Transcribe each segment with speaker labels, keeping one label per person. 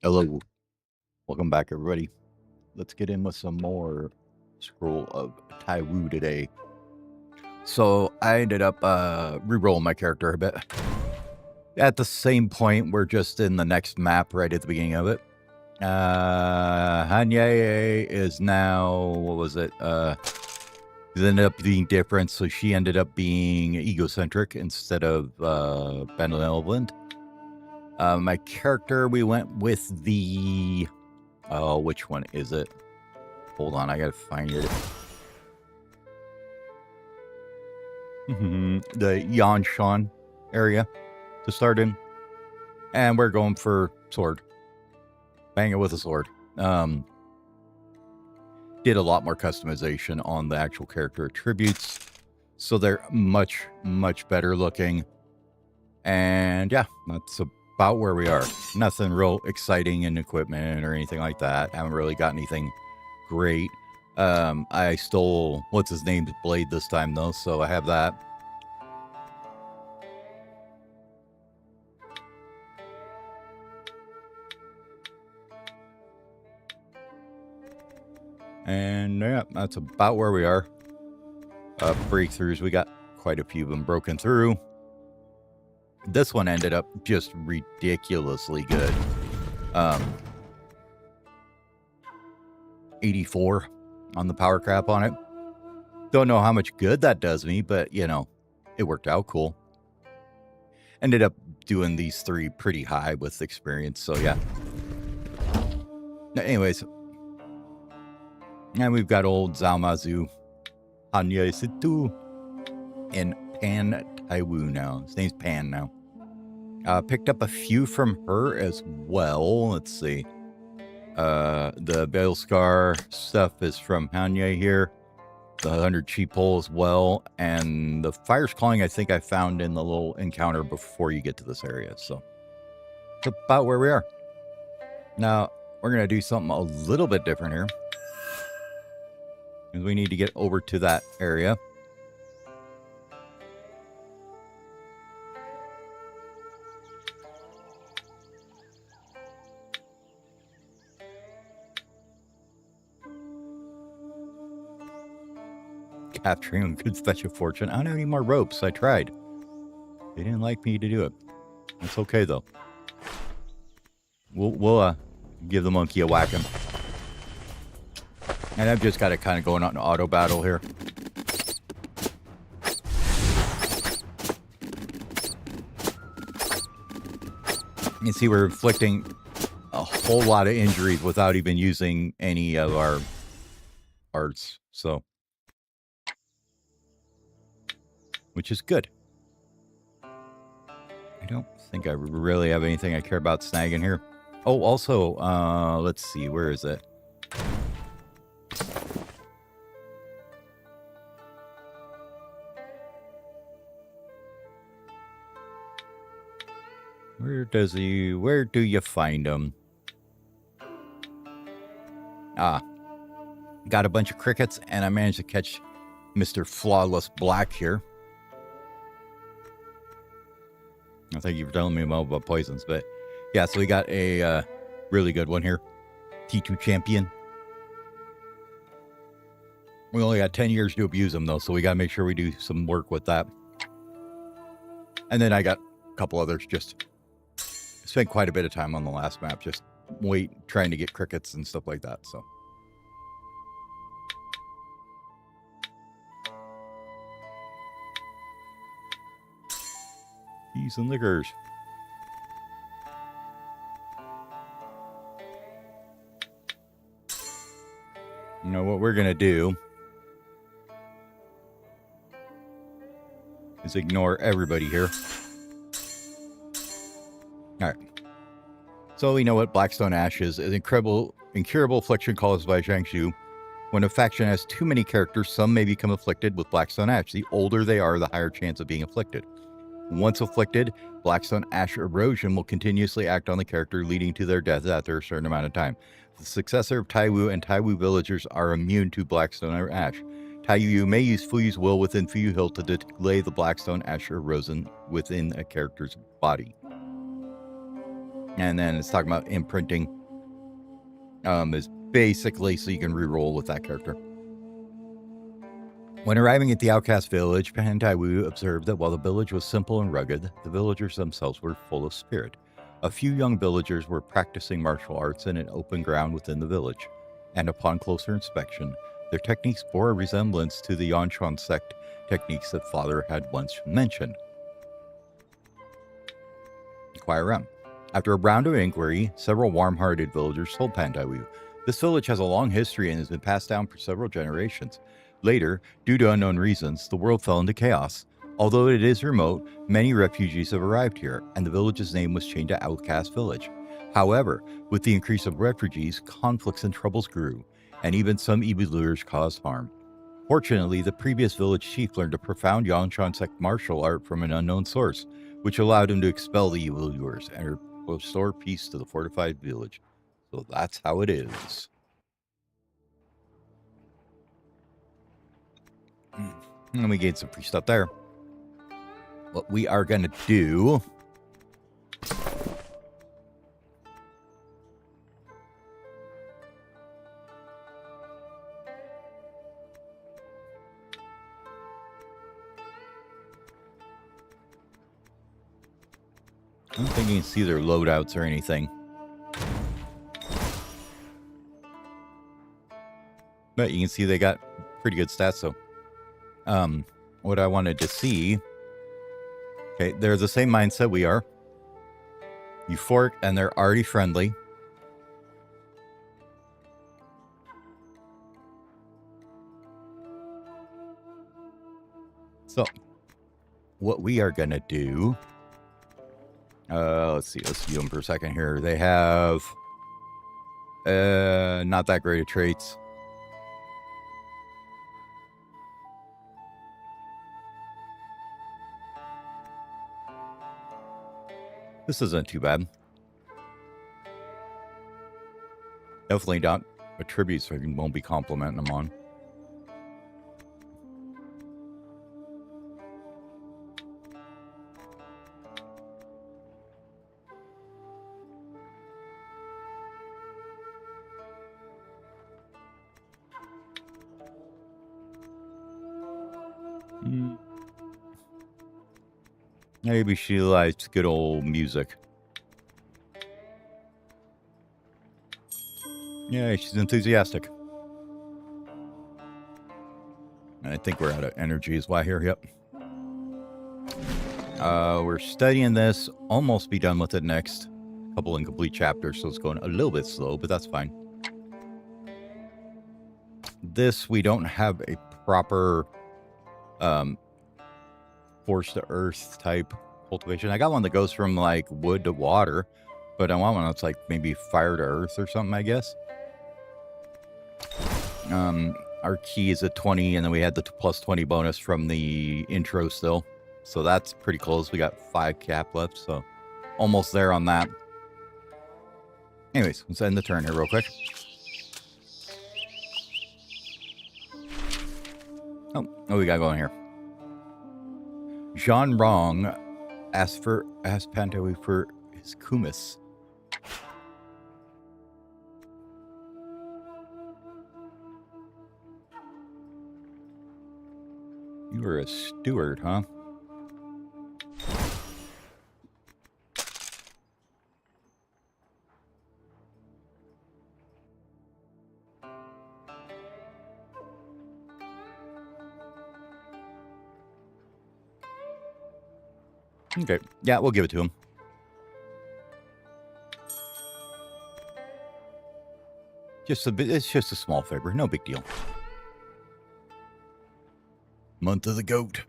Speaker 1: Hello, welcome back, everybody. Let's get in with some more Scroll of Taiwu today. So I ended up re-rolling my character a bit. At the same point, we're just in the next map right at the beginning of it. Hanyae is now, what was it? It ended up being different, so she ended up being egocentric instead of benevolent. My character, we went with the... Oh, which one is it? Hold on, I gotta find it. The Yanshan area to start in. And we're going for sword. Bang it with a sword. Did a lot more customization on the actual character attributes. So they're much, much better looking. And yeah, that's about where we are. Nothing real exciting in equipment or anything like that. Haven't really got anything great. I stole what's his name's blade this time though, so I have that. And yeah, that's about where we are. Breakthroughs, we got quite a few of them broken through. This one ended up just ridiculously good. 84 on the power cap on it. Don't know how much good that does me, but you know, it worked out cool. Ended up doing these three pretty high with experience, so yeah. Anyways, and we've got old Zalmazu, Hanya Situ, and Pan Taiwu now. His name's Pan now. Picked up a few from her as well. Let's see. The Bale Scar stuff is from Hanya here. The 100 cheap hole as well. And the Fire's Calling I think I found in the little encounter before you get to this area. So it's about where we are. Now, we're going to do something a little bit different here. Because we need to get over to that area. Capturing could fetch a fortune. I don't have any more ropes. I tried. They didn't like me to do it. It's okay though. We'll give the monkey a whacking. And I've just got it kind of going on an auto battle here. You see, we're inflicting a whole lot of injuries without even using any of our arts. So, which is good. I don't think I really have anything I care about snagging here. Oh, also, let's see, where is it? Where do you find him? Got a bunch of crickets, and I managed to catch Mr. Flawless Black here. I thank you for telling me about poisons, but yeah, so we got a really good one here. T2 champion. We only got 10 years to abuse them, though, so we got to make sure we do some work with that. And then I got a couple others. Just spent quite a bit of time on the last map, just trying to get crickets and stuff like that, so. Teas and liquors. You know what we're going to do is ignore everybody here. All right. So we know what Blackstone Ash is. An incurable affliction caused by Jiangsu. When a faction has too many characters, some may become afflicted with Blackstone Ash. The older they are, the higher chance of being afflicted. Once afflicted, Blackstone Ash erosion will continuously act on the character, leading to their death after a certain amount of time. The successor of Taiwu and Taiwu villagers are immune to Blackstone Ash. Taiwu may use Fuyu's will within Fuyu Hill to delay the Blackstone Ash erosion within a character's body. And then it's talking about imprinting. Is basically so you can re-roll with that character. When arriving at the outcast village, Taiwu observed that while the village was simple and rugged, the villagers themselves were full of spirit. A few young villagers were practicing martial arts in an open ground within the village, and upon closer inspection, their techniques bore a resemblance to the Yanshan sect techniques that Father had once mentioned. Inquire around. After a round of inquiry, several warm-hearted villagers told Taiwu, this village has a long history and has been passed down for several generations. Later, due to unknown reasons, the world fell into chaos. Although it is remote, many refugees have arrived here, and the village's name was changed to Outcast Village. However, with the increase of refugees, conflicts and troubles grew, and even some evildoers caused harm. Fortunately, the previous village chief learned a profound Yanshan sect martial art from an unknown source, which allowed him to expel the evildoers and restore peace to the fortified village. So that's how it is. And we gained some free stuff there. What we are going to do... I don't think you can see their loadouts or anything. But you can see they got pretty good stats, though. What I wanted to see... Okay, they're the same mindset we are. Euphoric, and they're already friendly. So, what we are going to do... let's see. Let's view them for a second here. They have... not that great of traits. This isn't too bad. Definitely not attributes, so you won't be complimenting them on. Maybe she likes good old music. Yeah, she's enthusiastic. And I think we're out of energy is why here. Yep. We're studying this. Almost be done with it next. Couple incomplete chapters, so it's going a little bit slow, but that's fine. This, we don't have a proper force to earth type cultivation. I got one that goes from like wood to water, but I want one that's like maybe fire to earth or something, I guess. Our key is at 20, and then we had the plus 20 bonus from the intro still. So that's pretty close. We got 5 cap left, so almost there on that. Anyways, let's end the turn here real quick. Oh, what we got going here? Jean Rong asked Pantawi for his kumis. You were a steward, huh? Okay, yeah, we'll give it to him. Just a bit. It's just a small favor. No big deal. Month of the goat.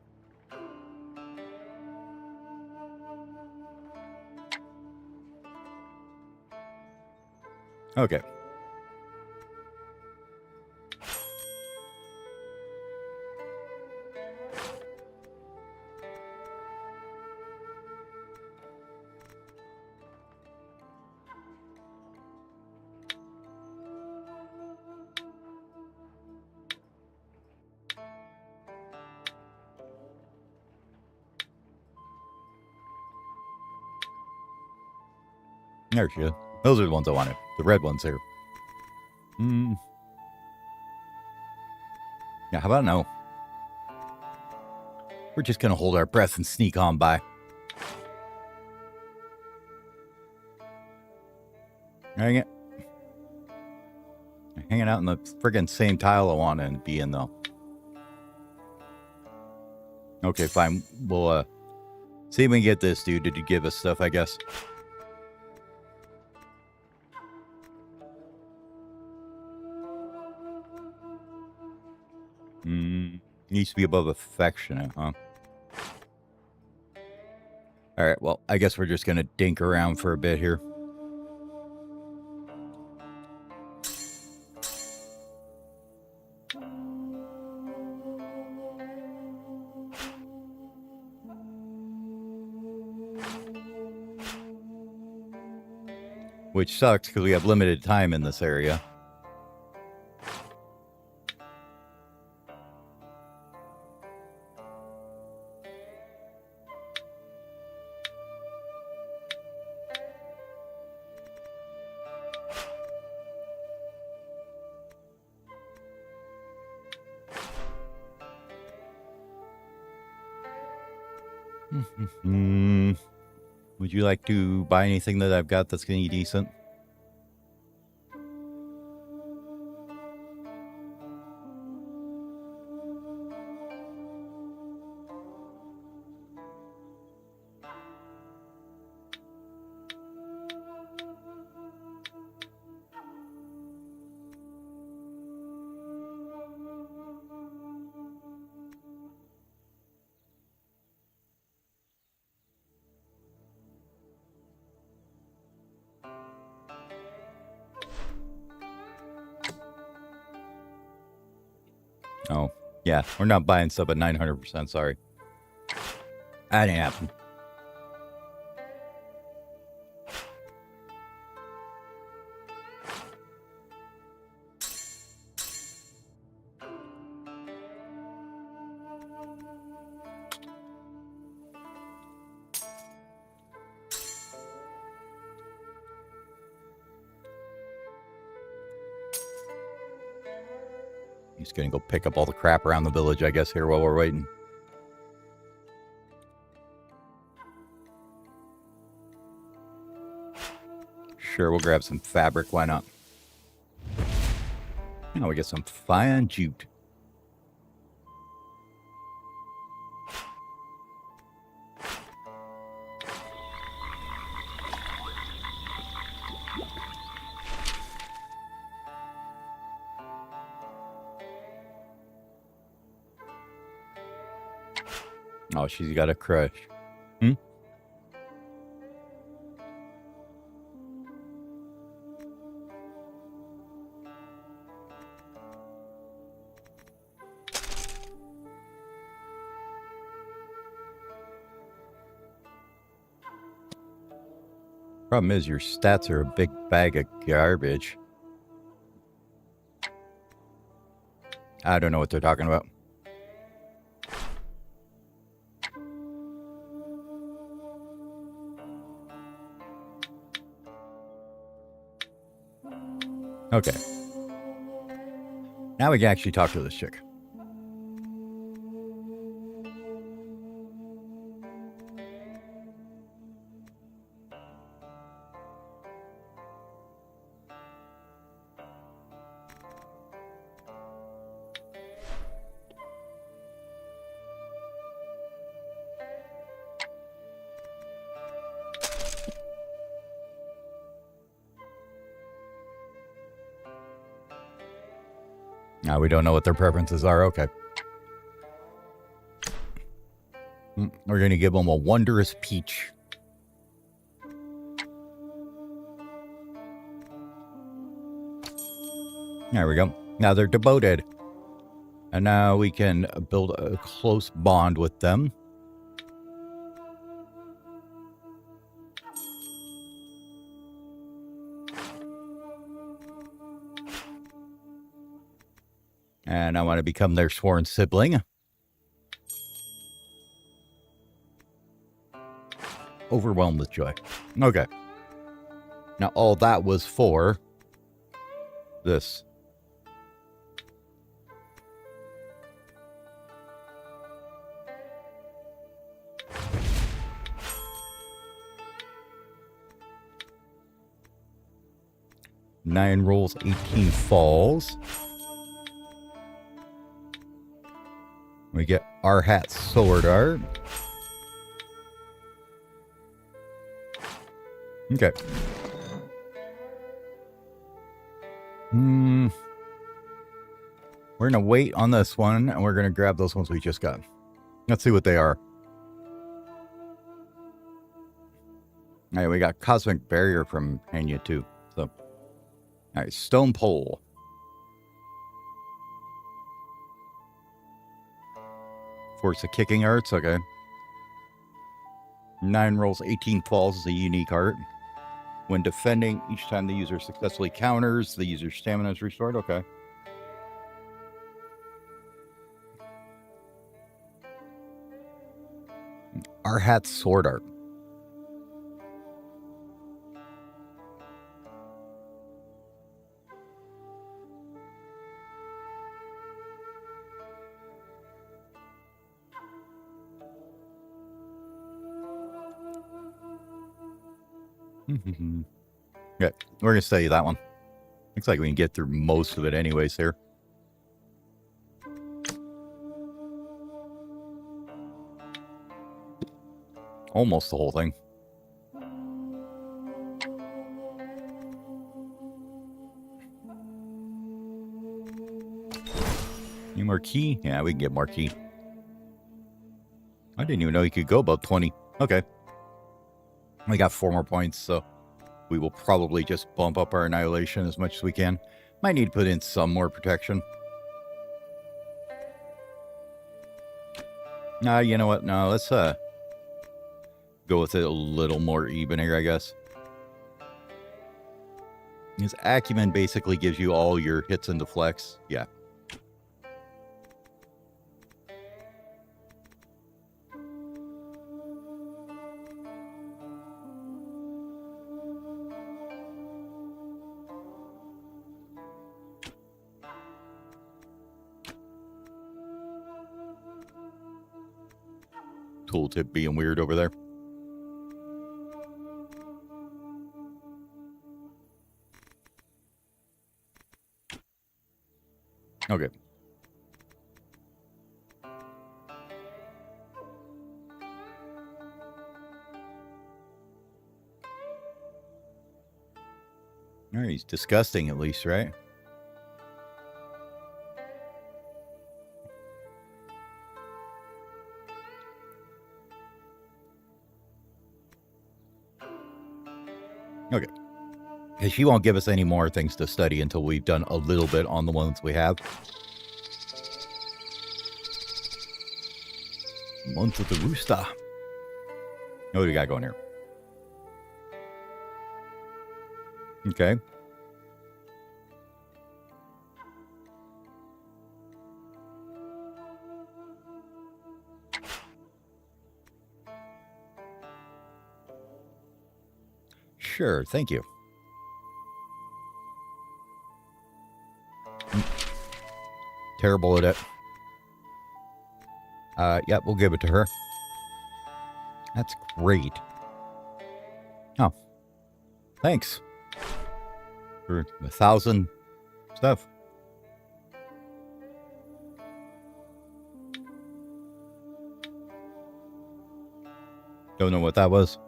Speaker 1: Okay. There she is. Those are the ones I wanted. The red ones here. Yeah, how about no? We're just going to hold our breath and sneak on by. Dang it. Hanging out in the friggin' same tile I want to be in, though. Okay, fine. We'll see if we can get this dude to give us stuff, I guess. Needs to be above affectionate, huh? Alright, well, I guess we're just gonna dink around for a bit here. Which sucks because we have limited time in this area. Would you like to buy anything that I've got that's going to be decent? Oh, yeah. We're not buying stuff at 900%. Sorry. That didn't happen. He's gonna go pick up all the crap around the village, I guess, here while we're waiting. Sure, we'll grab some fabric. Why not? Now we get some fine jute. Oh, she's got a crush. Problem is, your stats are a big bag of garbage. I don't know what they're talking about. Okay. Now we can actually talk to this chick. Now we don't know what their preferences are. Okay. We're going to give them a wondrous peach. There we go. Now they're devoted. And now we can build a close bond with them. And I want to become their sworn sibling. Overwhelmed with joy. Okay. Now, all that was for this. Nine rolls, 18 falls. We get our hat sword art. Okay. We're going to wait on this one, and we're going to grab those ones we just got. Let's see what they are. All right, we got Cosmic Barrier from Hanya, too. So, all right, Stone Pole. Force of Kicking Arts, okay. 9 rolls, 18 falls is a unique art. When defending, each time the user successfully counters, the user's stamina is restored, okay. Our hat sword art. Yeah, we're going to study that one. Looks like we can get through most of it anyways here. Almost the whole thing. Any more key? Yeah, we can get more key. I didn't even know you could go above 20. Okay. We got 4 more points, so we will probably just bump up our annihilation as much as we can. Might need to put in some more protection. You know what? No, let's go with it a little more even here, I guess. His acumen basically gives you all your hits and deflects. Yeah. Tooltip being weird over there. Okay. All right, he's disgusting at least, right? Okay. Because she won't give us any more things to study until we've done a little bit on the ones we have. Month of the Rooster. What do we got going here? Okay. Sure, thank you. Terrible at it. Yep, we'll give it to her. That's great. Oh. Thanks. For 1,000 stuff. Don't know what that was.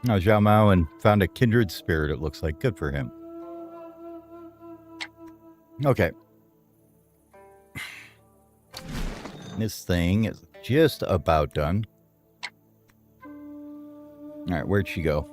Speaker 1: Oh, Zhao Mao and found a kindred spirit, it looks like. Good for him. Okay. This thing is just about done. All right, where'd she go?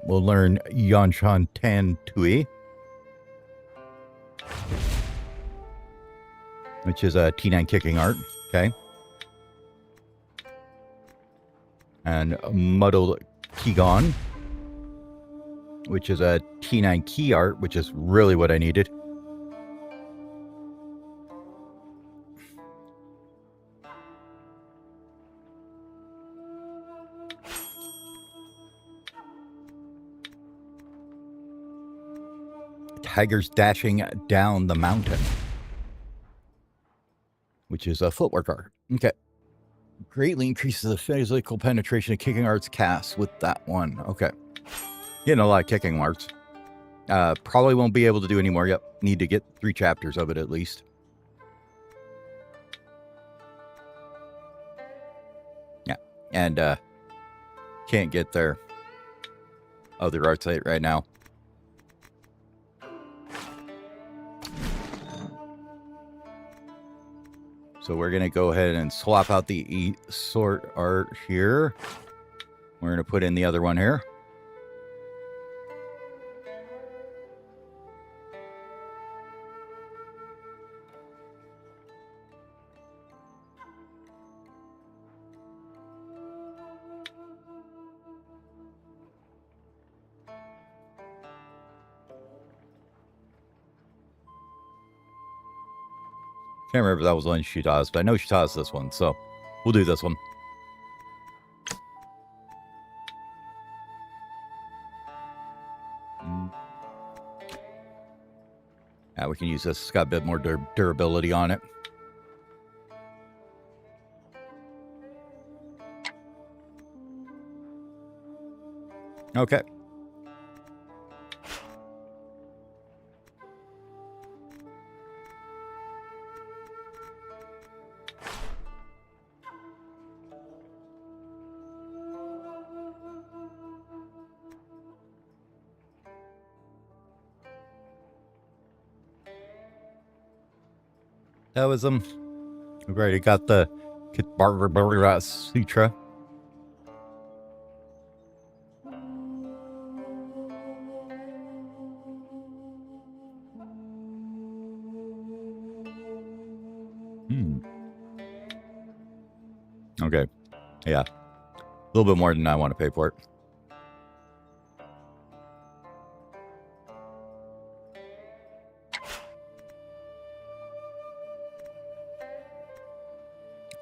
Speaker 1: We'll learn Yanshan Tan Tui, which is a T9 kicking art. Okay. And Muddled Kigon, which is a T9 key art, which is really what I needed. Tigers dashing down the mountain, which is a footwork art. Okay. Greatly increases the physical penetration of kicking arts cast with that one. Okay. Getting a lot of kicking arts. Probably won't be able to do any more. Yep. Need to get 3 chapters of it at least. Yeah. And can't get their other art site right now. So we're going to go ahead and swap out the sort art here. We're going to put in the other one here. Can't remember if that was one she does, but I know she does this one, so we'll do this one. Yeah, we can use this. It's got a bit more durability on it. Okay. That was We've already got the Kitbarbar Sutra. Okay. Yeah. A little bit more than I want to pay for it.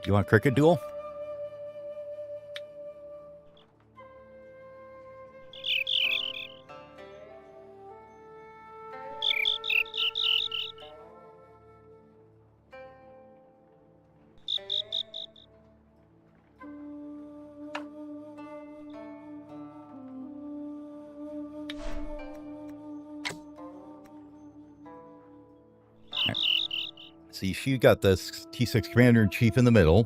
Speaker 1: Do you want Cricket Duel? See, she got this T6 Commander-in-Chief in the middle.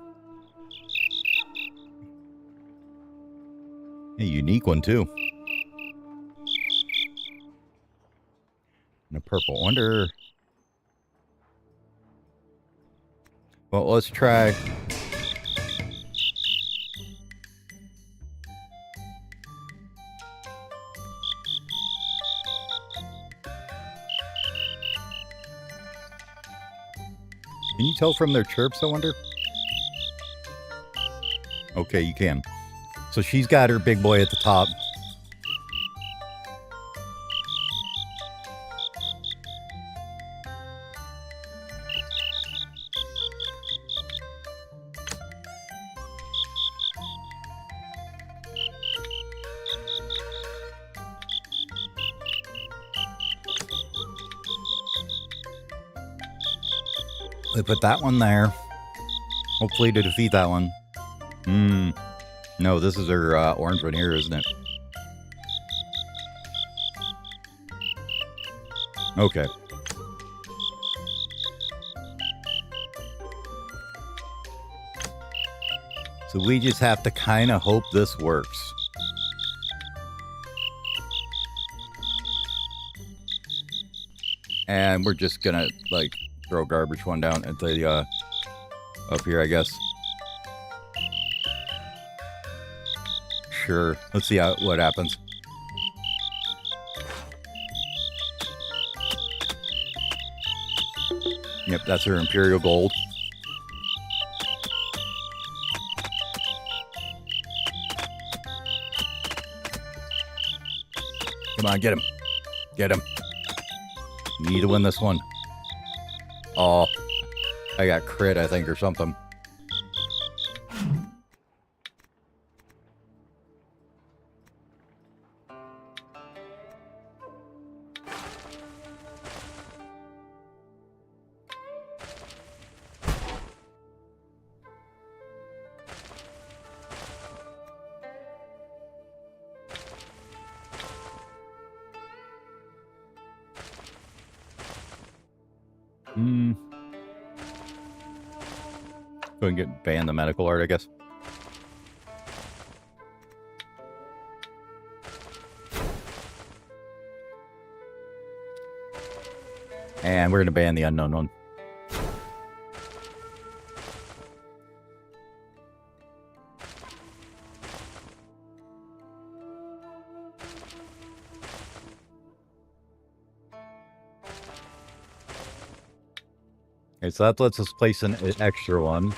Speaker 1: A unique one, too. And a purple wonder. Well, let's try... Can you tell from their chirps, I wonder? Okay, you can. So she's got her big boy at the top. We put that one there. Hopefully to defeat that one. No, this is her orange one here, isn't it? Okay. So we just have to kind of hope this works. And we're just gonna, like, throw garbage one down at the, up here, I guess. Sure. Let's see what happens. Yep, that's her Imperial Gold. Come on, get him. Get him. You need to win this one. Oh, I got crit, I think, or something. Go and get ban the medical art, I guess. And we're going to ban the unknown one. Okay, so that lets us place an extra one.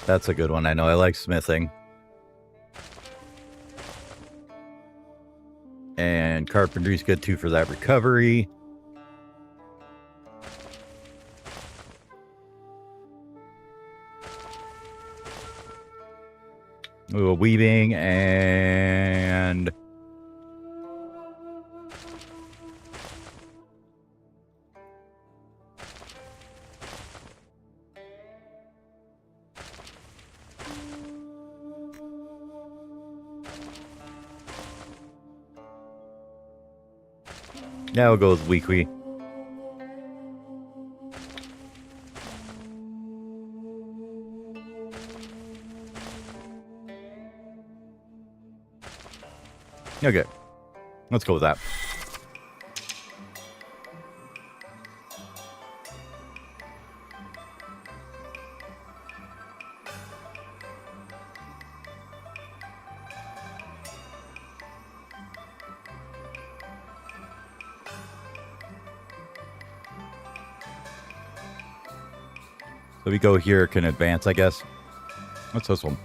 Speaker 1: That's a good one. I know. I like smithing. And carpentry's good too for that recovery. Ooh, weaving and... yeah, we'll go with weekly. Okay, let's go with that. So we go here, can advance, I guess. What's this one?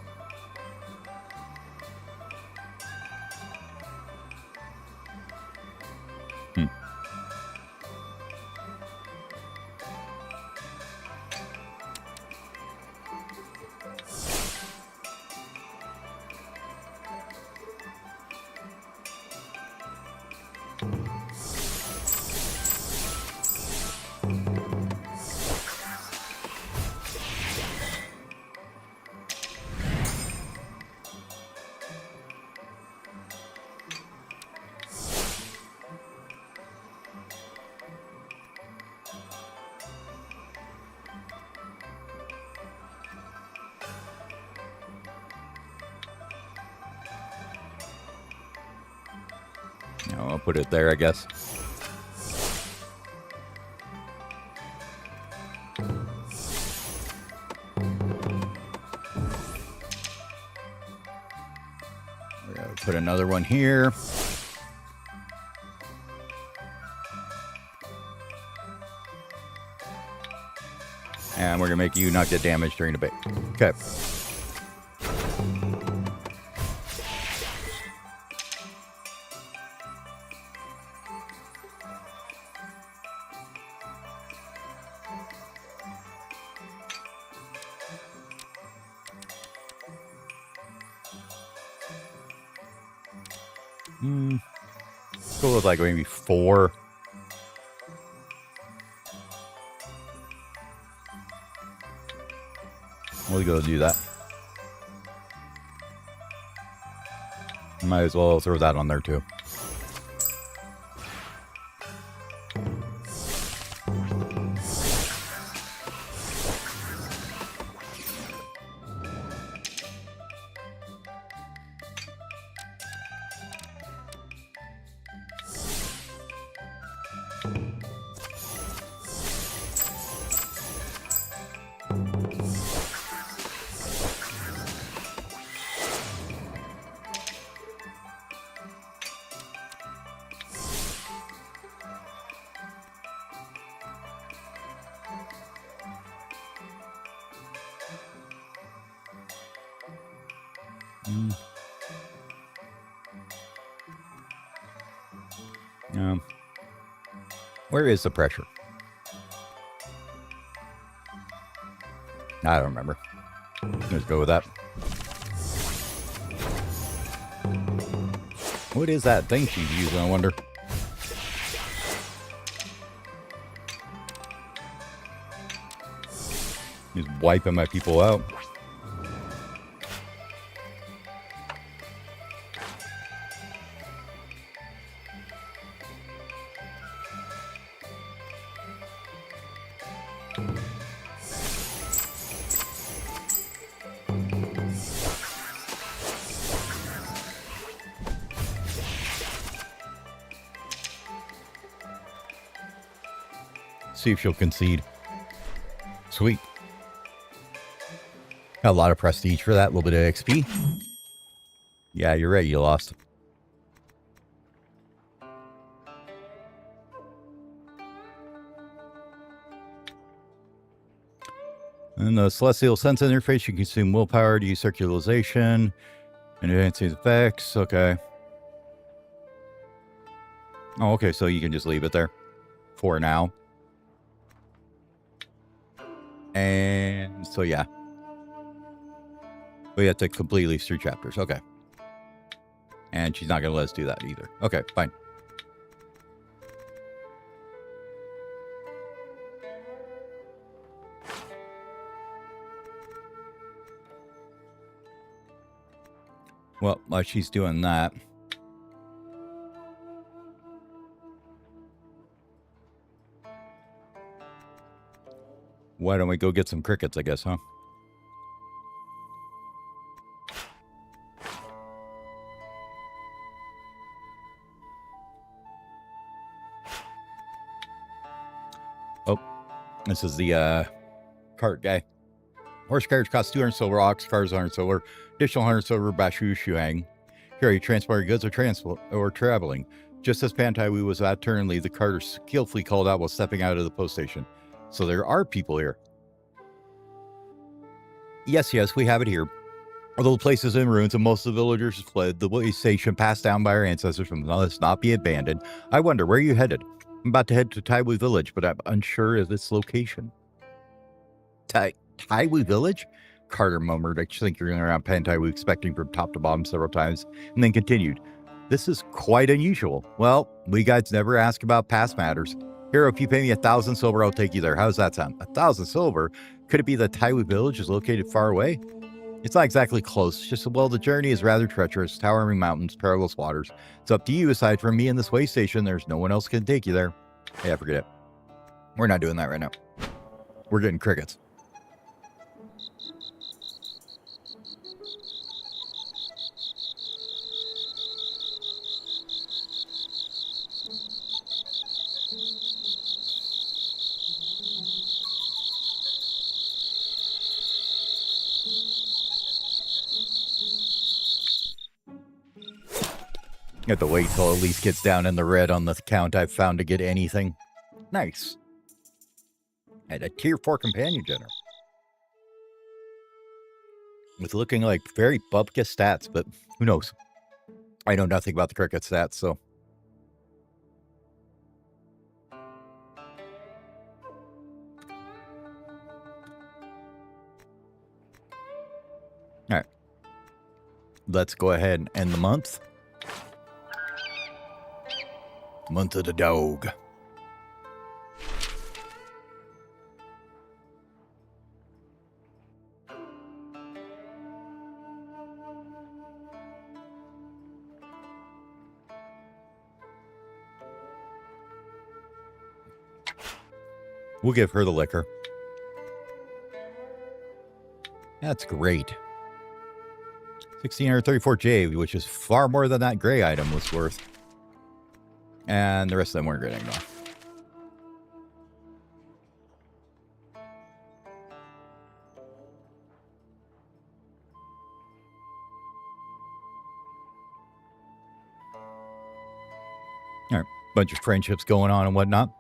Speaker 1: No, I'll put it there, I guess. We're gonna put another one here. And we're gonna make you not get damaged during the bait. Okay. Go with like maybe 4. We'll go do that. Might as well throw that on there too. Where is the pressure? I don't remember. Let's go with that. What is that thing she's using, I wonder? He's wiping my people out. See if she'll concede. Sweet. Got a lot of prestige for that. A little bit of XP. Yeah, you're right. You lost. In the Celestial Sense interface, you consume willpower to use circularization and advance these effects. Okay. Oh, okay. So you can just leave it there for now. And so, yeah. We have to complete these 3 chapters. Okay. And she's not going to let us do that either. Okay, fine. Well, while she's doing that, why don't we go get some crickets, I guess, huh? Oh, this is the cart guy. Horse carriage costs 200 silver, ox cars 100 silver, additional 100 silver, bashu shuang. Here, you transporting goods or traveling. Just as Pan Taiwu was at turn leave, the carter skillfully called out while stepping out of the post station. So there are people here. Yes, we have it here. Although the place is in ruins and most of the villagers fled, the way station passed down by our ancestors must not be abandoned. I wonder, where are you headed? I'm about to head to Taiwu village, but I'm unsure of its location. Taiwu village? Carter murmured, tinkering around Pan Taiwu, expecting from top to bottom several times, and then continued. This is quite unusual. Well, we guys never ask about past matters. Here, if you pay me 1,000 silver, I'll take you there. How does that sound? 1,000 silver? Could it be the Taiwu village is located far away? It's not exactly close. It's just, well, the journey is rather treacherous. Towering mountains, perilous waters. It's up to you. Aside from me and this way station, there's no one else can take you there. Yeah, forget it. We're not doing that right now. We're getting crickets. You have to wait till at least gets down in the red on the count I've found to get anything. Nice. And a tier 4 companion general. With looking like very bupkis stats, but who knows? I know nothing about the cricket stats, so. Alright. Let's go ahead and end the month. Month of the dog. We'll give her the liquor. That's great. 1634 J, which is far more than that gray item was worth. And the rest of them weren't good anymore. All right, bunch of friendships going on and whatnot.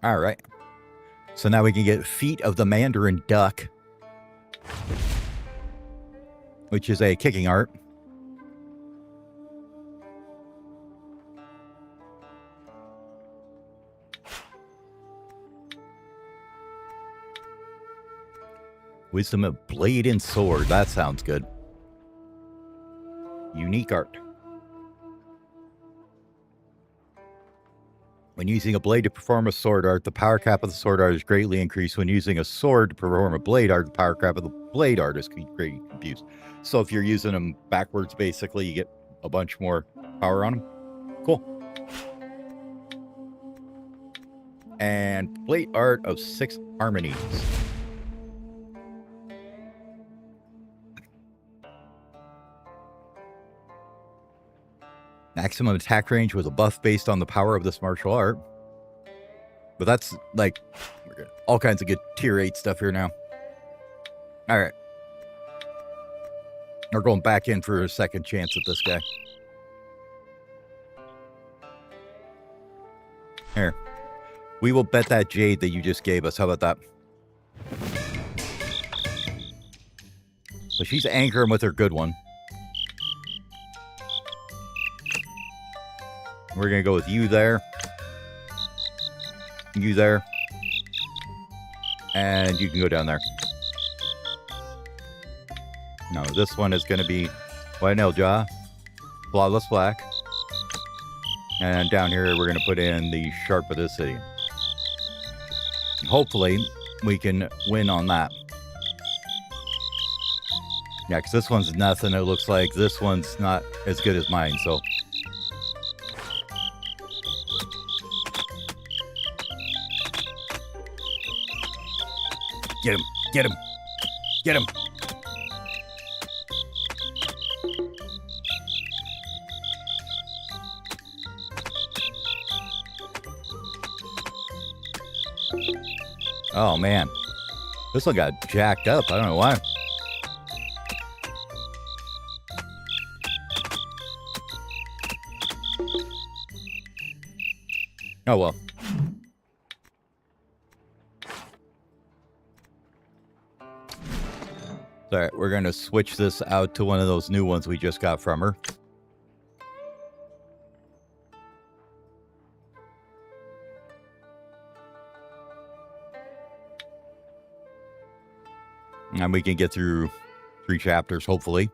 Speaker 1: All right. So now we can get Feet of the Mandarin Duck, which is a kicking art. Wisdom of Blade and Sword. That sounds good. Unique art. When using a blade to perform a sword art, the power cap of the sword art is greatly increased. When using a sword to perform a blade art, the power cap of the blade art is greatly confused. So if you're using them backwards, basically, you get a bunch more power on them. Cool. And plate art of 6 harmonies. Maximum attack range was a buff based on the power of this martial art. But that's like all kinds of good tier 8 stuff here now. All right. We're going back in for a second chance at this guy. Here. We will bet that jade that you just gave us. How about that? So she's anchoring with her good one. We're going to go with you there. You there. And you can go down there. No, this one is going to be White Nail Jaw, Flawless Black. And down here, we're going to put in the Sharp of the City. Hopefully, we can win on that. Yeah, because this one's nothing. It looks like this one's not as good as mine, so... Get him! Get him! Get him! Oh, man. This one got jacked up. I don't know why. Oh, well. All right, we're going to switch this out to one of those new ones we just got from her. And we can get through 3 chapters, hopefully.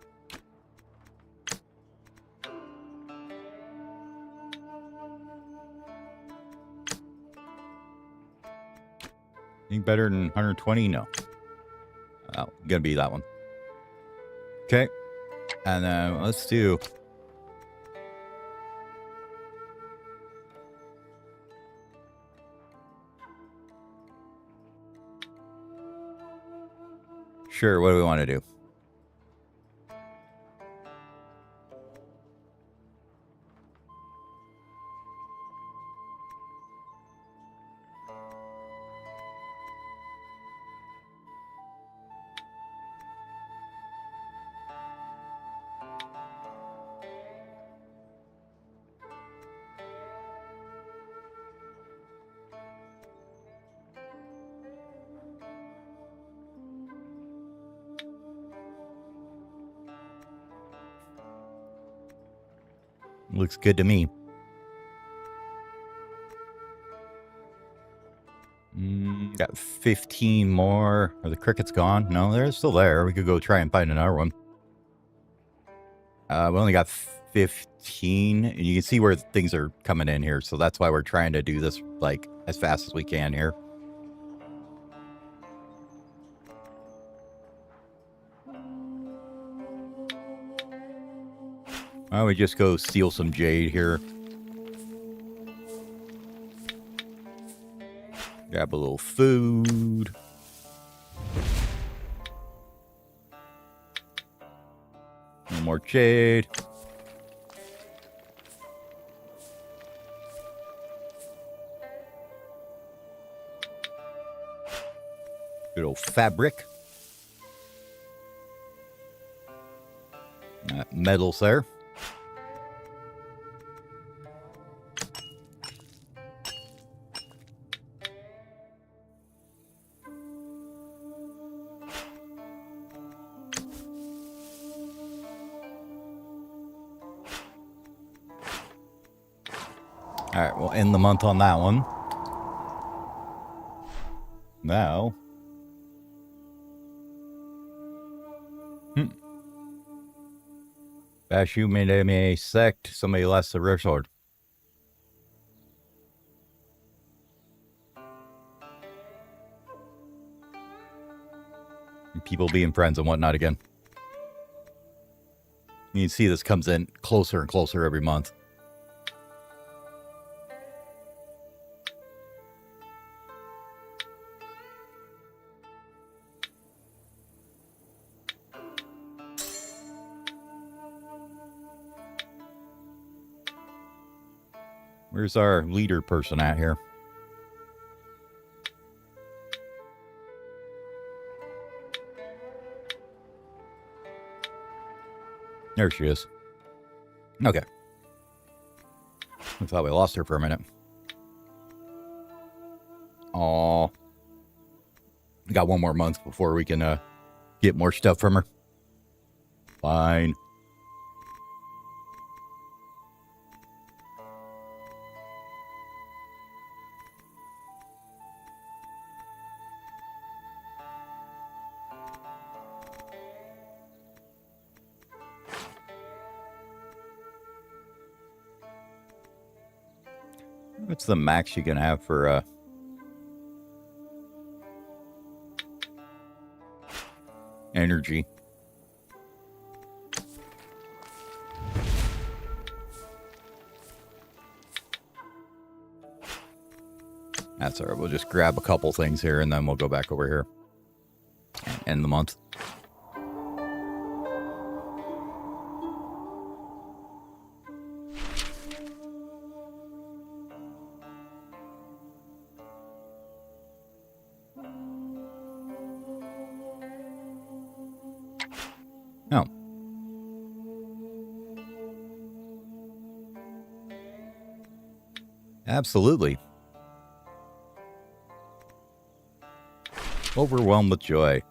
Speaker 1: Anything better than 120? No. Oh, gonna be that one. Okay. And then let's do... Sure, what do we want to do? Looks good to me. Got 15 more. Are the crickets gone? No, they're still there. We could go try and find another one. We only got 15. And you can see where things are coming in here. So that's why we're trying to do this like as fast as we can here. Why don't we just go steal some jade here? Grab a little food. One more jade. Good old fabric. Medals there. All right, we'll end the month on that one. Now. Bashu made a sect. Somebody lost the rare sword. People being friends and whatnot again. You can see this comes in closer and closer every month. Where's our leader person at here? There she is. Okay. I thought we lost her for a minute. Aw. We got one more month before we can get more stuff from her. Fine. What's the max you can have for energy? That's all right. We'll just grab a couple things here and then we'll go back over here and end the month. Oh. Absolutely. Overwhelmed with joy.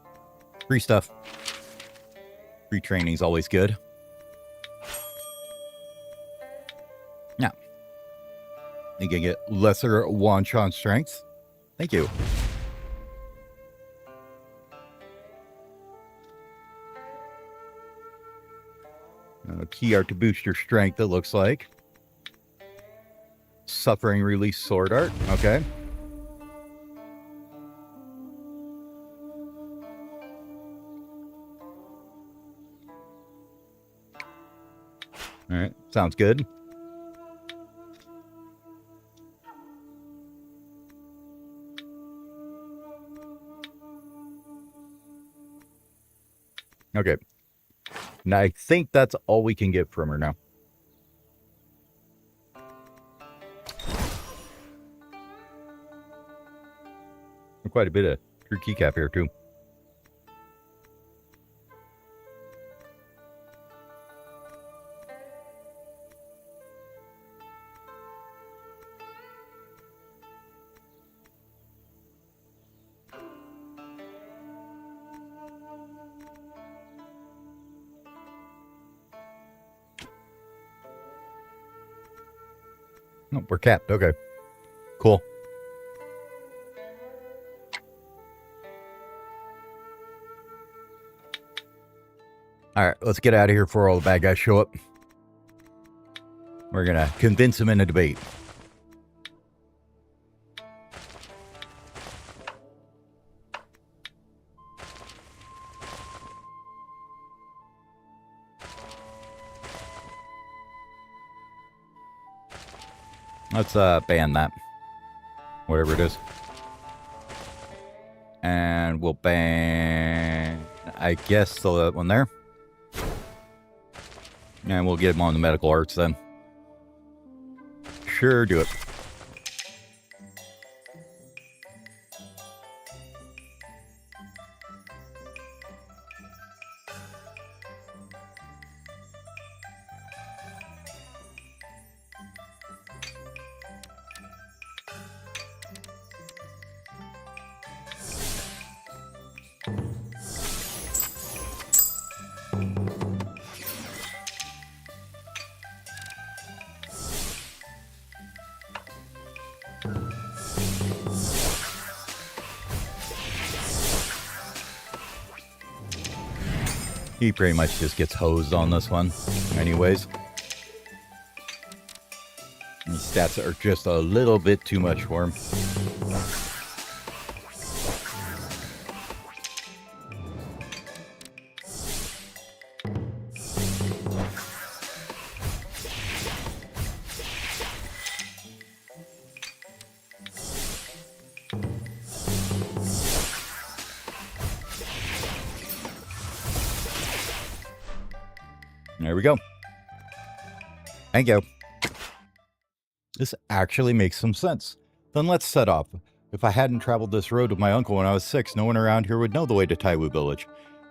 Speaker 1: Free stuff. Free training's always good. Now, you can get lesser Wanchan strength. Thank you. Key art to boost your strength, it looks like. Suffering release sword art. Okay. All right. Sounds good. Okay. Now, I think that's all we can get from her now. Quite a bit of true keycap here, too. Oh, we're capped. Okay. Cool. All right, let's get out of here before all the bad guys show up. We're going to convince them in a debate. Let's ban that. Whatever it is. And we'll ban, I guess, that one there. And we'll get them on the medical arts then. Sure, do it. He pretty much just gets hosed on this one. Anyways. These stats are just a little bit too much for him. There we go. Thank you. This actually makes some sense. Then let's set off. If I hadn't traveled this road with my uncle when I was 6, no one around here would know the way to Taiwu village.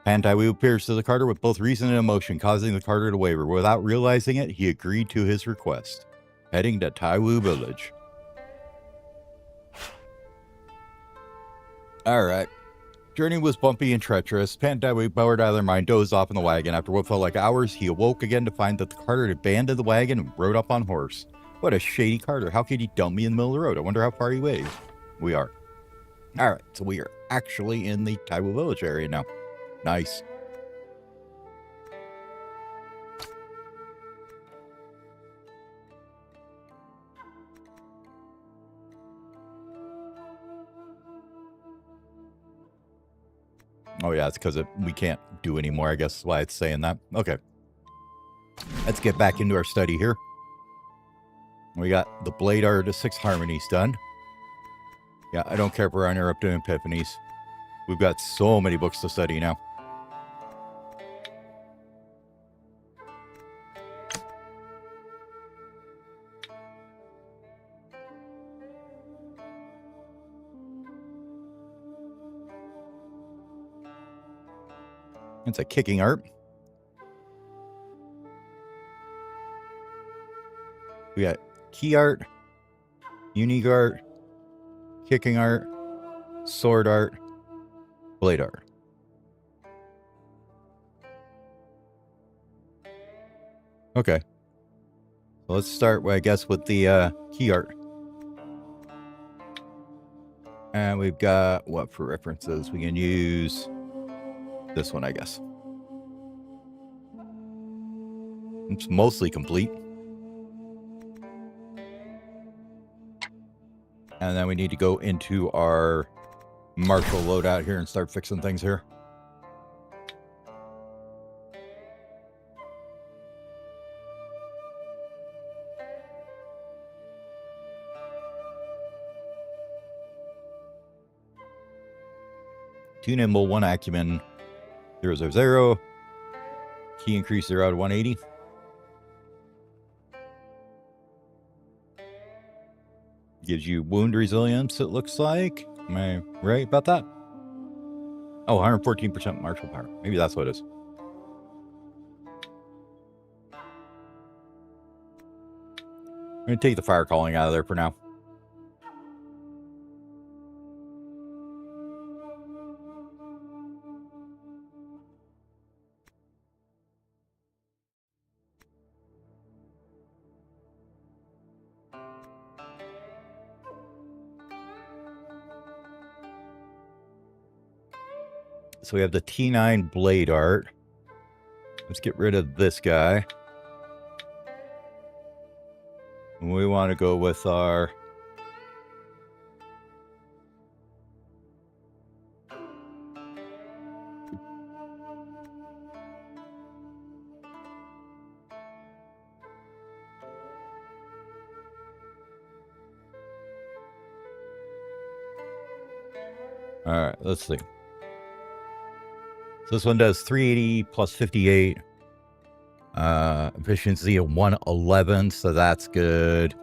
Speaker 1: Pan Taiwu appears to the carter with both reason and emotion, causing the carter to waver. Without realizing it, he agreed to his request. Heading to Taiwu village. Alright. Journey was bumpy and treacherous. Pan Taiwu, bored out of their mind, dozed off in the wagon. After what felt like hours, he awoke again to find that the carter had abandoned the wagon and rode up on horse. What a shady carter. How could he dump me in the middle of the road? I wonder how far he weighs. We are. Alright, so we are actually in the Taiwu village area now. Nice. Oh yeah, it's because we can't do anymore. I guess that's why it's saying that. Okay. Let's get back into our study here. We got the Blade Art of 6 Harmonies done. Yeah, I don't care if we're on here up to Epiphanies. We've got so many books to study now. It's a kicking art. We got key art, unique art, kicking art, sword art, blade art. Okay. So let's start, I guess, with the key art. And we've got, what for references? We can use this one, I guess. It's mostly complete. And then we need to go into our martial loadout here and start fixing things here. Two nimble, 1 acumen, 000. Key increase 0 out of 180. Gives you wound resilience, it looks like. Am I right about that? Oh, 114% martial power. Maybe that's what it is. I'm going to take the fire calling out of there for now. So we have the T9 blade art. Let's get rid of this guy. We want to go with our... Alright, let's see. So this one does 380 plus 58. Efficiency of 111, so that's good.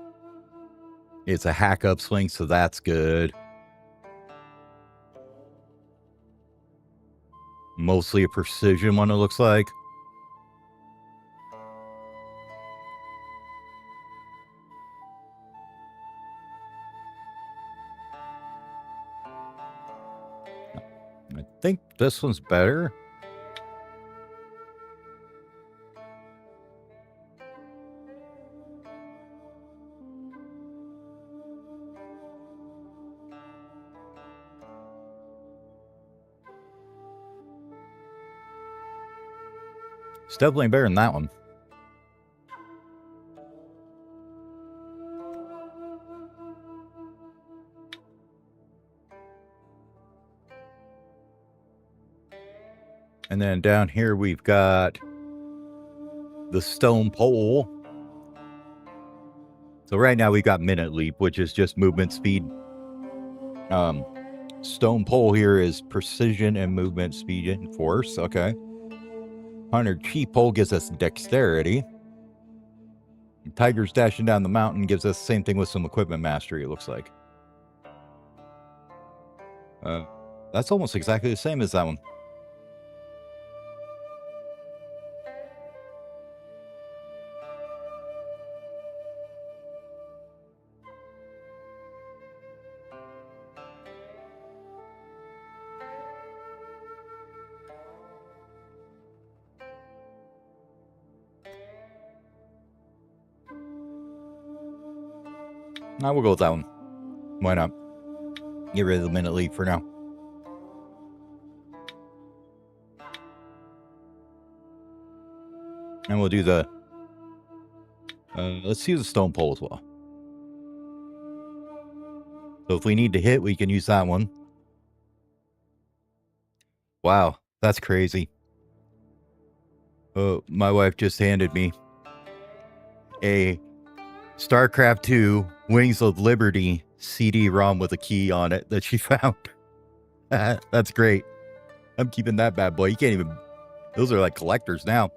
Speaker 1: It's a hack upswing, so that's good. Mostly a precision one, it looks like. I think this one's better. It's definitely better than that one. And then down here we've got the stone pole. So right now we've got minute leap, which is just movement speed. Stone pole here is precision and movement speed and force. Okay. 100 chi pole gives us dexterity. Tiger's dashing down the mountain gives us the same thing with some equipment mastery, it looks like. That's almost exactly the same as that one. Now we'll go with that one. Why not? Get rid of the minute leap for now. And we'll do the... let's use the stone pole as well. So if we need to hit, we can use that one. Wow, that's crazy. Oh, my wife just handed me a StarCraft 2 Wings of Liberty CD-ROM with a key on it that she found. That's great. I'm keeping that bad boy. You can't even... Those are like collectors now.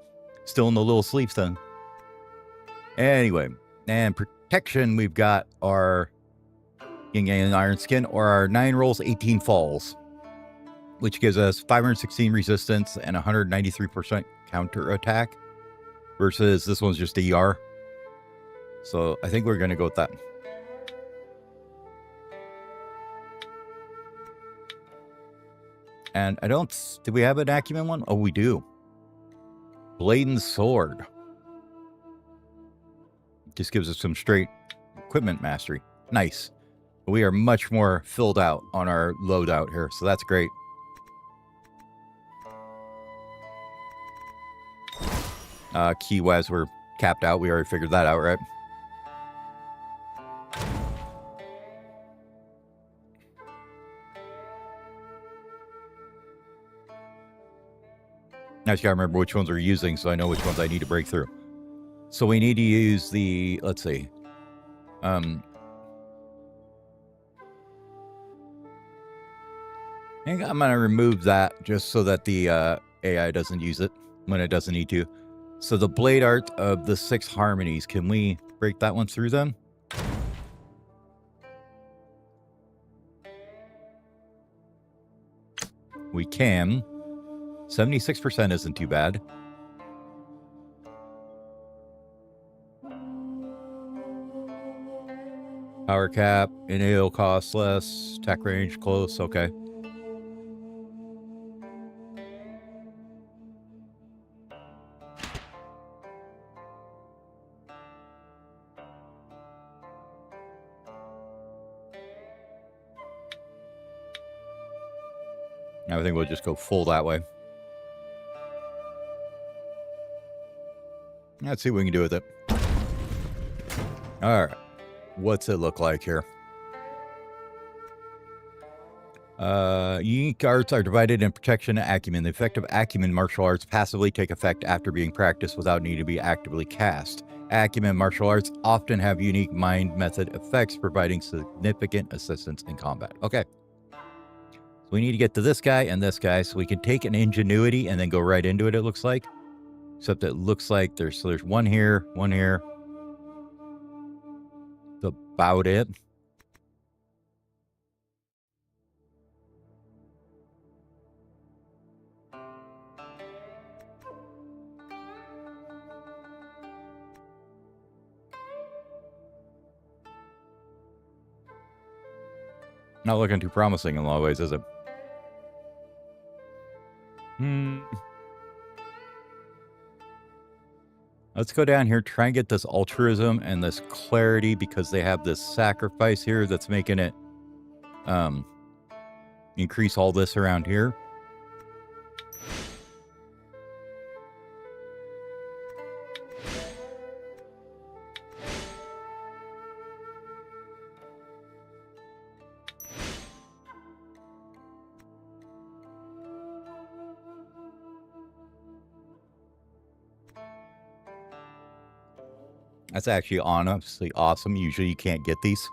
Speaker 1: Still in the little sleeve stone. Anyway, and protection, we've got our Yin Yang Iron Skin, or our 9 rolls, 18 falls, which gives us 516 resistance and 193% counter attack, versus this one's just ER. So I think we're going to go with that. And I don't... Do we have an acumen one? Oh, we do. Blade and sword. Just gives us some straight equipment mastery. Nice. We are much more filled out on our loadout here, so that's great. Key-wise, we're capped out. We already figured that out, right? I just gotta remember which ones we're using so I know which ones I need to break through. So we need to use the, let's see. I think I'm gonna remove that just so that the AI doesn't use it when it doesn't need to. So the blade art of the 6 harmonies, can we break that one through then? We can. 76% isn't too bad. Power cap, inhale costs less, attack range close, okay. I think we'll just go full that way. Let's see what we can do with it. All right. What's it look like here? Unique arts are divided in protection and acumen. The effect of acumen martial arts passively take effect after being practiced without needing to be actively cast. Acumen martial arts often have unique mind method effects, providing significant assistance in combat. Okay. So we need to get to this guy and this guy, so we can take an ingenuity and then go right into it, it looks like. Except it looks like there's one here, one here. That's about it. Not looking too promising in a lot of ways, is it? Let's go down here, try and get this altruism and this clarity, because they have this sacrifice here that's making it increase all this around here. That's actually honestly awesome. Usually you can't get these.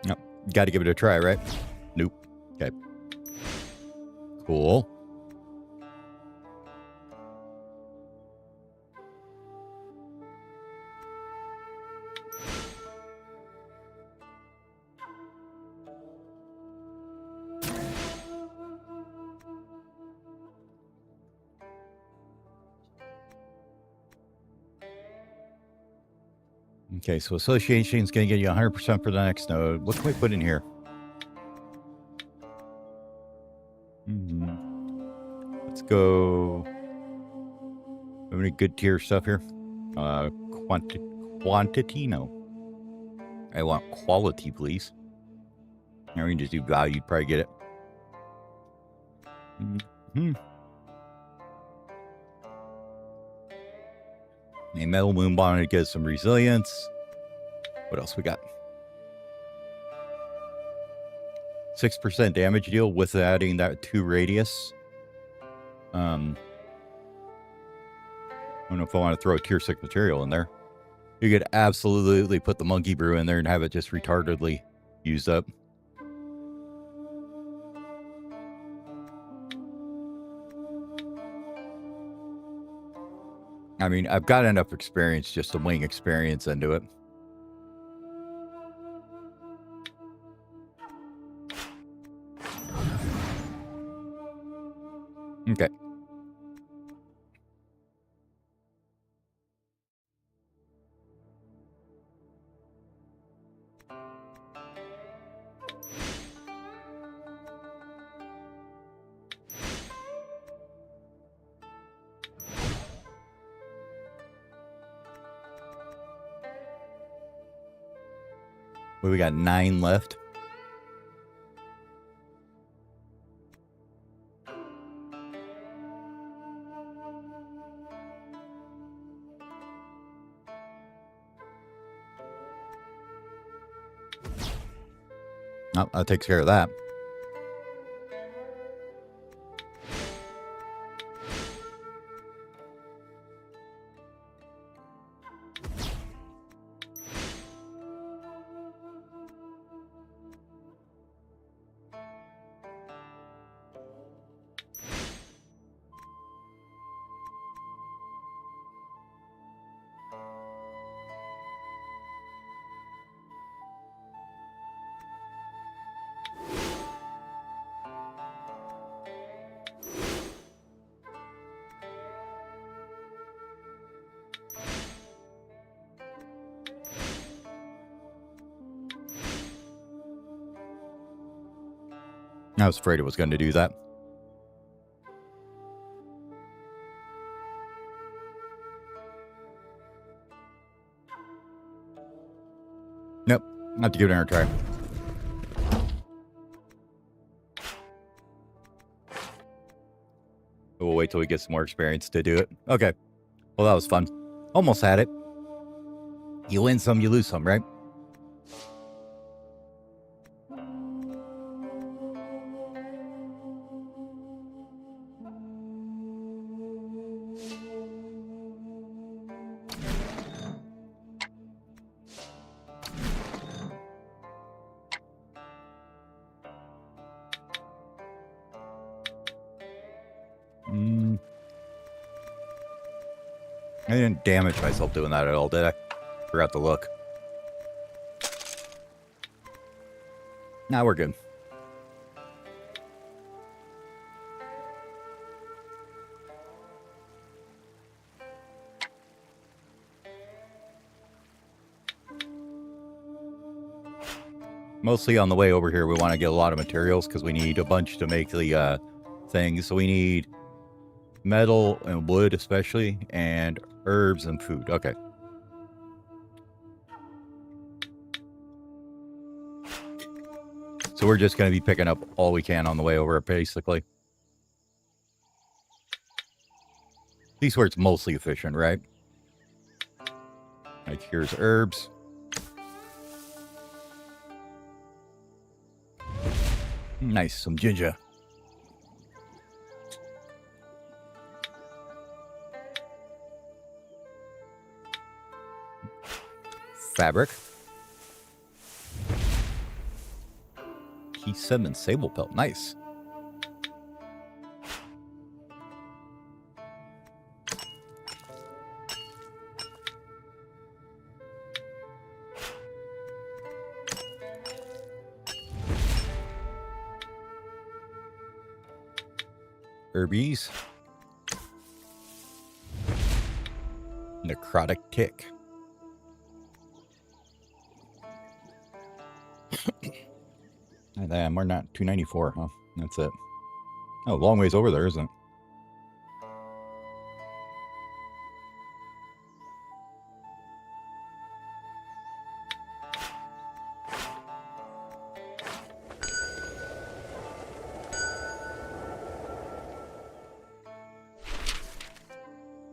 Speaker 1: Yep. Got to give it a try, right? Nope. Okay. Cool. Okay, so association is going to get you 100% for the next node. What can we put in here? Let's go. Have any good tier stuff here? Quantity? No. I want quality, please. Now we can just do value. Probably get it. A metal moon bomb to get some resilience. What else we got? 6% damage deal with adding that 2 radius. I don't know if I want to throw a tier 6 material in there. You could absolutely put the monkey brew in there and have it just retardedly used up. I mean, I've got enough experience just to wing experience into it. Okay. Well, we got 9 left. Oh, that takes care of that. I was afraid it was going to do that. Nope. I'll have to give it another try. We'll wait till we get some more experience to do it. Okay. Well, that was fun. Almost had it. You win some, you lose some, right? I didn't damage myself doing that at all, did I? Forgot to look. Now we're good. Mostly on the way over here, we want to get a lot of materials because we need a bunch to make the things. So we need metal and wood especially, and herbs and food. Okay. So we're just going to be picking up all we can on the way over, basically. At least where it's mostly efficient, right? Like, here's herbs. Nice, some ginger. Fabric. Key 7 sable pelt. Nice. Herbies. Necrotic tick. Damn, we're not 294, huh? That's it. Oh, long ways over there, isn't it?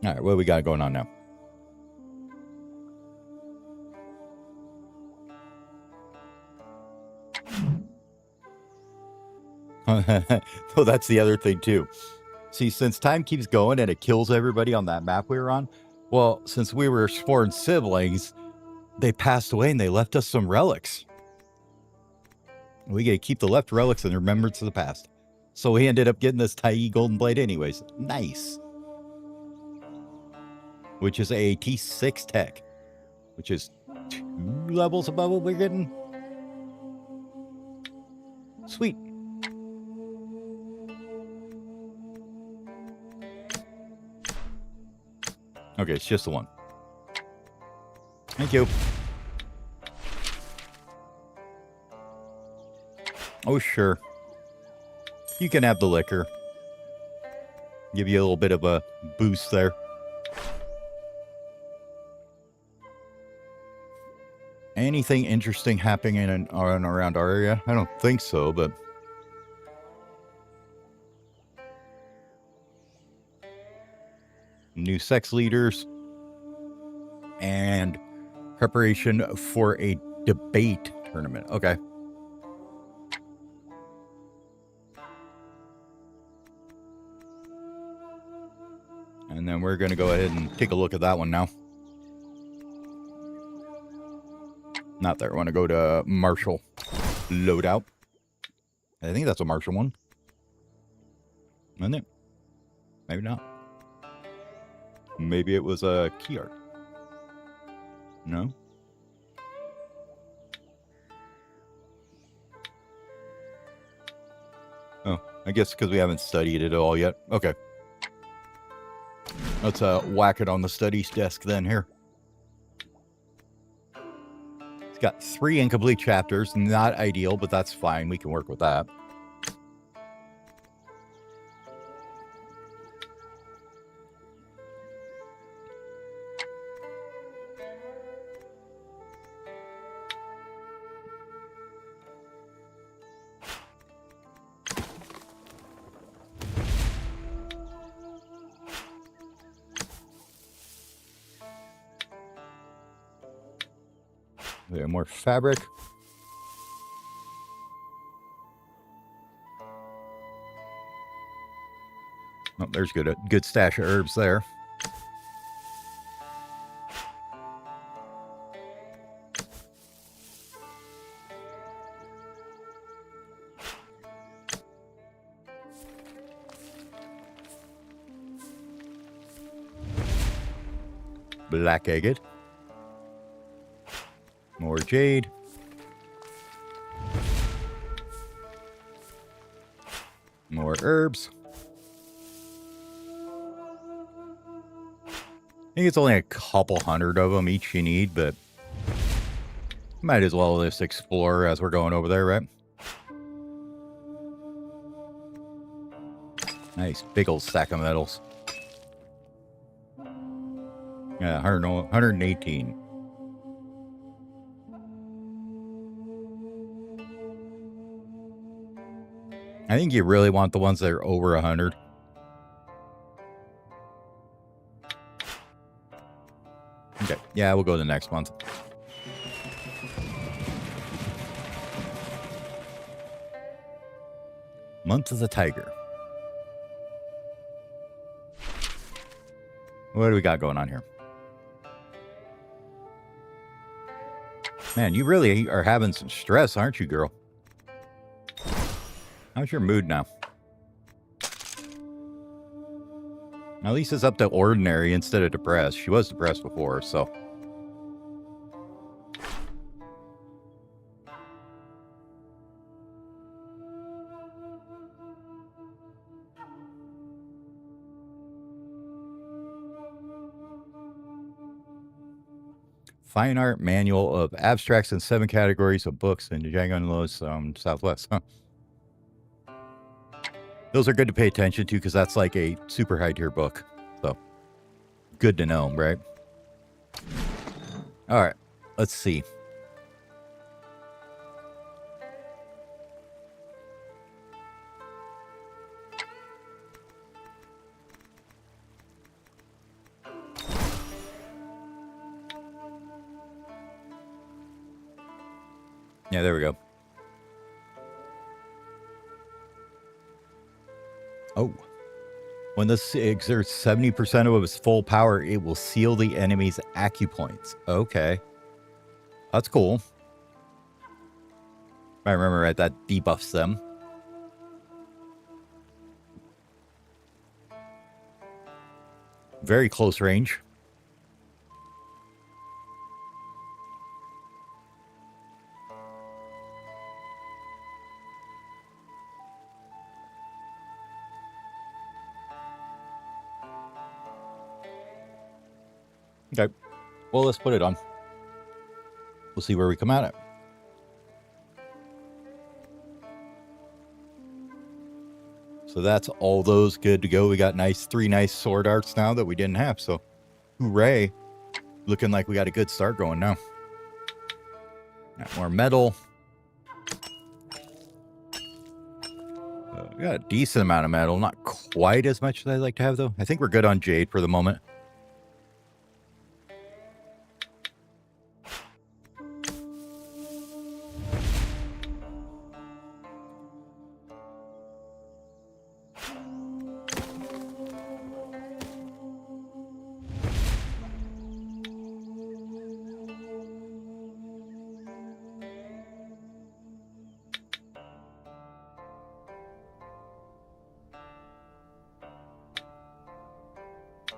Speaker 1: All right, what do we got going on now? Oh, that's the other thing, too. See, since time keeps going and it kills everybody on that map we were on, well, since we were sworn siblings, they passed away and they left us some relics. We get to keep the left relics in remembrance of the past. So we ended up getting this Taiwu golden blade anyways. Nice. Which is a T6 tech, which is 2 levels above what we're getting. Sweet. Okay, it's just the one. Thank you. Oh, sure. You can have the liquor. Give you a little bit of a boost there. Anything interesting happening in and around our area? I don't think so, but... New sex leaders. And preparation for a debate tournament. Okay. And then we're going to go ahead and take a look at that one now. Not there. I want to go to Marshall loadout. I think that's a Marshall one. Isn't it? Maybe not. Maybe it was a key art. No? Oh, I guess because we haven't studied it all yet. Okay. Let's whack it on the studies desk then here. It's got 3 incomplete chapters. Not ideal, but that's fine. We can work with that. We have more fabric. Oh, there's a good stash of herbs there. Black agate. More jade. More herbs. I think it's only a couple hundred of them each you need, but might as well just explore as we're going over there, right? Nice, big old stack of metals. Yeah, 118. I think you really want the ones that are over 100. Okay. Yeah, we'll go the next month. Month of the Tiger. What do we got going on here? Man, you really are having some stress, aren't you, girl? How's your mood now? At least it's up to ordinary instead of depressed. She was depressed before, so. Fine Art Manual of Abstracts in 7 Categories of Books in Django and Lois, Southwest. Huh. Those are good to pay attention to because that's like a super high tier book. So, good to know, right? All right, let's see. Yeah, there we go. Oh. When this exerts 70% of its full power, it will seal the enemy's acupoints. Okay. That's cool. If I remember right, that debuffs them. Very close range. Okay. Well, let's put it on. We'll see where we come out at. So that's all those good to go. We got 3 nice sword arts now that we didn't have. So, hooray. Looking like we got a good start going now. Got more metal. We got a decent amount of metal. Not quite as much as I'd like to have, though. I think we're good on jade for the moment.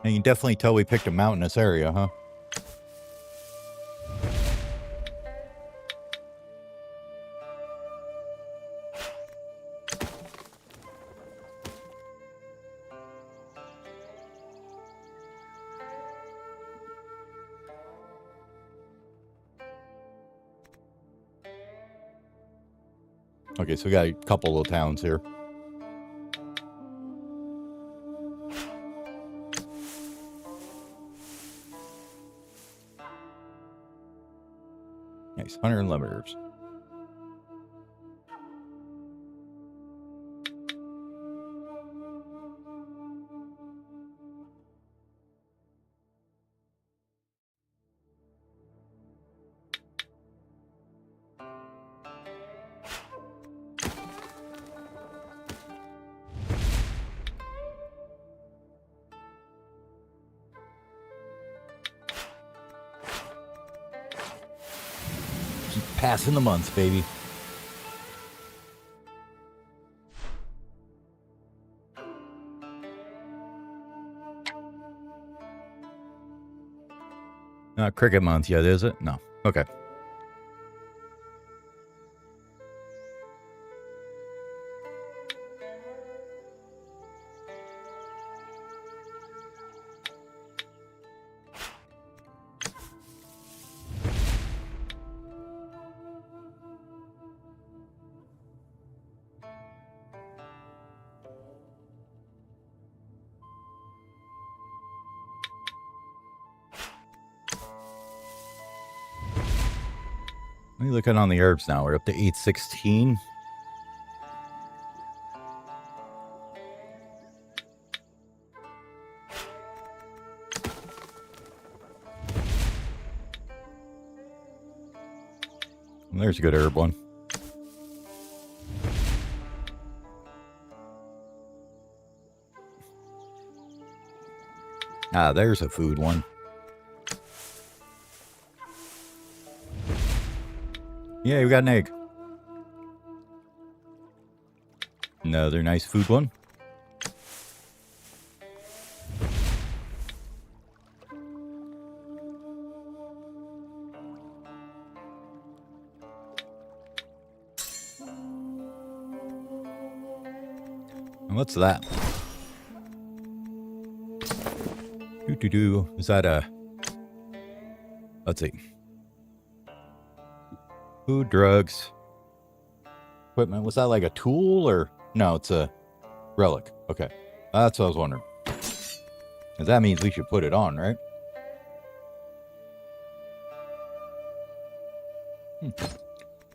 Speaker 1: And you can definitely tell we picked a mountainous area, huh? Okay, so we got a couple little towns here. Nice, 100 limiters. Keep passing the months, baby. Not cricket month yet, is it? No. Okay. Let me look at on the herbs now. We're up to 816. There's a good herb one. Ah, there's a food one. Yeah, we got an egg. Another nice food one. And what's that? Is that a... Let's see. Food, drugs, equipment. Was that like a tool or... No, it's a relic. Okay. That's what I was wondering. Because that means we should put it on, right?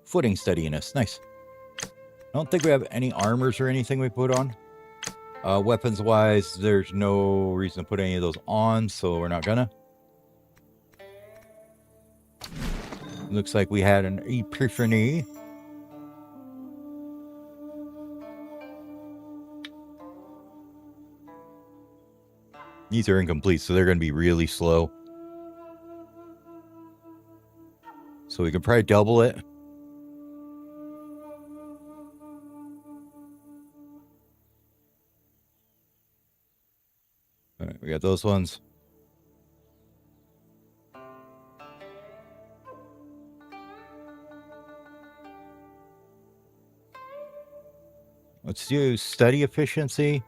Speaker 1: Footing steadiness. Nice. I don't think we have any armors or anything we put on. Weapons-wise, there's no reason to put any of those on, so we're not gonna. Looks like we had an epiphany. These are incomplete, so they're going to be really slow. So we can probably double it. All right, we got those ones. Let's do study efficiency.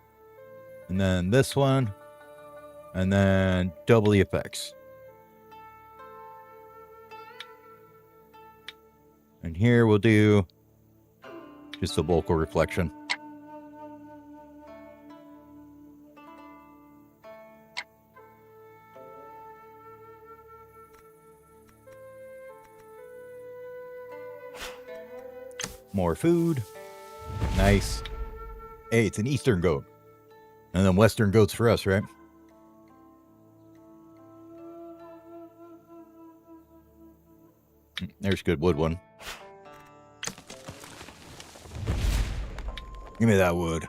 Speaker 1: And then this one. And then double the effects. And here we'll do just a vocal reflection. More food. Nice. Hey, it's an Eastern goat. And then Western goats for us, right? There's good wood one. Give me that wood.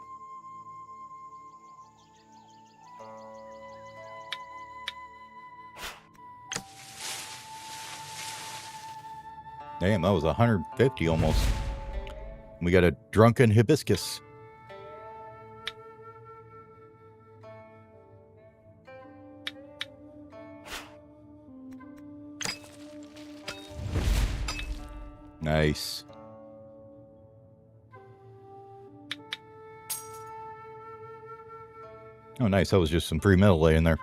Speaker 1: Damn, that was 150 almost. We got a drunken hibiscus. Nice. Oh, nice. That was just some free metal laying there.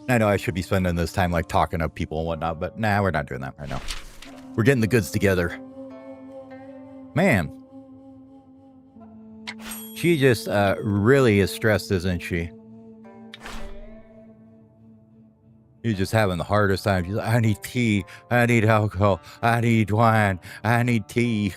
Speaker 1: I know I should be spending this time like talking to people and whatnot, but nah, we're not doing that right now. We're getting the goods together. Man. She just really is stressed, isn't she? You're just having the hardest time. She's like, I need tea. I need alcohol. I need wine. I need tea.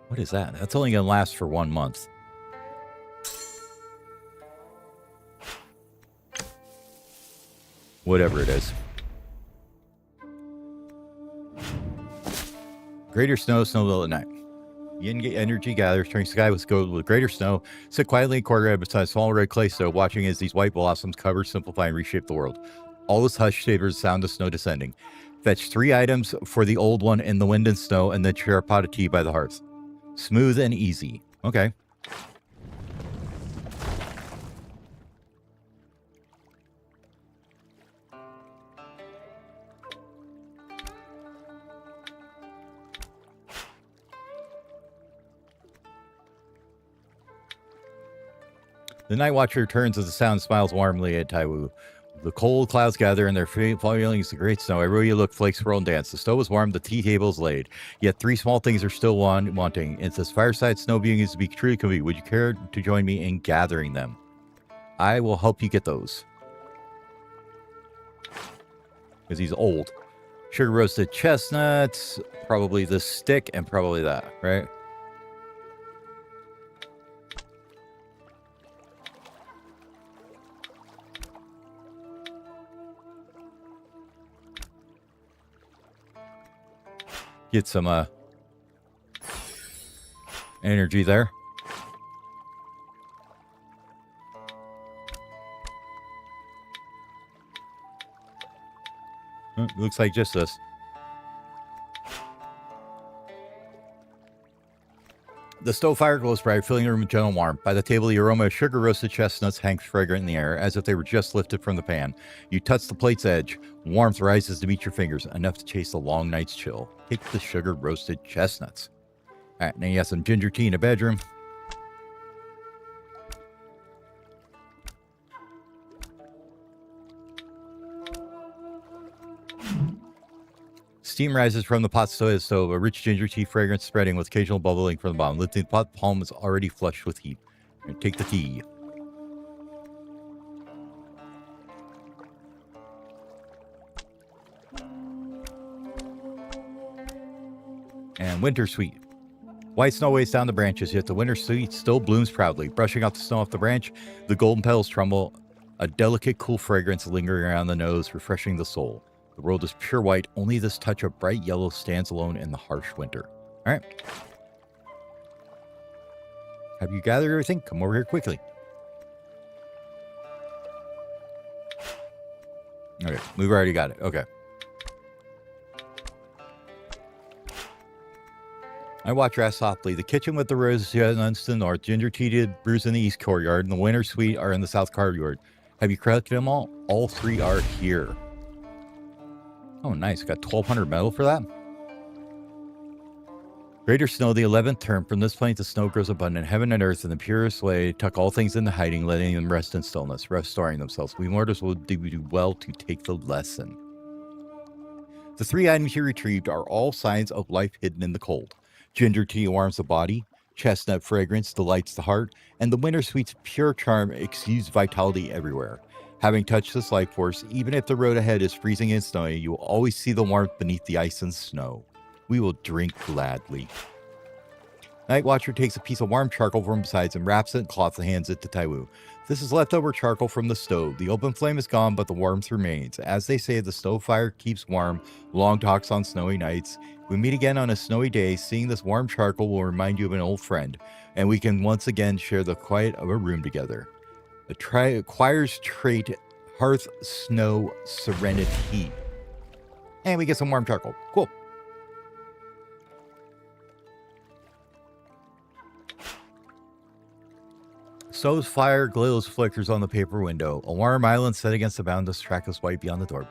Speaker 1: What is that? That's only going to last for 1 month. Whatever it is. Greater snow, snowville at night. Yin energy gathers, turning sky with gold with greater snow. Sit quietly in corner beside small red clay stone, watching as these white blossoms cover, simplify, and reshape the world. All this hush savors the sound of snow descending. Fetch 3 items for the old one in the wind and snow, and then share a pot of tea by the hearth. Smooth and easy. Okay. The night watcher turns as the sound smiles warmly at Taiwu. The cold clouds gather and their falling is the great snow. Everywhere you look, flakes roll and dance. The stove is warm, the tea table is laid. Yet 3 small things are still wanting. It says fireside snow viewing is to be truly complete. Would you care to join me in gathering them? I will help you get those. Because he's old. Sugar roasted chestnuts, probably this stick, and probably that, right? Get some energy there. Looks like just this. The stove fire glows bright, filling the room with gentle warmth. By the table, the aroma of sugar-roasted chestnuts hangs fragrant in the air, as if they were just lifted from the pan. You touch the plate's edge. Warmth rises to meet your fingers, enough to chase the long night's chill. Take the sugar-roasted chestnuts. All right, now you have some ginger tea in the bedroom. Steam rises from the pot stove, a rich ginger tea fragrance spreading with occasional bubbling from the bottom. Lifting the pot, the palm is already flushed with heat. And take the tea. And winter sweet. White snow weighs down the branches, yet the winter sweet still blooms proudly. Brushing off the snow off the branch, the golden petals tremble. A delicate, cool fragrance lingering around the nose, refreshing the soul. The world is pure white. Only this touch of bright yellow stands alone in the harsh winter. All right. Have you gathered everything? Come over here quickly. Okay, we've already got it. Okay. I watch her ask softly. The kitchen with the roses to the north, ginger tea brews in the east courtyard, and the winter sweet are in the south courtyard. Have you collected them all? All 3 are here. Oh, nice. Got 1,200 metal for that. Greater snow, the 11th term. From this point, the snow grows abundant. Heaven and earth, in the purest way, tuck all things into hiding, letting them rest in stillness, restoring themselves. We mortals will do well to take the lesson. The 3 items you retrieved are all signs of life hidden in the cold. Ginger tea warms the body. Chestnut fragrance delights the heart. And the winter sweet's pure charm exudes vitality everywhere. Having touched this life force, even if the road ahead is freezing and snowy, you will always see the warmth beneath the ice and snow. We will drink gladly. Night Watcher takes a piece of warm charcoal from beside and wraps it in cloth and hands it to Taiwu. This is leftover charcoal from the stove. The open flame is gone, but the warmth remains. As they say, the stove fire keeps warm. Long talks on snowy nights. We meet again on a snowy day. Seeing this warm charcoal will remind you of an old friend, and we can once again share the quiet of a room together. Acquires trait, hearth, snow, serenity. And we get some warm charcoal. Cool. Stove's fire glows flickers on the paper window. A warm island set against the boundless trackless white beyond the door.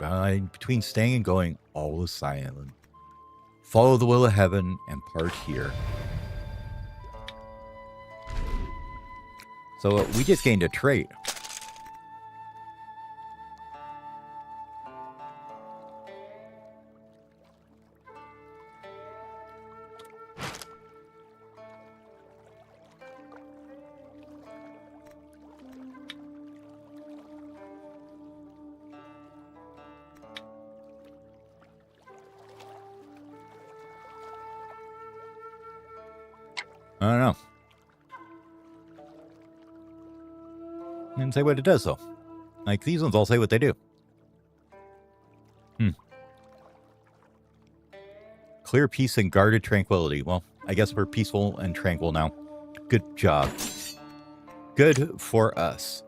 Speaker 1: Between staying and going, all is silent. Follow the will of heaven and part here. So we just gained a trait. I don't know. Didn't say what it does, though. Like, these ones all say what they do. Clear peace and guarded tranquility. Well, I guess we're peaceful and tranquil now. Good job. Good for us.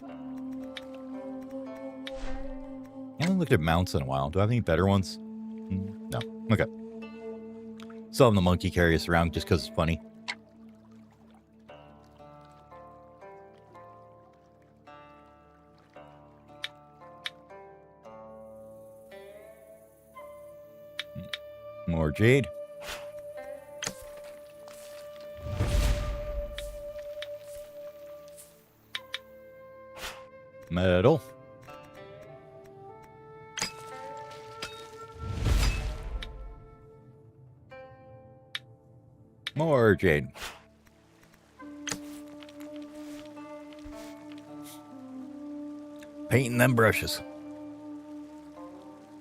Speaker 1: I haven't looked at mounts in a while. Do I have any better ones? No. Okay. Still having the monkey carry us around just because it's funny. More jade. metal. More jade. Painting them brushes.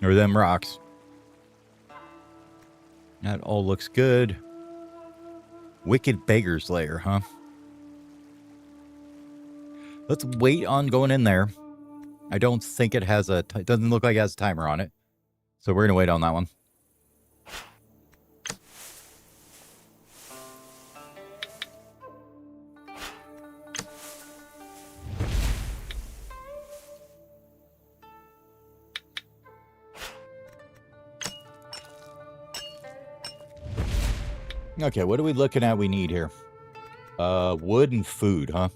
Speaker 1: Or them rocks. That all looks good. Wicked Beggar's Lair, huh? Let's wait on going in there. I don't think it has a... It doesn't look like it has a timer on it. So we're going to wait on that one. Okay, what are we looking at we need here? Wood and food, huh?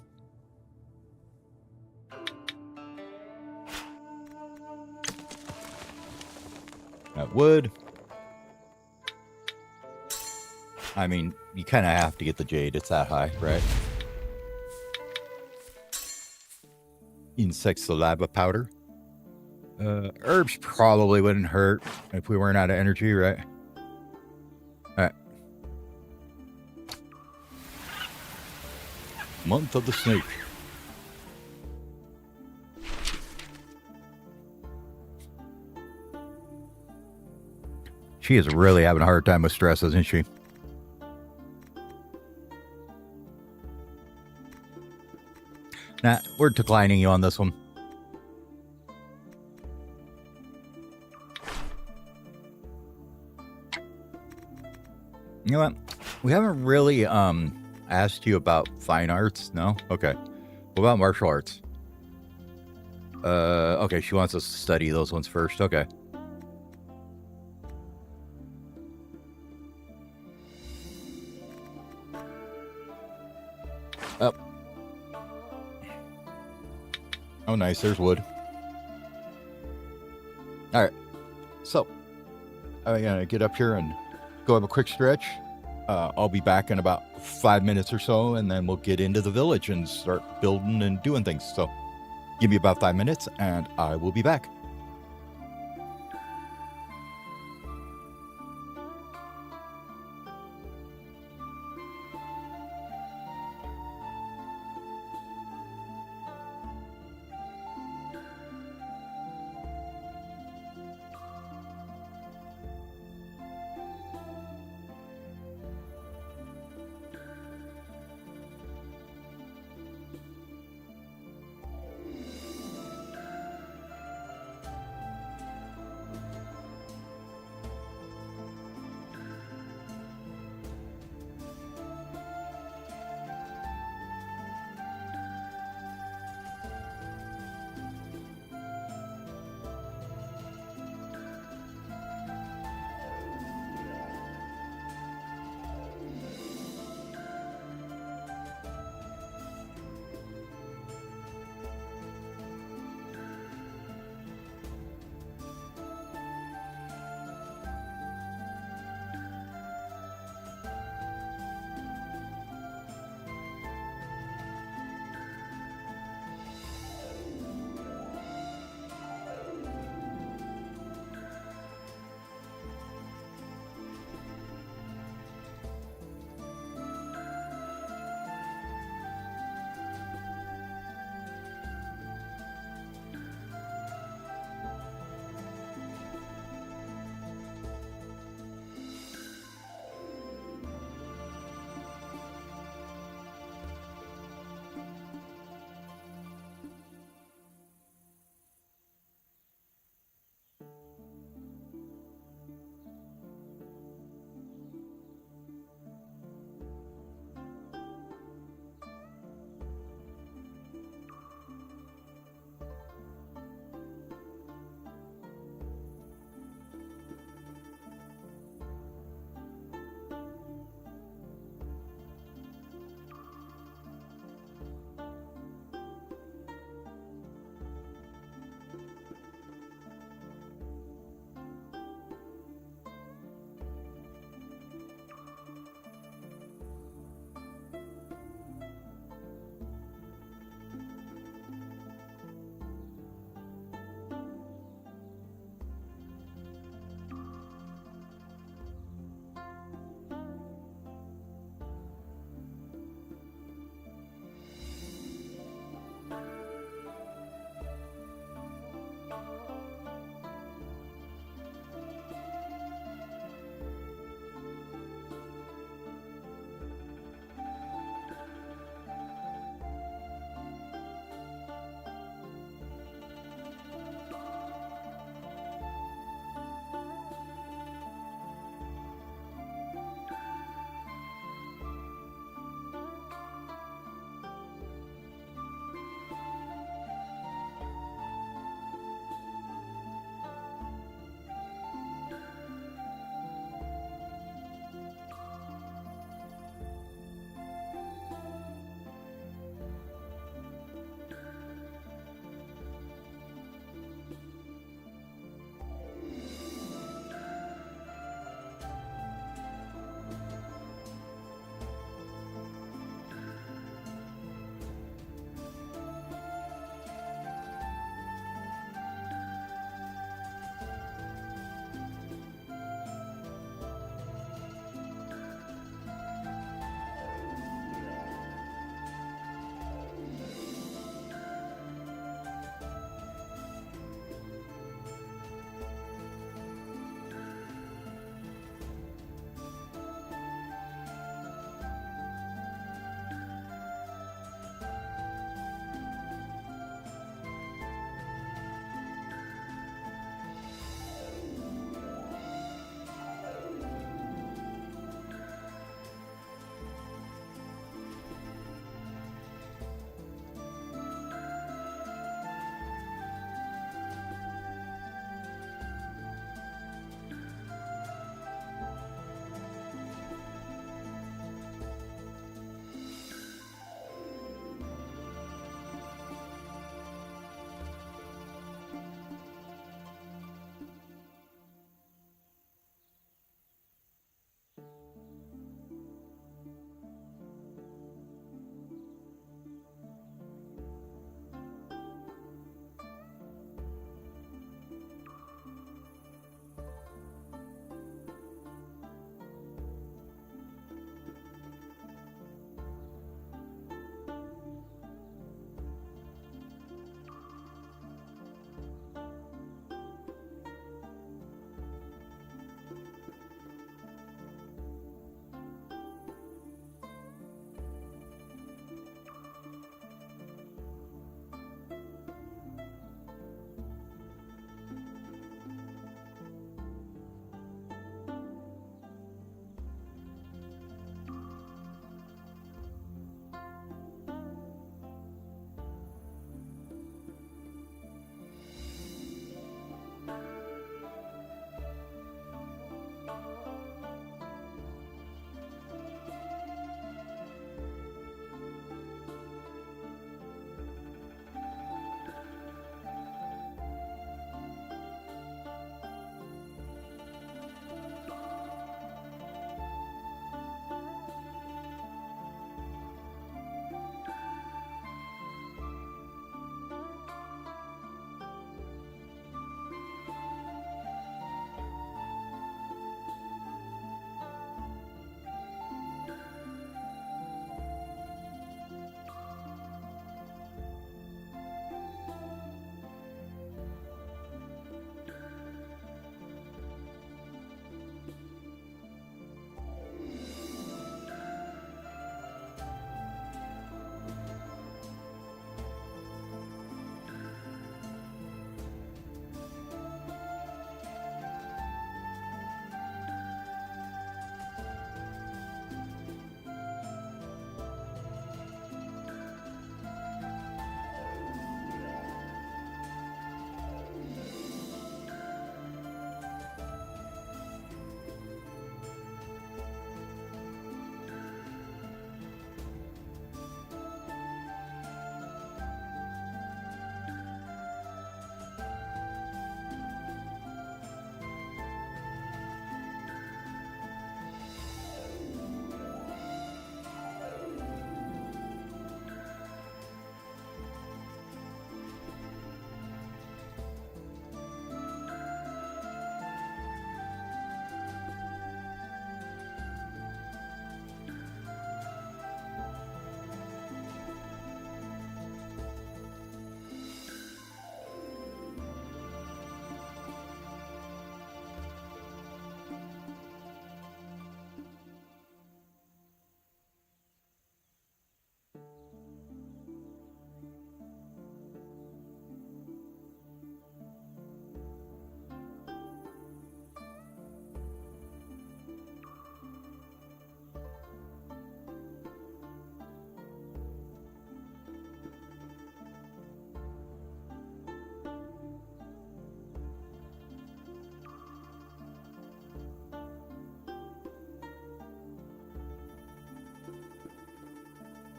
Speaker 1: Wood. I mean, you kind of have to get the jade. It's that high, right? Insect saliva powder. Herbs probably wouldn't hurt if we weren't out of energy, right? Alright. Month of the Snake. She is really having a hard time with stress, isn't she? Nah, we're declining you on this one. You know what? We haven't really asked you about fine arts, no? Okay. What about martial arts? Okay, she wants us to study those ones first. Okay. Up. Oh, nice. There's wood. All right. So, I'm gonna get up here and go have a quick stretch. I'll be back in about 5 minutes or so, and then we'll get into the village and start building and doing things. So, give me about 5 minutes, and I will be back.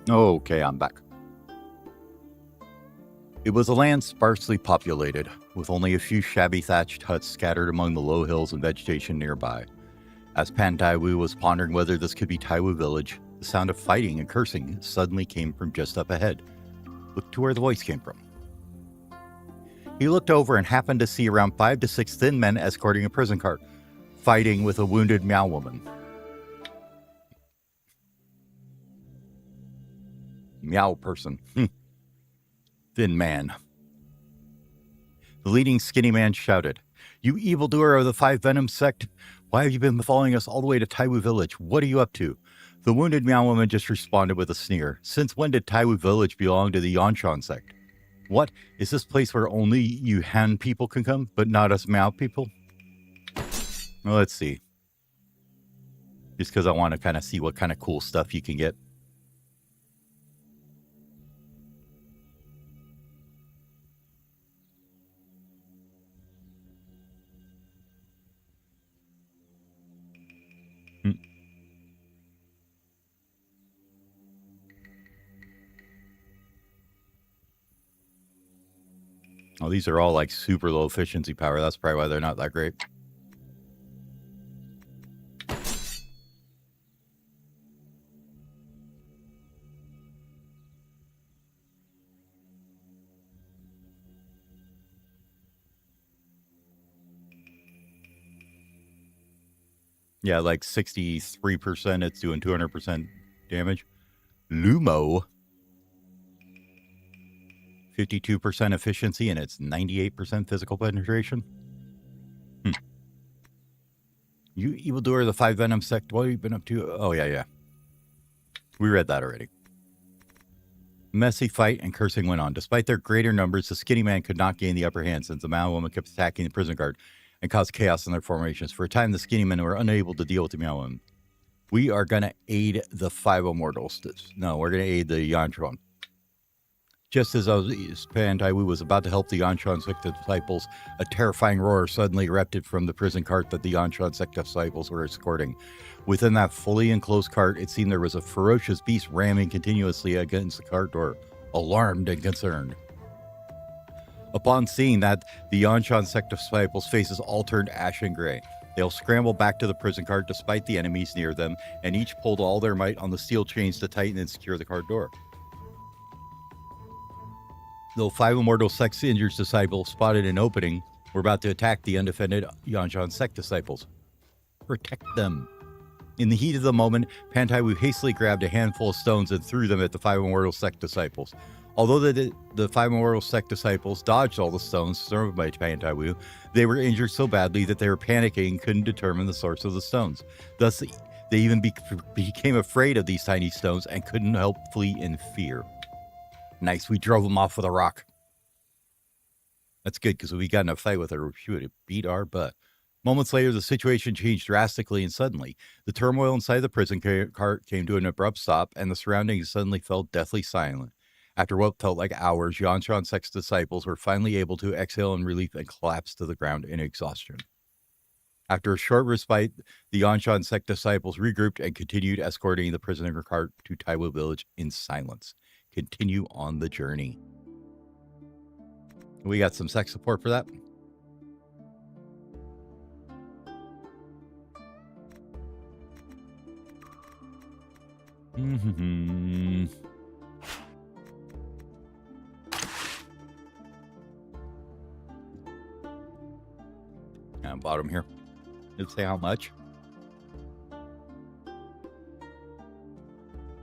Speaker 1: Okay, I'm back. It was a land sparsely populated, with only a few shabby thatched huts scattered among the low hills and vegetation nearby. As Pan Taiwu was pondering whether this could be Taiwu village, the sound of fighting and cursing suddenly came from just up ahead. Look to where the voice came from. He looked over and happened to see around 5 to 6 thin men escorting a prison cart, fighting with a wounded Meow woman. Meow person. Thin man. The leading skinny man shouted, "You evildoer of the Five Venom sect, why have you been following us all the way to Taiwu village? What are you up to?" The wounded Meow woman just responded with a sneer. "Since when did Taiwu village belong to the Yanshan sect? What? Is this place where only you Han people can come, but not us Meow people?" Well, let's see. Just because I want to kind of see what kind of cool stuff you can get. Oh, these are all like super low efficiency power. That's probably why they're not that great. Yeah, like 63%, it's doing 200% damage. Lumo, 52% efficiency, and it's 98% physical penetration. You evildoer of the Five Venom sect, what have you been up to? Oh, yeah. We read that already. Messy fight and cursing went on. Despite their greater numbers, the skinny man could not gain the upper hand since the Meow woman kept attacking the prison guard and caused chaos in their formations. For a time, the skinny men were unable to deal with the Meow woman. We are going to aid the Five Immortals. No, we're going to aid the Yantron. Just as Pan Taiwu was about to help the Yanshan sect disciples, a terrifying roar suddenly erupted from the prison cart that the Yanshan sect disciples were escorting. Within that fully enclosed cart, it seemed there was a ferocious beast ramming continuously against the cart door, alarmed and concerned. Upon seeing that, the Yanshan sect disciples' faces all turned ashen gray. They all scrambled back to the prison cart despite the enemies near them, and each pulled all their might on the steel chains to tighten and secure the cart door. Though Five Immortal Sect's injured disciples spotted an opening, were about to attack the undefended Yanshan sect disciples. Protect them. In the heat of the moment, Pan Taiwu hastily grabbed a handful of stones and threw them at the Five Immortal Sect disciples. Although the Five Immortal Sect disciples dodged all the stones thrown by Pan Taiwu, they were injured so badly that they were panicking and couldn't determine the source of the stones. Thus, they even became afraid of these tiny stones and couldn't help flee in fear. Nice, we drove them off with a rock. That's good, because if we got in a fight with her, she would have beat our butt. Moments later, the situation changed drastically and suddenly. The turmoil inside the prison cart came to an abrupt stop, and the surroundings suddenly fell deathly silent. After what felt like hours, Yanshan Sect's disciples were finally able to exhale in relief and collapse to the ground in exhaustion. After a short respite, the Yanshan Sect disciples regrouped and continued escorting the prisoner cart to Taiwu village in silence. Continue on the journey. We got some sect support for that. Bottom here. Did it say how much?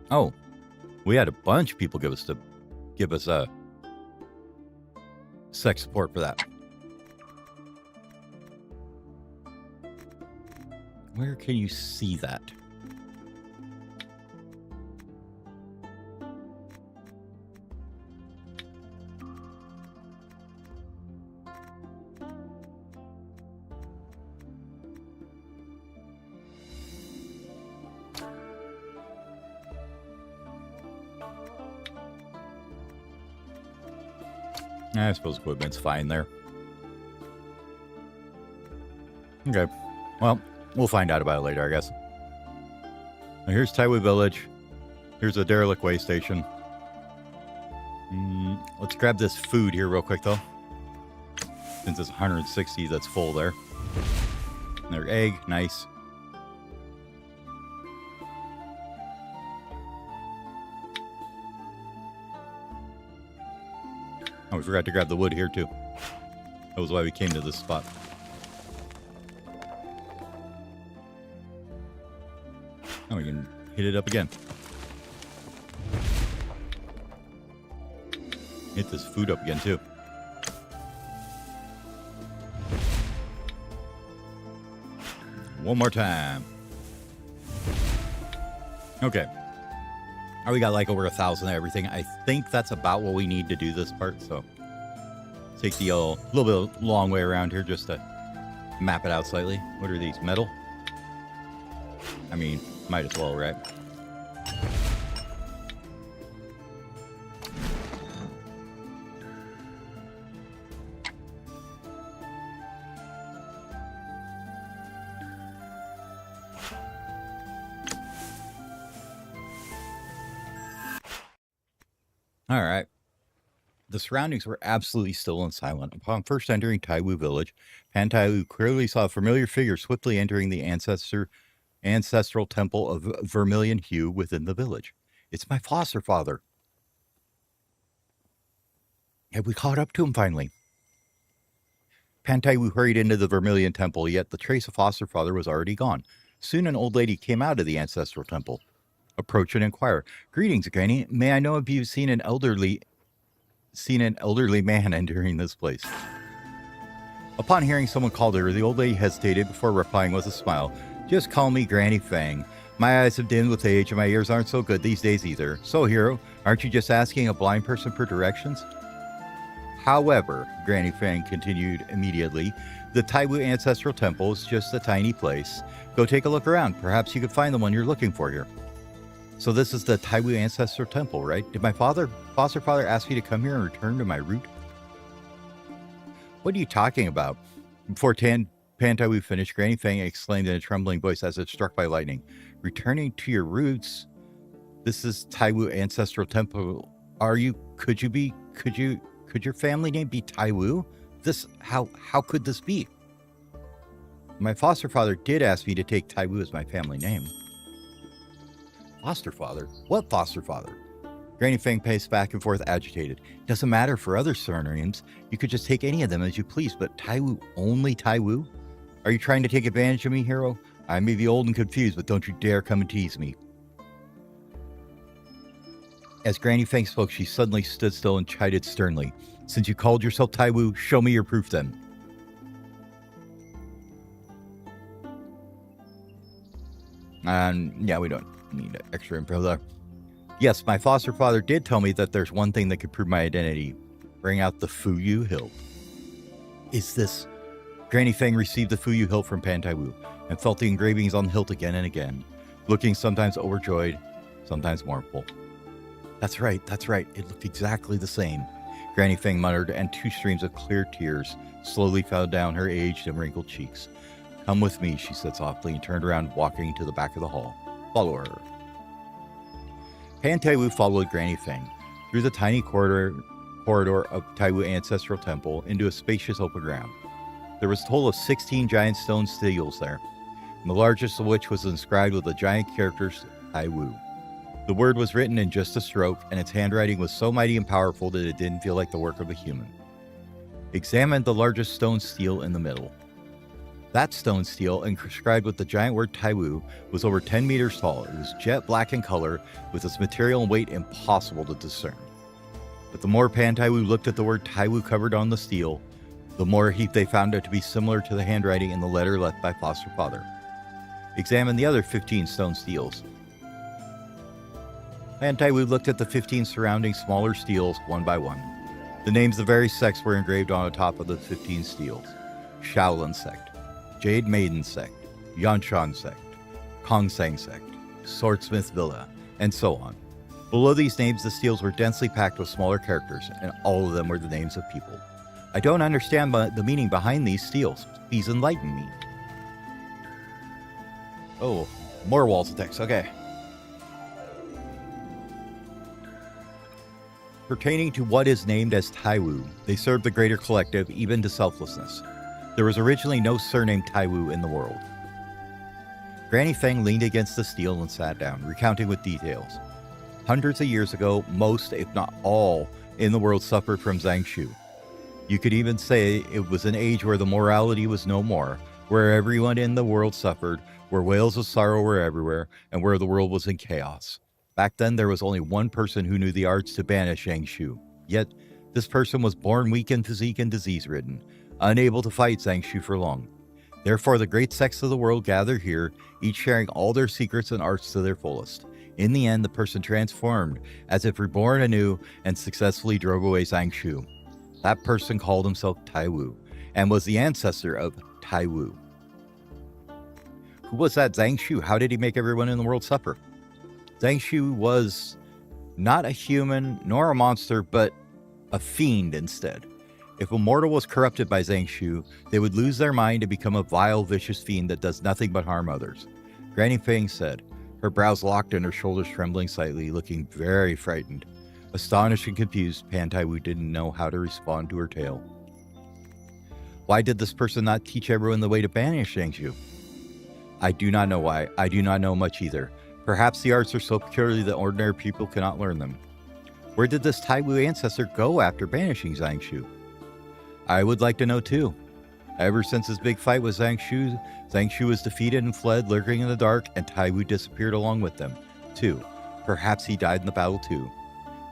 Speaker 1: Oh, we had a bunch of people give us sex support for that. Where can you see that? I suppose equipment's fine there. Okay. Well, we'll find out about it later, I guess. Now here's Taiwu Village. Here's a derelict way station. Let's grab this food here real quick, though. Since it's 160, that's full there. Another egg. Nice. Oh, we forgot to grab the wood here, too. That was why we came to this spot. Now we can hit it up again. Hit this food up again, too. One more time. Okay. Oh, we got like over 1,000 of everything. I think that's about what we need to do this part, so take the little bit long way around here just to map it out slightly. What are these? Metal? I mean, might as well, right? All right. The surroundings were absolutely still and silent. Upon first entering Taiwu village, Pan Taiwu clearly saw a familiar figure swiftly entering the ancestral temple of vermilion hue within the village. It's my foster father. Have we caught up to him finally? Pan Taiwu hurried into the vermilion temple, yet the trace of foster father was already gone. Soon an old lady came out of the ancestral temple. Approach and inquire. Greetings, Granny. May I know if you've seen an elderly man entering this place? Upon hearing someone called her, the old lady hesitated before replying with a smile. Just call me Granny Fang. My eyes have dimmed with age and my ears aren't so good these days either. So, hero, aren't you just asking a blind person for directions? However, Granny Fang continued immediately, the Taiwu Ancestral Temple is just a tiny place. Go take a look around. Perhaps you could find the one you're looking for here. So this is the Taiwu Ancestral Temple, right? Did my foster father ask me to come here and return to my root? What are you talking about? Before Pan Taiwu finished, Granny Fang exclaimed in a trembling voice as if struck by lightning. Returning to your roots? This is Taiwu Ancestral Temple. Could your family name be Taiwu? How could this be? My foster father did ask me to take Taiwu as my family name. Foster father? What foster father? Granny Fang paced back and forth, agitated. Doesn't matter for other surnames. You could just take any of them as you please, but Taiwu, only Taiwu? Are you trying to take advantage of me, hero? I may be old and confused, but don't you dare come and tease me. As Granny Fang spoke, she suddenly stood still and chided sternly. Since you called yourself Taiwu, show me your proof then. And yeah, we don't need extra info there. Yes, my foster father did tell me that there's one thing that could prove my identity. Bring out the Fuyu hilt. Is this... Granny Fang received the Fuyu hilt from Pan Taiwu and felt the engravings on the hilt again and again, looking sometimes overjoyed, sometimes mournful. That's right. It looked exactly the same. Granny Fang muttered, and two streams of clear tears slowly fell down her aged and wrinkled cheeks. Come with me, she said softly, and turned around, walking to the back of the hall. Follow her. Pan Taiwu followed Granny Fang through the tiny corridor of Taiwu Ancestral Temple into a spacious open ground. There was a total of 16 giant stone seals there, and the largest of which was inscribed with the giant characters Taiwu. The word was written in just a stroke, and its handwriting was so mighty and powerful that it didn't feel like the work of a human. Examine the largest stone seal in the middle. That stone seal, inscribed with the giant word Taiwu, was over 10 meters tall. It was jet black in color, with its material and weight impossible to discern. But the more Pan Taiwu looked at the word Taiwu covered on the steel, the more they found it to be similar to the handwriting in the letter left by foster father. Examine the other 15 stone seals. Pan Taiwu looked at the 15 surrounding smaller seals one by one. The names of various sects were engraved on the top of the 15 seals. Shaolin sect, Jade Maiden sect, Yanshan sect, Kongsang sect, Swordsmith Villa, and so on. Below these names, the seals were densely packed with smaller characters, and all of them were the names of people. I don't understand the meaning behind these seals. Please enlighten me. Oh, more walls of text. Okay. Pertaining to what is named as Taiwu, they serve the greater collective, even to selflessness. There was originally no surname Taiwu in the world. Granny Feng leaned against the steel and sat down, recounting with details. Hundreds of years ago, most, if not all, in the world suffered from Zangshu. You could even say it was an age where the morality was no more, where everyone in the world suffered, where wails of sorrow were everywhere, and where the world was in chaos. Back then, there was only one person who knew the arts to banish Zangshu. Yet, this person was born weak in physique and disease-ridden, unable to fight Zangshu for long. Therefore, the great sects of the world gather here, each sharing all their secrets and arts to their fullest. In the end, the person transformed, as if reborn anew, and successfully drove away Zangshu. That person called himself Taiwu, and was the ancestor of Taiwu. Who was that Zangshu? How did he make everyone in the world suffer? Zangshu was not a human nor a monster, but a fiend instead. If a mortal was corrupted by Zangshu, they would lose their mind and become a vile, vicious fiend that does nothing but harm others. Granny Feng said, her brows locked and her shoulders trembling slightly, looking very frightened. Astonished and confused, Pan Taiwu didn't know how to respond to her tale. Why did this person not teach everyone the way to banish Zangshu? I do not know why. I do not know much either. Perhaps the arts are so peculiar that ordinary people cannot learn them. Where did this Taiwu ancestor go after banishing Zangshu? I would like to know too. Ever since his big fight with Zangshu was defeated and fled, lurking in the dark, and Taiwu disappeared along with them, too. Perhaps he died in the battle too.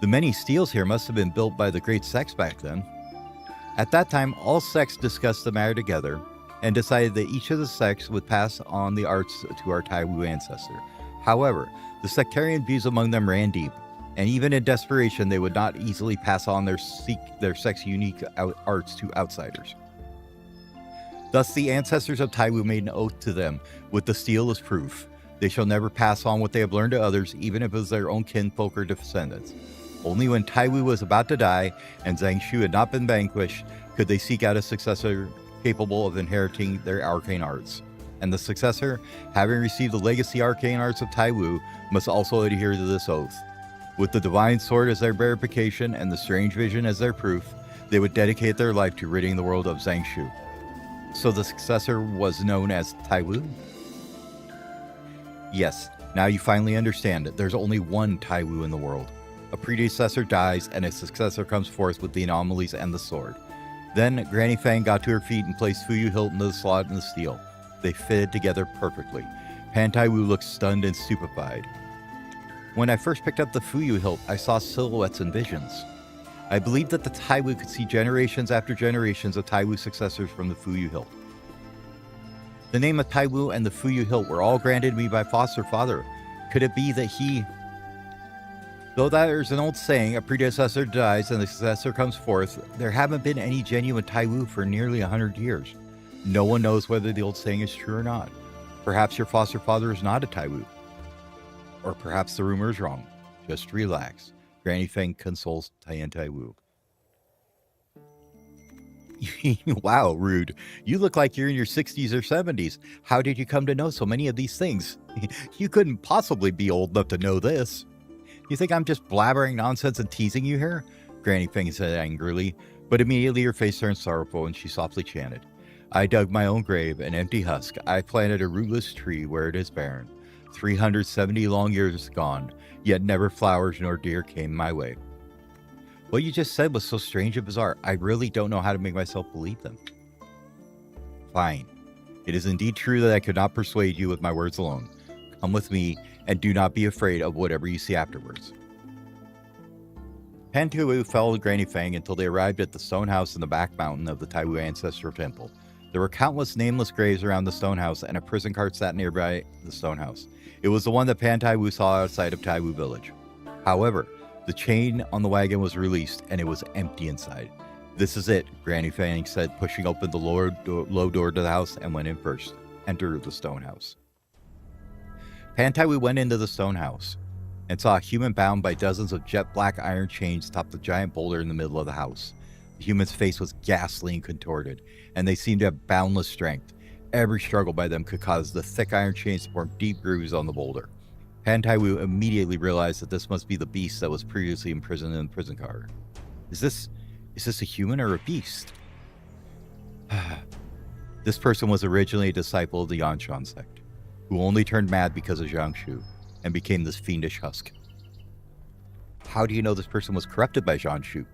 Speaker 1: The many steels here must have been built by the great sects back then. At that time, all sects discussed the matter together and decided that each of the sects would pass on the arts to our Taiwu ancestor. However, the sectarian views among them ran deep, and even in desperation, they would not easily pass on their sect's unique arts to outsiders. Thus, the ancestors of Taiwu made an oath to them, with the steel as proof. They shall never pass on what they have learned to others, even if it was their own kinfolk or descendants. Only when Taiwu was about to die, and Zangshu had not been vanquished, could they seek out a successor capable of inheriting their arcane arts. And the successor, having received the legacy arcane arts of Taiwu, must also adhere to this oath. With the divine sword as their verification and the strange vision as their proof, they would dedicate their life to ridding the world of Zangshu. So the successor was known as Taiwu? Yes, now you finally understand it. There's only one Taiwu in the world. A predecessor dies and a successor comes forth with the anomalies and the sword. Then Granny Feng got to her feet and placed Fuyu hilt into the slot in the steel. They fitted together perfectly. Pan Taiwu looked stunned and stupefied. When I first picked up the Fuyu hilt, I saw silhouettes and visions. I believed that the Taiwu could see generations after generations of Taiwu successors from the Fuyu hilt. The name of Taiwu and the Fuyu hilt were all granted me by foster father. Could it be that he... Though there's an old saying, a predecessor dies and the successor comes forth, there haven't been any genuine Taiwu for nearly 100 years. No one knows whether the old saying is true or not. Perhaps your foster father is not a Taiwu. Or perhaps the rumor is wrong. Just relax. Granny Feng consoles Pan Taiwu. Wow, rude. You look like you're in your 60s or 70s. How did you come to know so many of these things? You couldn't possibly be old enough to know this. You think I'm just blabbering nonsense and teasing you here? Granny Feng said angrily, but immediately her face turned sorrowful and she softly chanted. I dug my own grave, an empty husk. I planted a rootless tree where it is barren. 370 long years gone, yet never flowers nor deer came my way. What you just said was so strange and bizarre, I really don't know how to make myself believe them. Fine. It is indeed true that I could not persuade you with my words alone. Come with me, and do not be afraid of whatever you see afterwards. Pan Taiwu followed Granny Feng until they arrived at the stone house in the back mountain of the Taiwu Ancestral Temple. There were countless nameless graves around the stone house, and a prison cart sat nearby the stone house. It was the one that Pan Taiwu saw outside of Taiwu village. However, the chain on the wagon was released, and it was empty inside. This is it, Granny Feng said, pushing open the low door to the house and went in first. Enter the stone house. Pan Taiwu went into the stone house and saw a human bound by dozens of jet black iron chains atop the giant boulder in the middle of the house. The human's face was ghastly and contorted, and they seemed to have boundless strength. Every struggle by them could cause the thick iron chains to form deep grooves on the boulder. Pan Taiwu immediately realized that this must be the beast that was previously imprisoned in the prison car. Is this a human or a beast? This person was originally a disciple of the Yanshan sect, who only turned mad because of Zhang Shu and became this fiendish husk. How do you know this person was corrupted by Zhang Shu?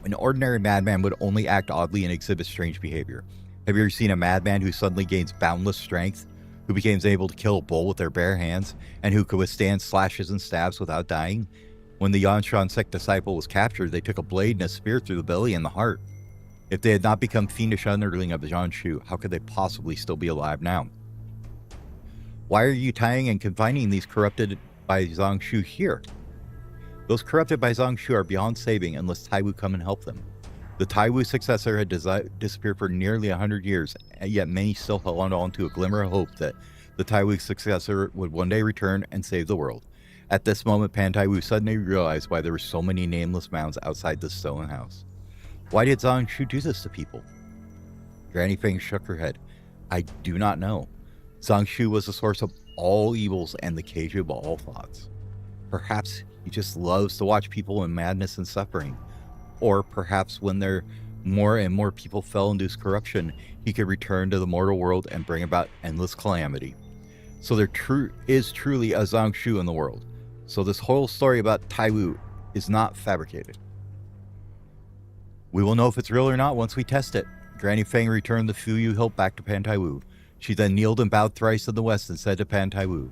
Speaker 1: An ordinary madman would only act oddly and exhibit strange behavior. Have you ever seen a madman who suddenly gains boundless strength, who becomes able to kill a bull with their bare hands, and who could withstand slashes and stabs without dying? When the Yanshan sect disciple was captured, they took a blade and a spear through the belly and the heart. If they had not become fiendish underling of Zhang Shu, how could they possibly still be alive now? Why are you tying and confining these corrupted by Zhang Shu here? Those corrupted by Zhang Shu are beyond saving unless Taiwu come and help them. The Taiwu successor had disappeared for nearly 100 years, yet many still held on to a glimmer of hope that the Taiwu successor would one day return and save the world. At this moment, Pan Taiwu suddenly realized why there were so many nameless mounds outside the stone house. Why did Zhang Shu do this to people? Granny Fang shook her head. I do not know. Zhang Shu was the source of all evils and the cage of all thoughts. Perhaps he just loves to watch people in madness and suffering. Or perhaps when there more and more people fell into his corruption, he could return to the mortal world and bring about endless calamity. So there is truly a Zhang Shu in the world. So this whole story about Taiwu is not fabricated. We will know if it's real or not once we test it. Granny Fang returned the Fuyu hilt back to Pan Taiwu. She then kneeled and bowed thrice in the west and said to Pan Taiwu,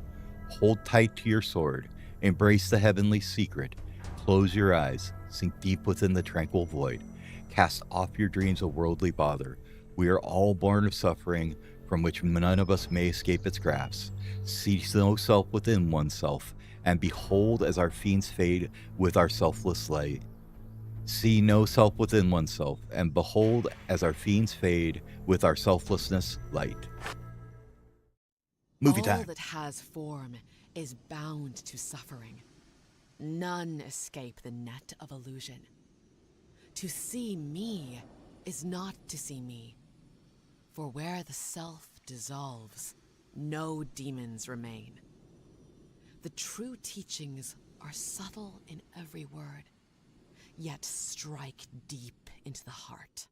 Speaker 1: hold tight to your sword. Embrace the heavenly secret. Close your eyes. Sink deep within the tranquil void. Cast off your dreams of worldly bother. We are all born of suffering, from which none of us may escape its grasp. See no self within oneself, and behold as our fiends fade with our selfless light. See no self within oneself, and behold as our fiends fade with our selflessness light. Movie time.
Speaker 2: All that has form is bound to suffering. None escape the net of illusion. To see me is not to see me. For where the self dissolves, no demons remain. The true teachings are subtle in every word, yet strike deep into the heart.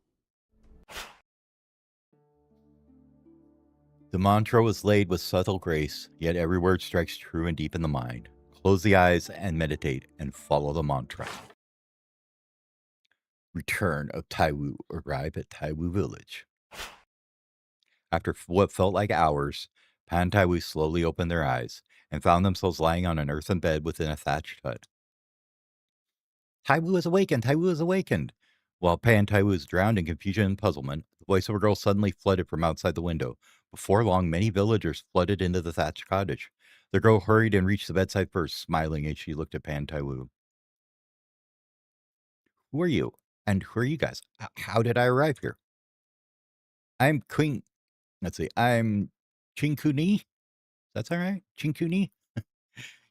Speaker 1: The mantra was laid with subtle grace, yet every word strikes true and deep in the mind. Close the eyes and meditate and follow the mantra. Return of Taiwu arrived at Taiwu village. After what felt like hours, Pan Taiwu slowly opened their eyes and found themselves lying on an earthen bed within a thatched hut. Taiwu is awakened! Taiwu is awakened! While Pan Taiwu was drowned in confusion and puzzlement, the voice of a girl suddenly flooded from outside the window. Before long, many villagers flooded into the thatched cottage. The girl hurried and reached the bedside first, smiling as she looked at Pan Taiwu. Who are you? And who are you guys? How did I arrive here? I'm Queen. Let's see. I'm Chinkuni. That's all right. Chinkuni.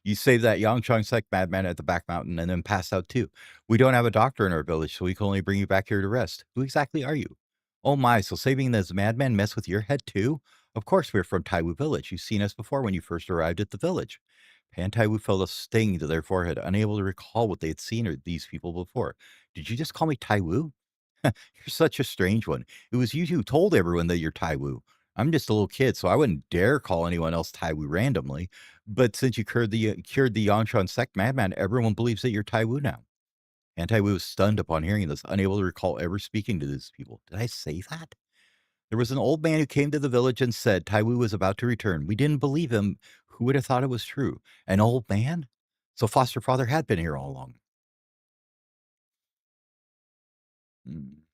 Speaker 1: You saved that Yangchang sect madman at the back mountain and then passed out too. We don't have a doctor in our village, so we can only bring you back here to rest. Who exactly are you? Oh my, so saving this madman mess with your head too? Of course we're from Taiwu village. You've seen us before when you first arrived at the village. Pan Taiwu felt a sting to their forehead, unable to recall what they had seen or these people before. Did you just call me Taiwu? You're such a strange one. It was you who told everyone that you're Taiwu. I'm just a little kid, so I wouldn't dare call anyone else Taiwu randomly. But since you cured the Yanshan sect madman, everyone believes that you're Taiwu now. And Taiwu was stunned upon hearing this, unable to recall ever speaking to these people. Did I say that? There was an old man who came to the village and said Taiwu was about to return. We didn't believe him. Who would have thought it was true? An old man? So foster father had been here all along.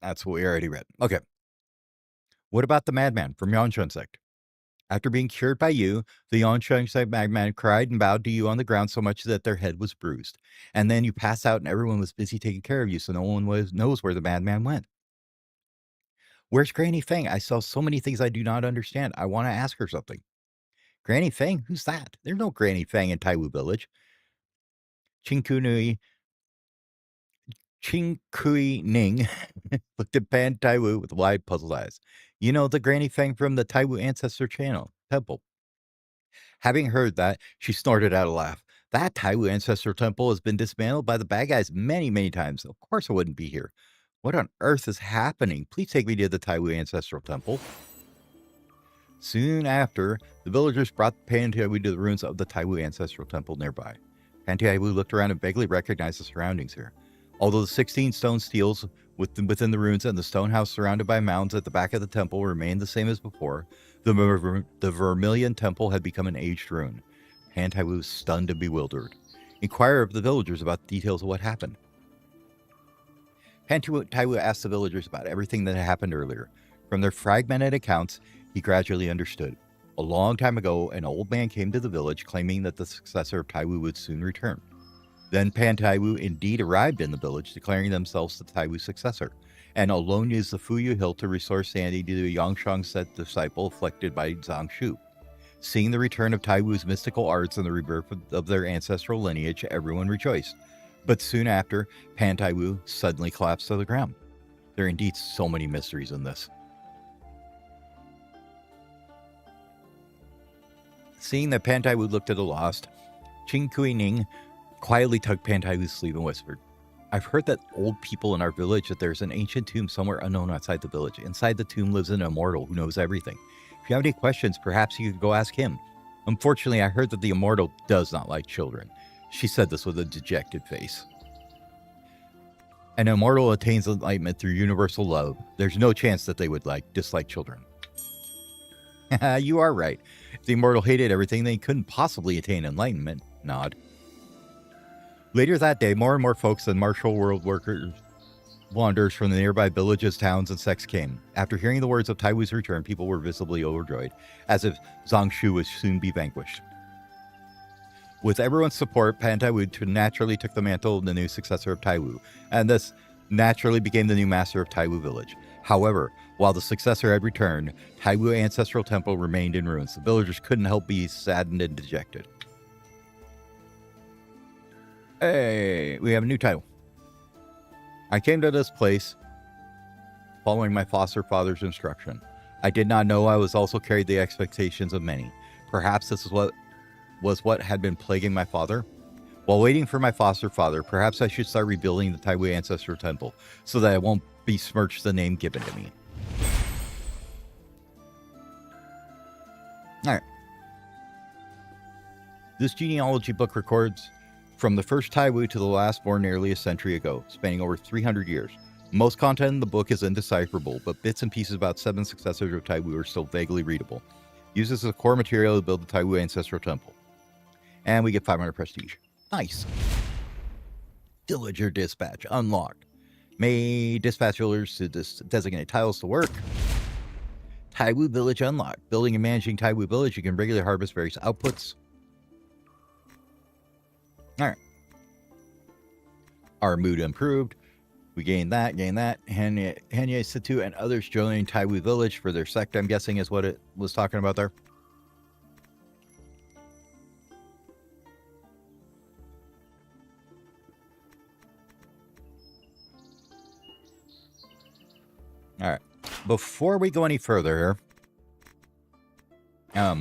Speaker 1: That's what we already read. Okay. What about the madman from Yanshan sect? After being cured by you, the Yanshan sect madman cried and bowed to you on the ground so much that their head was bruised. And then you passed out and everyone was busy taking care of you, so no one knows where the madman went. Where's Granny Fang? I saw so many things I do not understand. I want to ask her something. Granny Fang? Who's that? There's no Granny Fang in Taiwu village. Chinkunui Ching Kui Ning looked at Pan Taiwu with wide, puzzled eyes. You know, the Granny Fang from the Taiwu Ancestor Channel Temple. Having heard that, she snorted out a laugh. That Taiwu Ancestor Temple has been dismantled by the bad guys many, many times. Of course I wouldn't be here. What on earth is happening? Please take me to the Taiwu Ancestral Temple. Soon after, the villagers brought Pan Taiwu to the ruins of the Taiwu Ancestral Temple nearby. Pan Taiwu looked around and vaguely recognized the surroundings here. Although the 16 stone steels within the ruins and the stone house surrounded by mounds at the back of the temple remained the same as before, the Vermilion Temple had become an aged ruin. Pan Taiwu was stunned and bewildered. Inquire of the villagers about the details of what happened. Pan Taiwu asked the villagers about everything that had happened earlier. From their fragmented accounts, he gradually understood. A long time ago, an old man came to the village claiming that the successor of Taiwu would soon return. Then Pan Taiwu indeed arrived in the village, declaring themselves the Taiwu successor, and alone used the Fuyu Hill to restore sanity to the Yangshang set disciple afflicted by Zhang Shu. Seeing the return of Taiwu's mystical arts and the rebirth of their ancestral lineage, everyone rejoiced. But soon after, Pan Taiwu suddenly collapsed to the ground. There are indeed so many mysteries in this. Seeing that Pan Taiwu looked at the lost, Qing Kui Ning quietly tugged Pan Taiwu's sleeve and whispered, I've heard that old people in our village that there's an ancient tomb somewhere unknown outside the village. Inside the tomb lives an immortal who knows everything. If you have any questions, perhaps you could go ask him. Unfortunately, I heard that the immortal does not like children. She said this with a dejected face. An immortal attains enlightenment through universal love. There's no chance that they would dislike children. You are right. If the immortal hated everything, then he couldn't possibly attain enlightenment. Nod. Later that day, more and more folks and martial world workers, wanderers from the nearby villages, towns, and sects came. After hearing the words of Taiwu's return, people were visibly overjoyed, as if Zhang Shu would soon be vanquished. With everyone's support, Pan Taiwu naturally took the mantle of the new successor of Taiwu, and thus naturally became the new master of Taiwu village. However, while the successor had returned, Taiwu Ancestral Temple remained in ruins. The villagers couldn't help be saddened and dejected. Hey, we have a new title. I came to this place following my foster father's instruction. I did not know I was also carried the expectations of many. Perhaps this is what had been plaguing my father. While waiting for my foster father, perhaps I should start rebuilding the Taiwu Ancestral Temple so that I won't besmirch the name given to me. Alright. This genealogy book records from the first Taiwu to the last born nearly a century ago, spanning over 300 years. Most content in the book is indecipherable, but bits and pieces about 7 successors of Taiwu are still vaguely readable. Use this as a core material to build the Taiwu Ancestral Temple. And we get 500 prestige. Nice. Villager Dispatch unlocked. May dispatch villagers to designate tiles to work. Taiwu Village unlocked. Building and managing Taiwu Village, you can regularly harvest various outputs. Alright. Our mood improved. We gained that. Hanye Situ and others joining Taiwu Village for their sect, I'm guessing is what it was talking about there. Alright. Before we go any further here,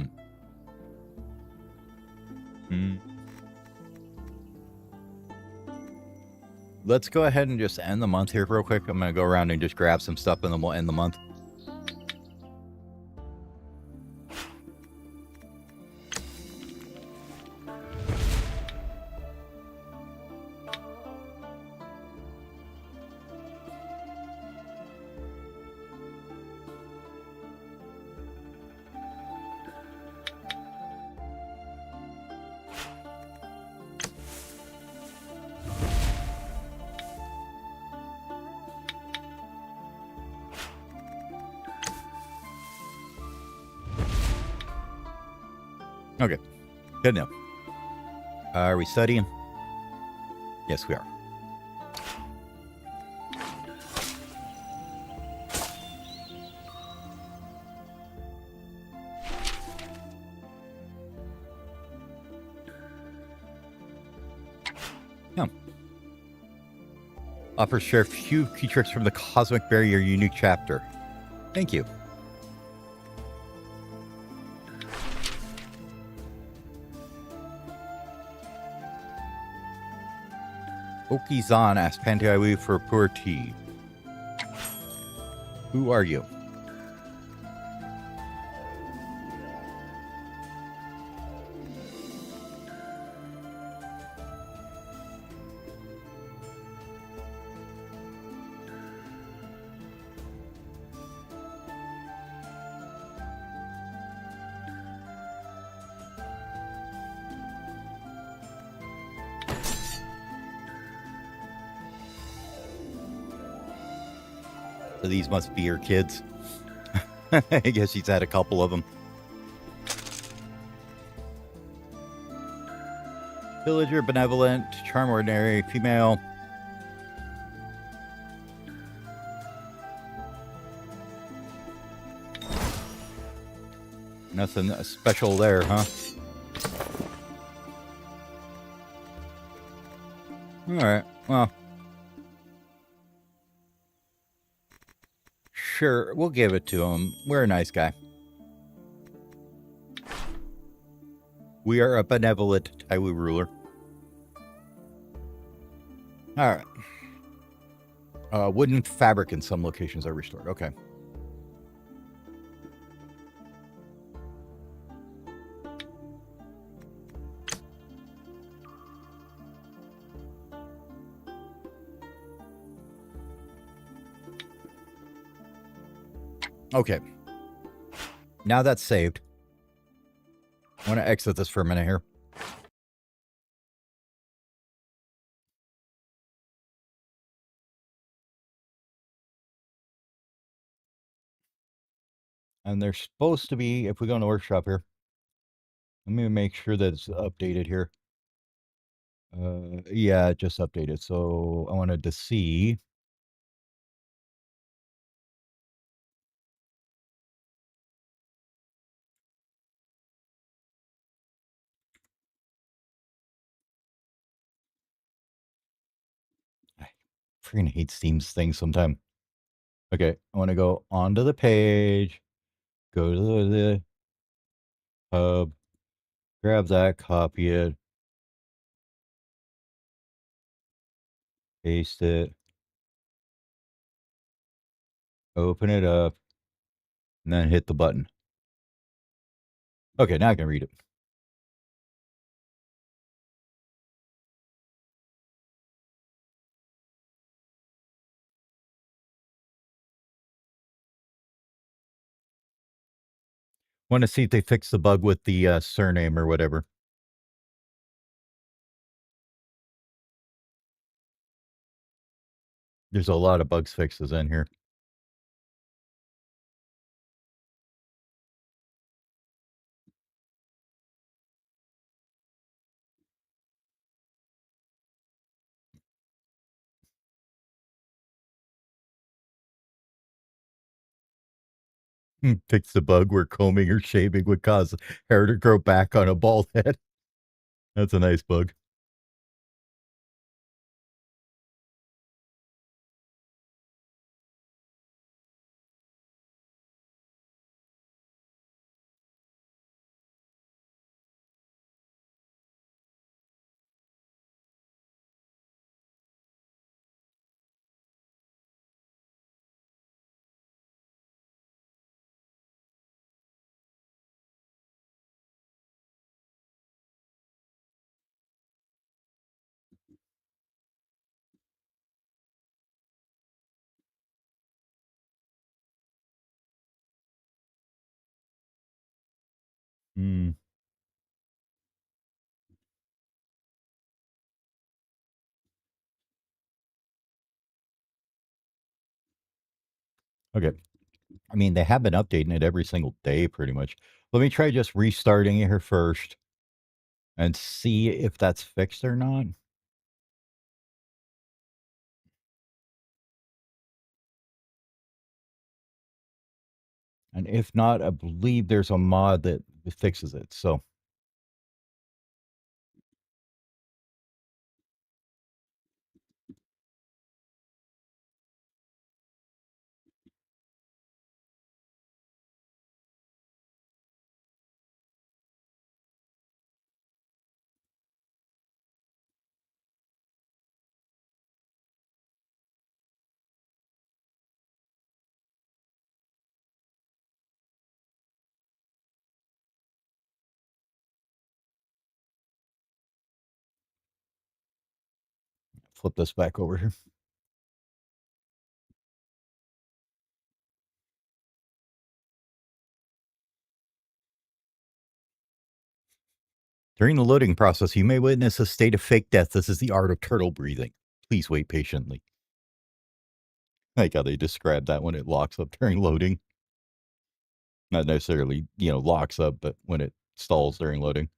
Speaker 1: let's go ahead and just end the month here real quick. I'm going to go around and just grab some stuff and then we'll end the month. Okay, good enough. Are we studying? Yes, we are. Offers share few key tricks from the Cosmic Barrier unique chapter. Thank you. Okizan asks Taiwu for poor tea. Who are you? So these must be her kids. I guess she's had a couple of them. Villager, benevolent, charm ordinary, female. Nothing special there, huh? Alright, well. Sure, we'll give it to him. We're a nice guy. We are a benevolent Taiwu ruler. Alright. Wooden fabric in some locations are restored. Okay. Okay. Now that's saved. I want to exit this for a minute here. And there's supposed to be, if we go in the workshop here, let me make sure that it's updated here. Yeah, it just updated. So I wanted to see. I freaking hate Steam's thing sometime. Okay, I want to go onto the page, go to the hub, grab that, copy it, paste it, open it up, and then hit the button. Okay, now I can read it. Want to see if they fix the bug with the surname or whatever. There's a lot of bugs fixes in here. Fix the bug where combing or shaving would cause hair to grow back on a bald head. That's a nice bug. Hmm. Okay. I mean, they have been updating it every single day pretty much. Let me try just restarting it here first and see if that's fixed or not. And if not, I believe there's a mod that fixes it. So flip this back over here. During the loading process, you may witness a state of fake death. This is the art of turtle breathing. Please wait patiently. I like how they describe that when it locks up during loading. Not necessarily, locks up, but when it stalls during loading.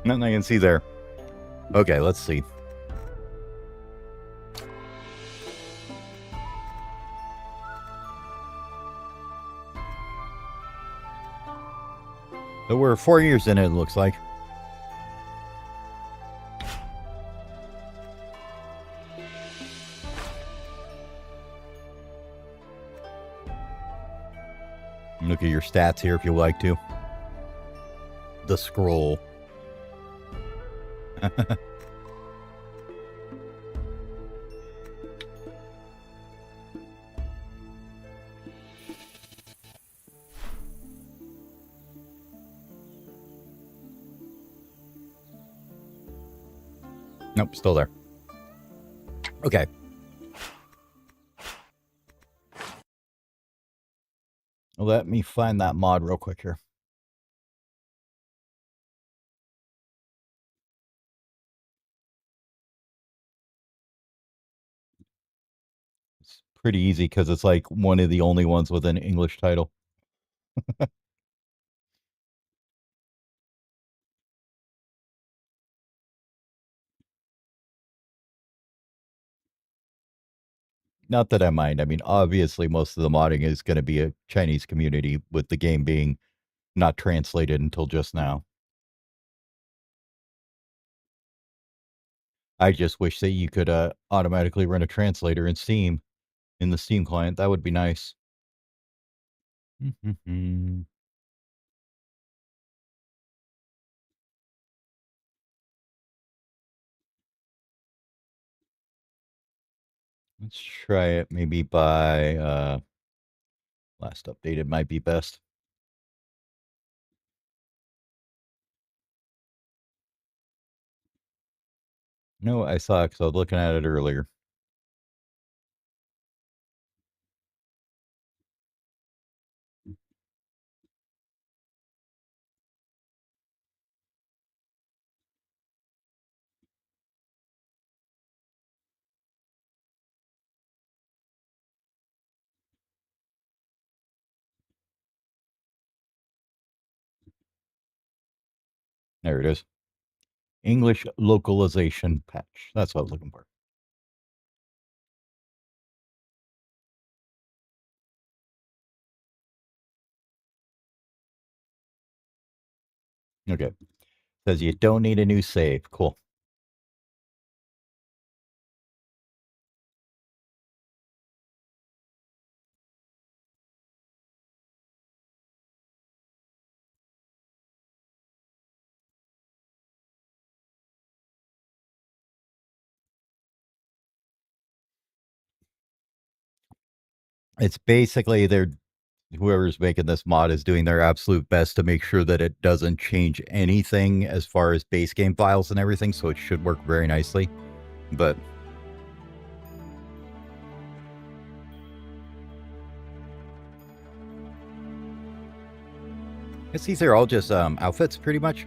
Speaker 1: Nothing I can see there. Okay, let's see. So we're 4 years in it looks like. Look at your stats here if you like to. The scroll. Nope, still there. Okay. Let me find that mod real quick here. It's pretty easy because it's like one of the only ones with an English title. Not that I mind. I mean, obviously, most of the modding is going to be a Chinese community, with the game being not translated until just now. I just wish that you could automatically run a translator in Steam, in the Steam client. That would be nice. Let's try it maybe by last updated might be best. No, I saw it because I was looking at it earlier. There it is. English localization patch. That's what I was looking for. Okay. Says you don't need a new save. Cool. It's basically whoever's making this mod is doing their absolute best to make sure that it doesn't change anything as far as base game files and everything, so it should work very nicely. But guess these are all just outfits, pretty much.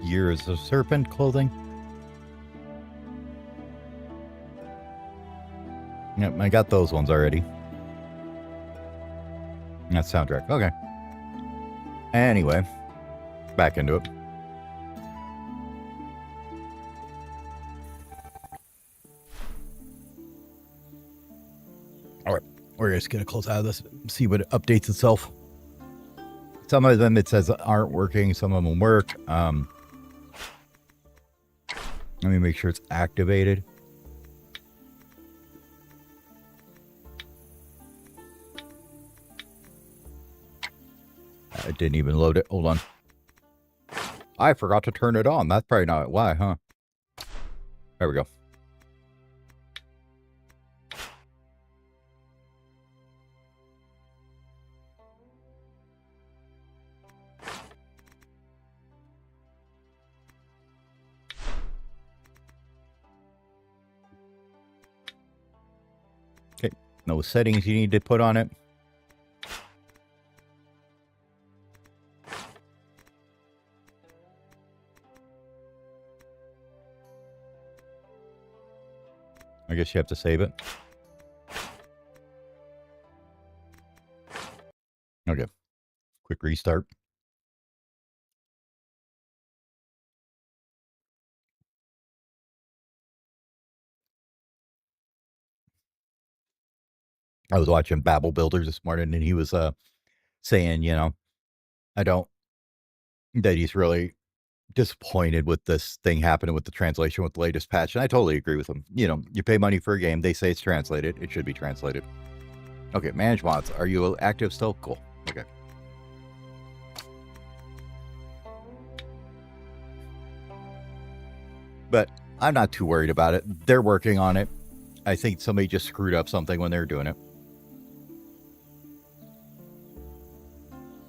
Speaker 1: Years of serpent clothing. Yep, I got those ones already. That soundtrack. Okay. Anyway, back into it. All right, we're just gonna close out of this, see what it updates itself. Some of them it says aren't working, some of them work. Let me make sure it's activated. I didn't even load it. Hold on. I forgot to turn it on. That's probably not why, huh? There we go. Okay, no settings you need to put on it. I guess you have to save it. Okay. Quick restart. I was watching Babel Builders this morning and he was saying, you know, that he's really disappointed with this thing happening with the translation with the latest patch. And I totally agree with him. You know, you pay money for a game. They say it's translated. It should be translated. Okay, manage mods. Are you active still? Cool. Okay. But I'm not too worried about it. They're working on it. I think somebody just screwed up something when they were doing it.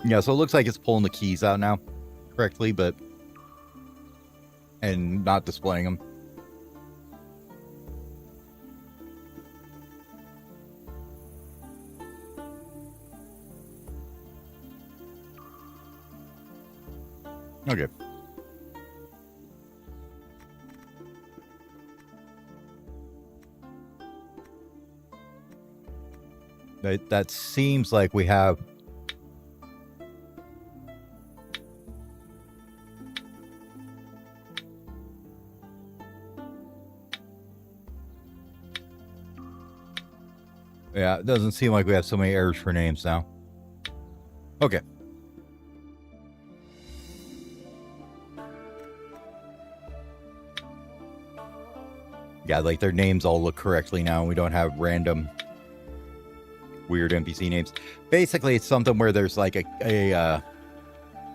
Speaker 1: Yeah, so it looks like it's pulling the keys out now correctly, but and not displaying them. Okay. That seems like we have yeah, it doesn't seem like we have so many errors for names now. Okay. Yeah, like their names all look correctly now. We don't have random weird NPC names. Basically, it's something where there's like a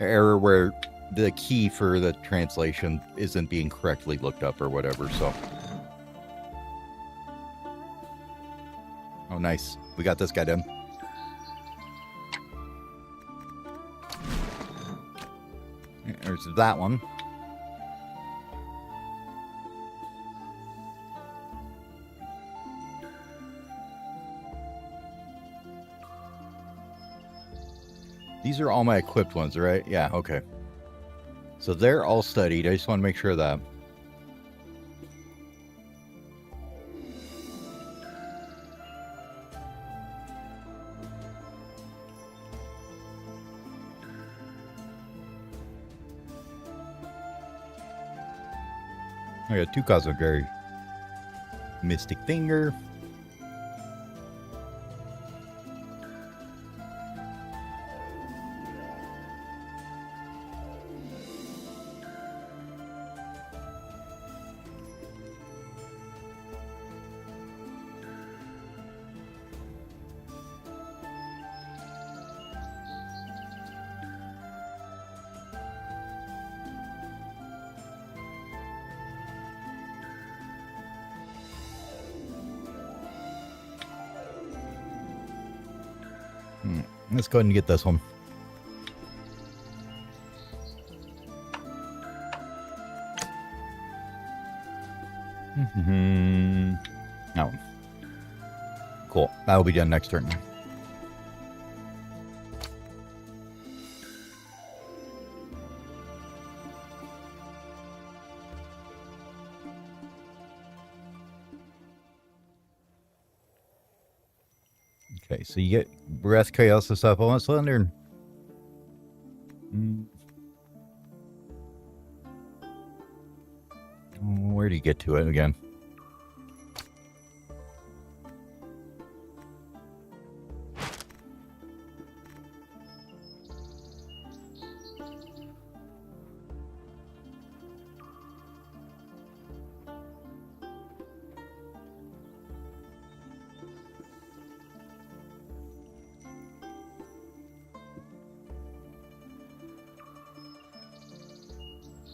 Speaker 1: error where the key for the translation isn't being correctly looked up or whatever, so. Oh, nice. We got this guy done. There's that one. These are all my equipped ones, right? Yeah, okay. So they're all studied. I just want to make sure of that. I got 2 Cosmic Berry. Mystic Finger. Let's go ahead and get this one. That one. Cool. That'll be done next turn. Okay, so you get breath, chaos, and stuff. Almost Slender. Where do you get to it again?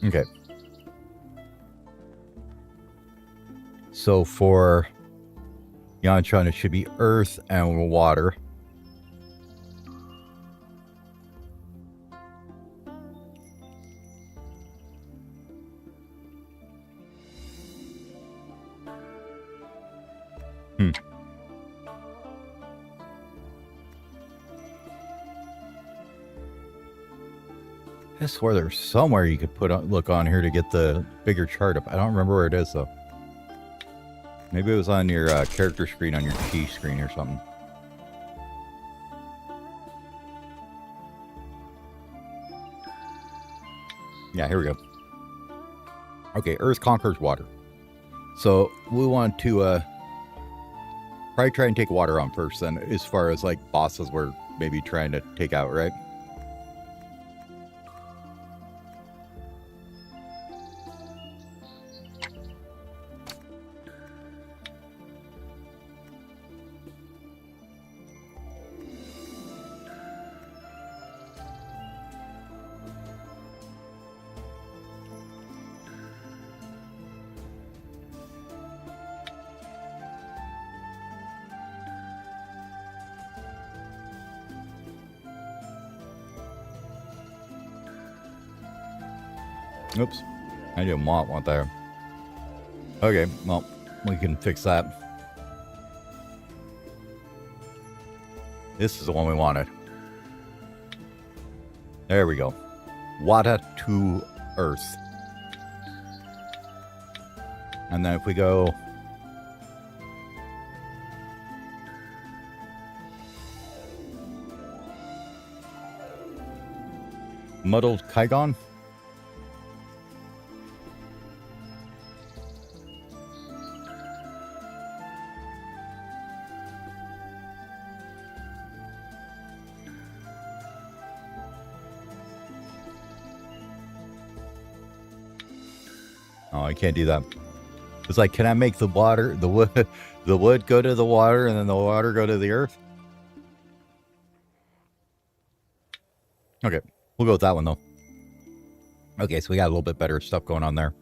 Speaker 1: Okay. So for Yanchan, it should be earth and water. I swear there's somewhere you could look on here to get the bigger chart up. I don't remember where it is though. Maybe it was on your character screen on your key screen or something. Yeah, here we go. Okay, Earth conquers water. So we want to probably try and take water on first then, as far as like bosses we're maybe trying to take out, right? Oops. I didn't want one there. Okay, well, we can fix that. This is the one we wanted. There we go. Water to earth. And then if we go... Muddled Kaigon? Oh, I can't do that. It's like, can I make the water, the wood go to the water and then the water go to the earth? Okay, we'll go with that one though. Okay, so we got a little bit better stuff going on there.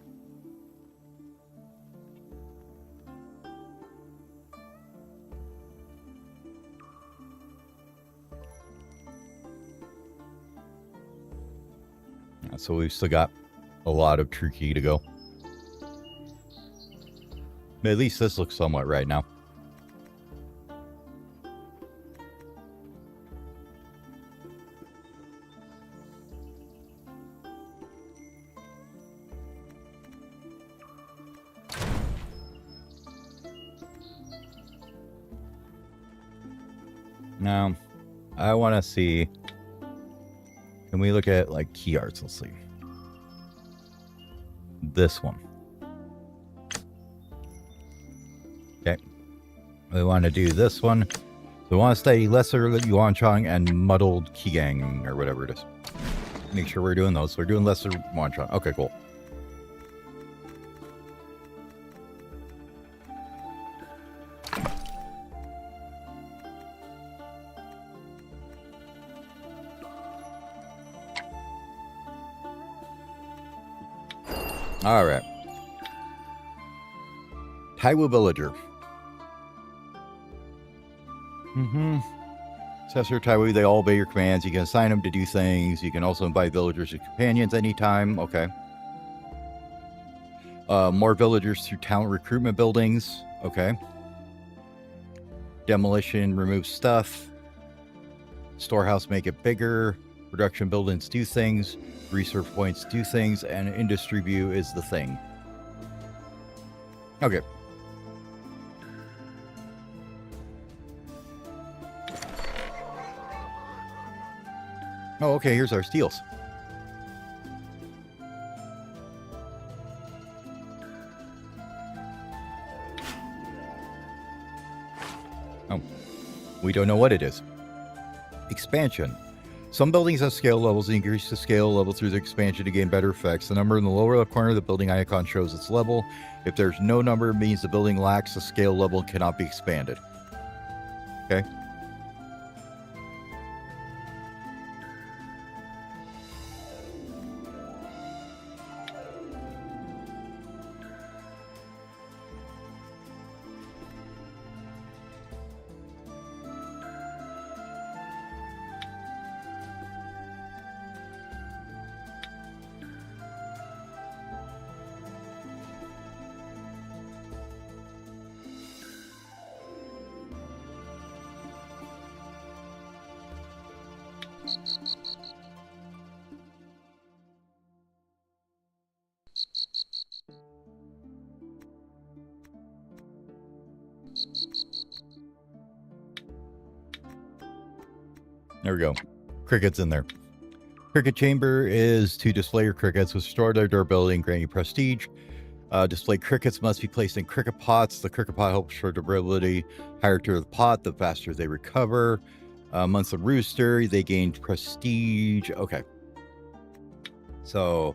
Speaker 1: Yeah, so we've still got a lot of true key to go. But at least this looks somewhat right now. Now, I want to see... Can we look at, like, key arts? Let's see. This one. Okay. We want to do this one. We want to stay Lesser Yuanchang and Muddled Kigang, or whatever it is. Make sure we're doing those. So we're doing Lesser Yuanchang. Okay, cool. All right. Taiwu villager. Successor Taiwu, they all obey your commands. You can assign them to do things. You can also invite villagers as companions anytime. Okay. More villagers through talent recruitment buildings. Okay. Demolition, remove stuff. Storehouse, make it bigger. Production buildings do things. Research points do things. And industry view is the thing. Okay. Oh, okay, here's our steels. Oh, we don't know what it is. Expansion. Some buildings have scale levels. Increase the scale level through the expansion to gain better effects. The number in the lower left corner of the building icon shows its level. If there's no number, it means the building lacks a scale level and cannot be expanded. Okay. There we go. Crickets in there. Cricket chamber is to display your crickets, which restore their durability and grant you prestige. Display crickets must be placed in cricket pots. The cricket pot helps for durability. Higher tier of the pot, the faster they recover. Months of rooster, they gain prestige. Okay. So,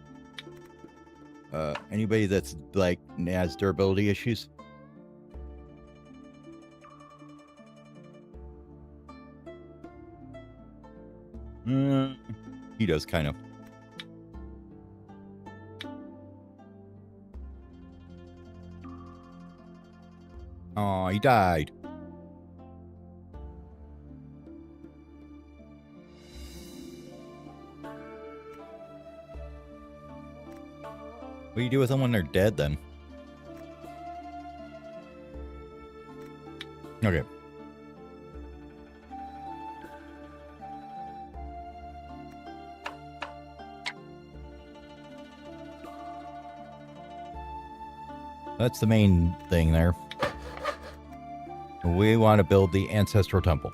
Speaker 1: anybody that's like has durability issues? He does, kind of. Oh, he died. What do you do with them when they're dead, then? Okay. That's the main thing there. We want to build the ancestral temple.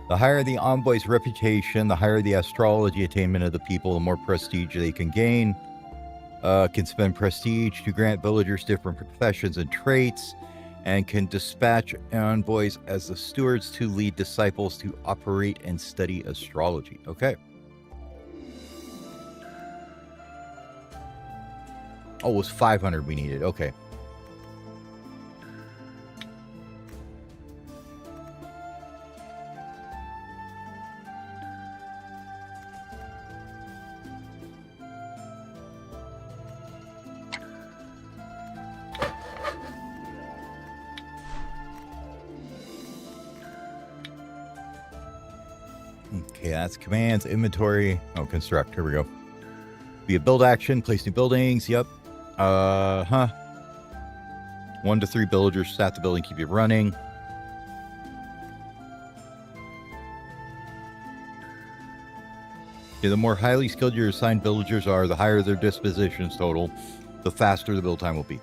Speaker 1: The higher the envoy's reputation, the higher the astrology attainment of the people, the more prestige they can gain. Can spend prestige to grant villagers different professions and traits, and can dispatch envoys as the stewards to lead disciples to operate and study astrology. Okay. Oh, it was 500 we needed. Okay. Okay, that's commands, inventory. Oh, construct. Here we go. Be a build action, place new buildings. Yep. 1 to 3 villagers staff the building, keep it running. Okay, the more highly skilled your assigned villagers are, the higher their dispositions total, the faster the build time will be.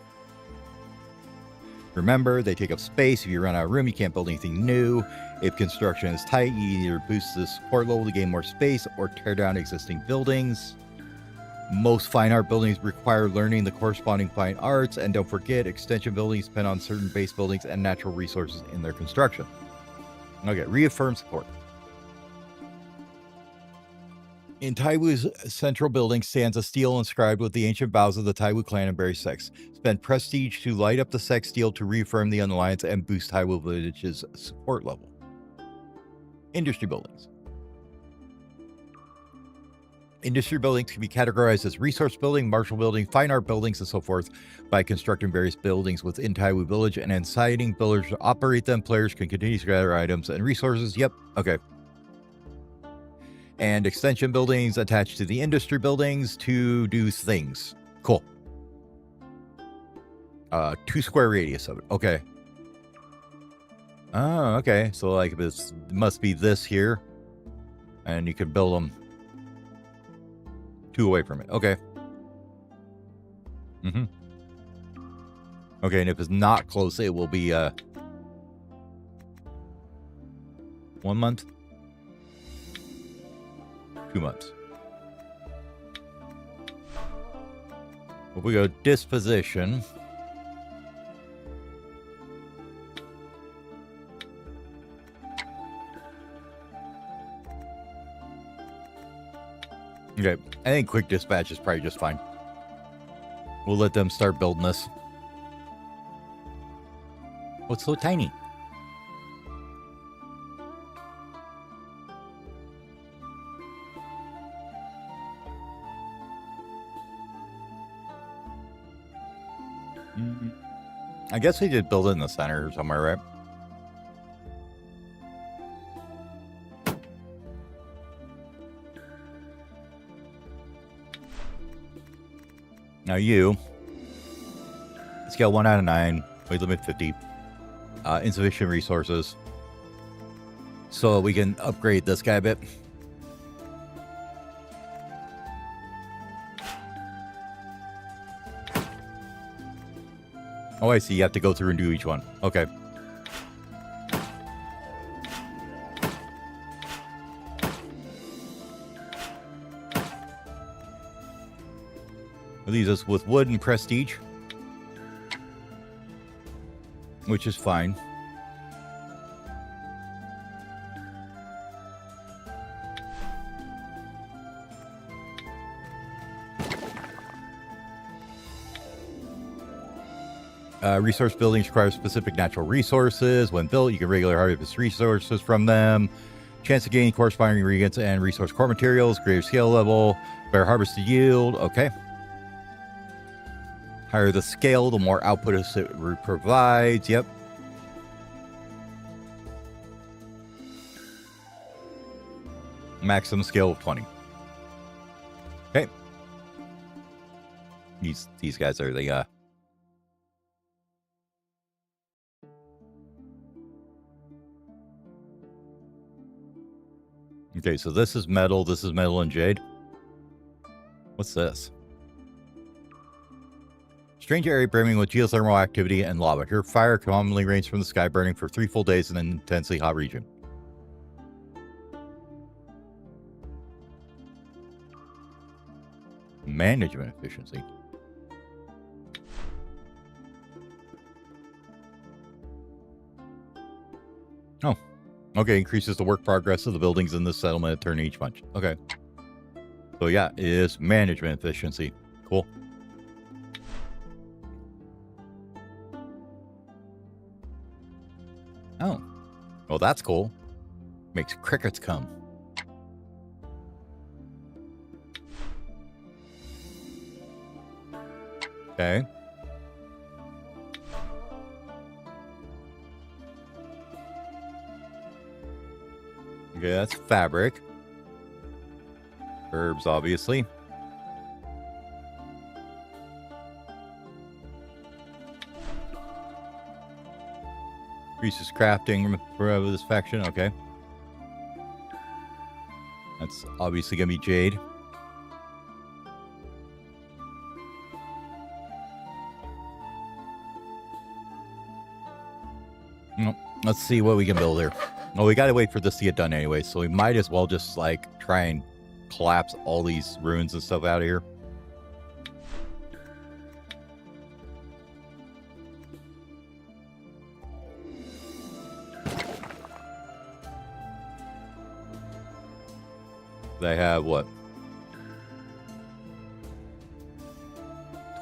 Speaker 1: Remember, they take up space. If you run out of room, you can't build anything new. If construction is tight, you either boost the support level to gain more space or tear down existing buildings. Most fine art buildings require learning the corresponding fine arts, and don't forget, extension buildings depend on certain base buildings and natural resources in their construction. Okay, reaffirm support. In Taiwu's central building stands a stele inscribed with the ancient vows of the Taiwu clan and various sects. Spend prestige to light up the sect stele to reaffirm the alliance and boost Taiwu village's support level. Industry buildings. Industry buildings can be categorized as resource building, martial building, fine art buildings, and so forth by constructing various buildings within Taiwu Village and inciting builders to operate them. Players can continue to gather items and resources. Yep, okay. And extension buildings attached to the industry buildings to do things. Cool. 2 square radius of it. Okay. Oh, okay. So like this must be this here. And you can build them 2 away from it. Okay. Okay, and if it's not close, it will be 1 month. 2 months. If we go disposition. Okay, I think quick dispatch is probably just fine. We'll let them start building this. Oh, it's so tiny. I guess they did build it in the center or somewhere, right? Now you, scale 1 out of 9, weight limit 50, insufficient resources. So we can upgrade this guy a bit. Oh, I see. You have to go through and do each one. Okay. It leaves us with wood and prestige, which is fine. Resource buildings require specific natural resources. When built, you can regularly harvest resources from them. Chance of gaining corresponding ingredients and resource core materials. Greater scale level. Better harvested yield. Okay. Higher the scale, the more output it provides. Yep. Maximum scale of 20. Okay. These guys are the Okay, so this is metal and jade. What's this? Strange area brimming with geothermal activity and lava. Here, fire commonly rains from the sky, burning for 3 full days in an intensely hot region. Management efficiency. Oh. Okay, increases the work progress of the buildings in this settlement at turn each month. Okay. So yeah, it is management efficiency. Cool. Oh. Well, that's cool. Makes crickets come. Okay. Okay, that's fabric. Herbs, obviously. Increases crafting for this faction. Okay. That's obviously going to be jade. Let's see what we can build here. Well, we gotta wait for this to get done anyway, so we might as well just, like, try and collapse all these ruins and stuff out of here. They have, what?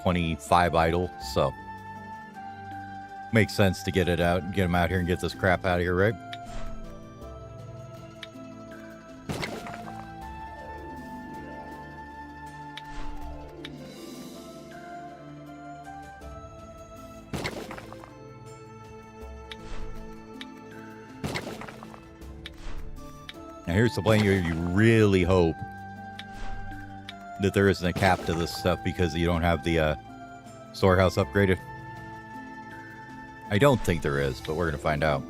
Speaker 1: 25 idle, so... Makes sense to get it out and get them out here and get this crap out of here, right? Now here's the point: you really hope that there isn't a cap to this stuff because you don't have the storehouse upgraded. I don't think there is, but we're gonna find out.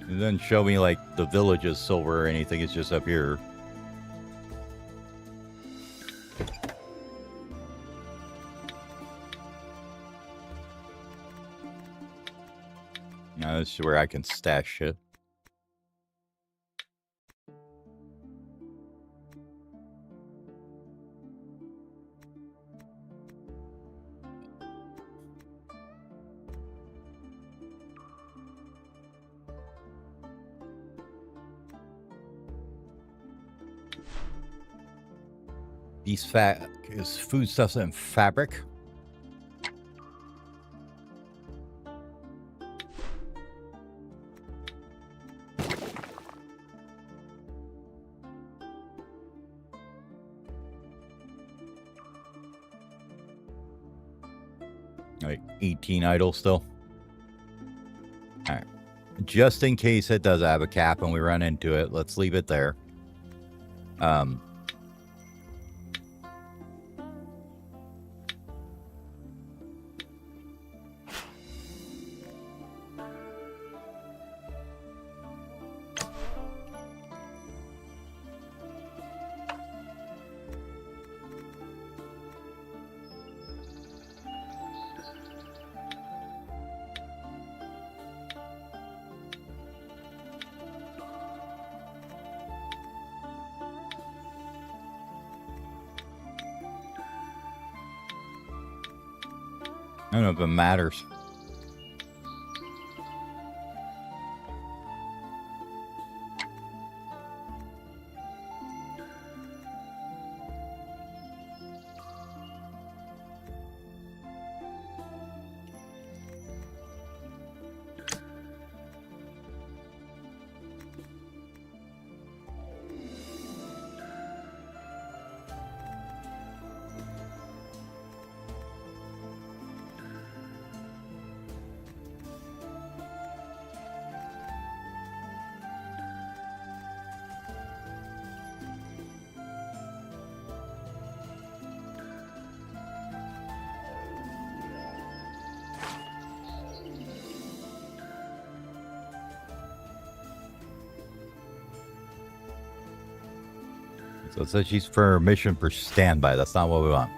Speaker 1: And then show me like the village's silver or anything. It's just up here. Now this is where I can stash shit. These fat is foodstuffs and fabric. Like 18 idle still. All right. Just in case it does have a cap and we run into it, let's leave it there. I don't know if it matters. So it says she's for mission for standby. That's not what we want.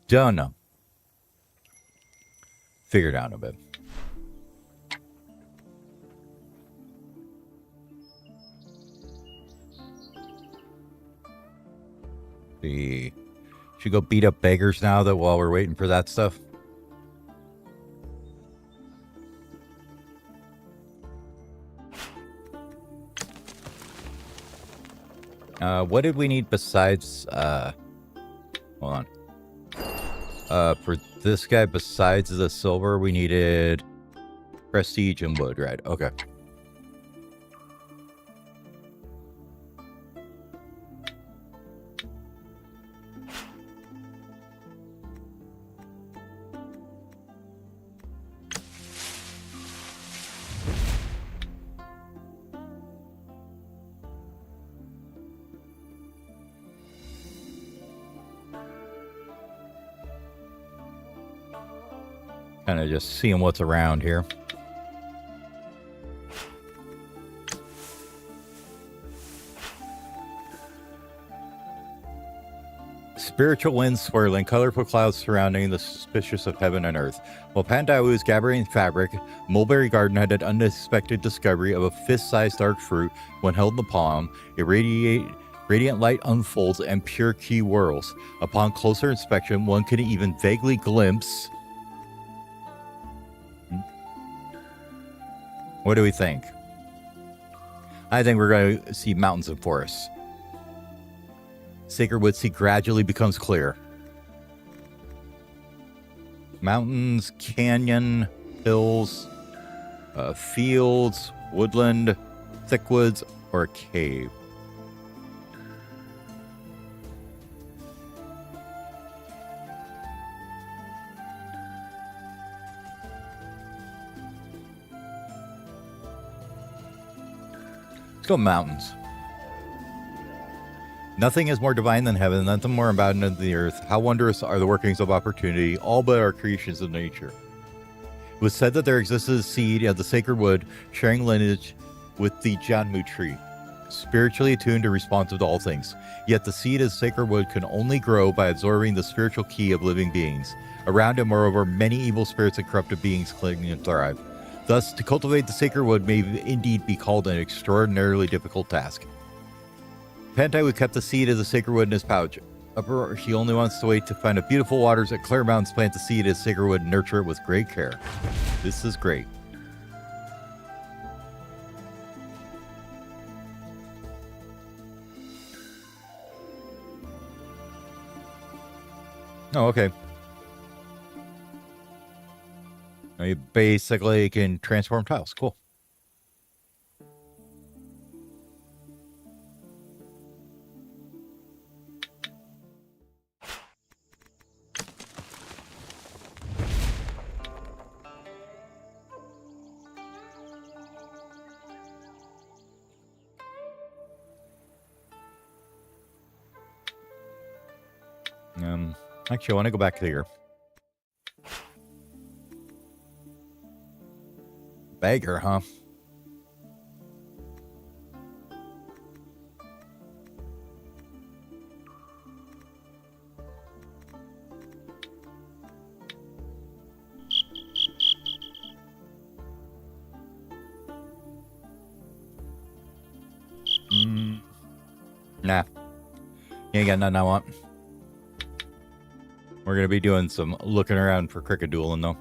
Speaker 1: Don't know. Figured out a bit. Should go beat up beggars now that while we're waiting for that stuff. What did we need besides hold on. For this guy, besides the silver, we needed prestige and wood, right? Okay. Kind of just seeing what's around here. Spiritual winds swirling, colorful clouds surrounding the suspicious of heaven and earth. While Pan Taiwu's gathering fabric, Mulberry Garden had an unexpected discovery of a fist-sized dark fruit. When held in the palm, a radiant light unfolds and pure ki whirls. Upon closer inspection, one could even vaguely glimpse... What do we think? I think we're going to see mountains and forests. Sacred Wood Sea gradually becomes clear. Mountains, canyon, hills, fields, woodland, thick woods, or a cave. Let's go mountains. Nothing is more divine than heaven, nothing more abundant than the earth. How wondrous are the workings of opportunity, all but our creations of nature. It was said that there existed a seed of the sacred wood, sharing lineage with the Janmu tree, spiritually attuned and responsive to all things. Yet the seed of sacred wood can only grow by absorbing the spiritual ki of living beings. Around it, moreover, many evil spirits and corrupted beings cling and thrive. Thus, to cultivate the sacred wood may indeed be called an extraordinarily difficult task. Pan Taiwu kept the seed of the sacred wood in his pouch. He only wants to wait to find a beautiful waters at clear mountains, plant the seed of sacred wood, and nurture it with great care. This is great. Oh, okay. Now you basically can transform tiles. Cool. Actually, I want to go back here. Beggar, huh? Nah. You ain't got nothing I want. We're going to be doing some looking around for cricket dueling, though.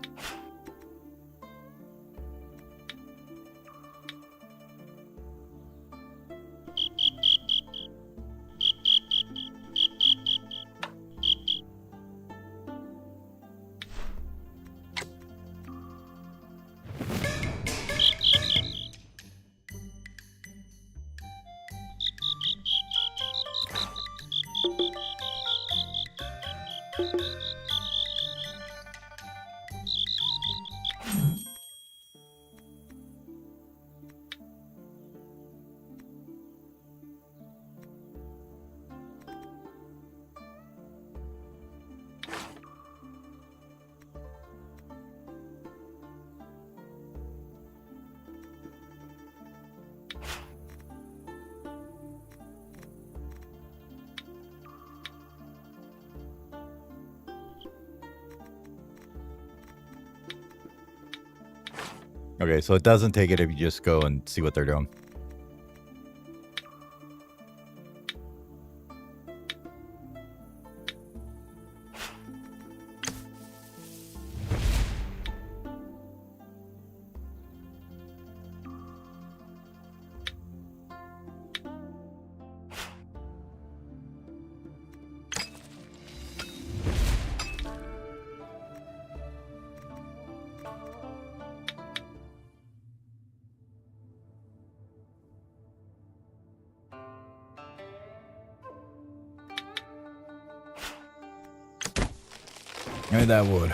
Speaker 1: Okay, so it doesn't take it if you just go and see what they're doing. Maybe that would.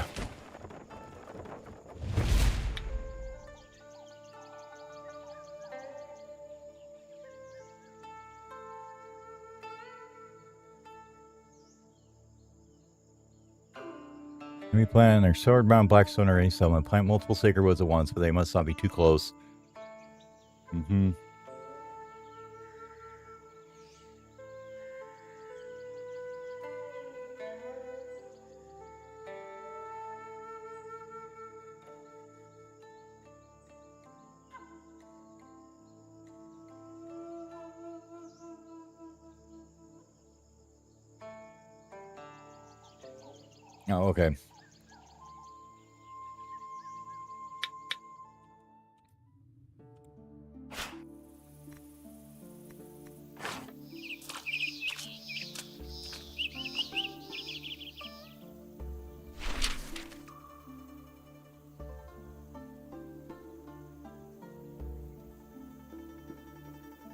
Speaker 1: Maybe plant their sword-bound blackstone or any settlement. Plant multiple sacred woods at once, but they must not be too close. Mm-hmm. Oh, okay.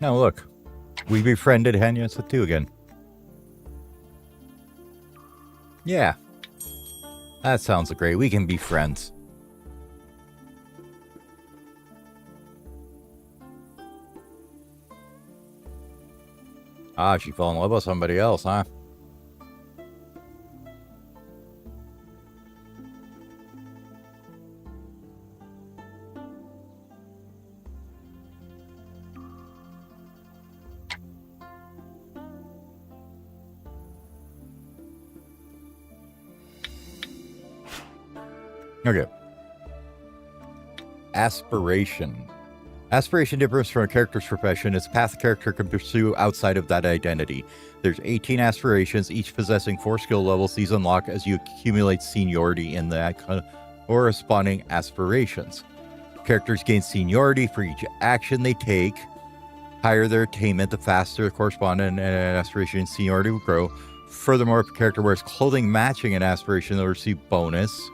Speaker 1: Now look, we befriended Henya Satu again. Yeah, that sounds great. We can be friends. Ah, she fell in love with somebody else, huh? Okay. Aspiration. Aspiration differs from a character's profession. It's a path a character can pursue outside of that identity. There's 18 aspirations, each possessing 4 skill levels. These unlock as you accumulate seniority in the corresponding aspirations. Characters gain seniority for each action they take. Higher their attainment, the faster the corresponding aspiration seniority will grow. Furthermore, if a character wears clothing matching an aspiration, they'll receive bonus.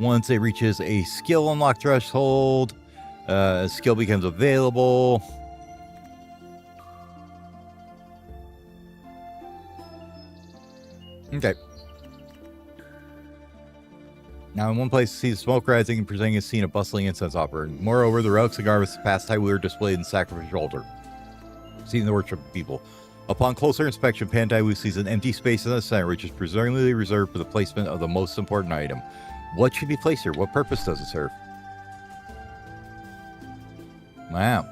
Speaker 1: Once it reaches a skill unlock threshold, a skill becomes available. Okay. Now, in one place, see the smoke rising and presenting a scene of bustling incense offering. Moreover, the relics and garments of past Taiwu are displayed in the sacrificial altar, seeing the worship of people. Upon closer inspection, Pan Taiwu sees an empty space in the center, which is presumably reserved for the placement of the most important item. What should be placed here? What purpose does it serve? Wow.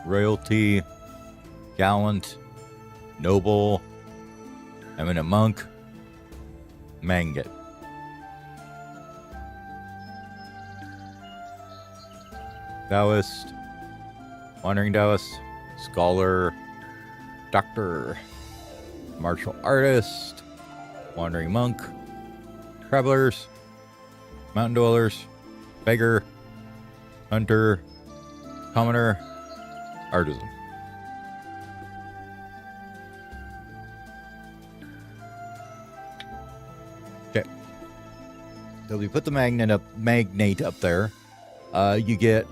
Speaker 1: Royalty, gallant, noble, eminent monk, Manget. Taoist, wandering Taoist, scholar, doctor, martial artist, wandering monk, travelers, mountain dwellers, beggar, hunter, commoner, artisan. Okay. So we put the magnate up there. You get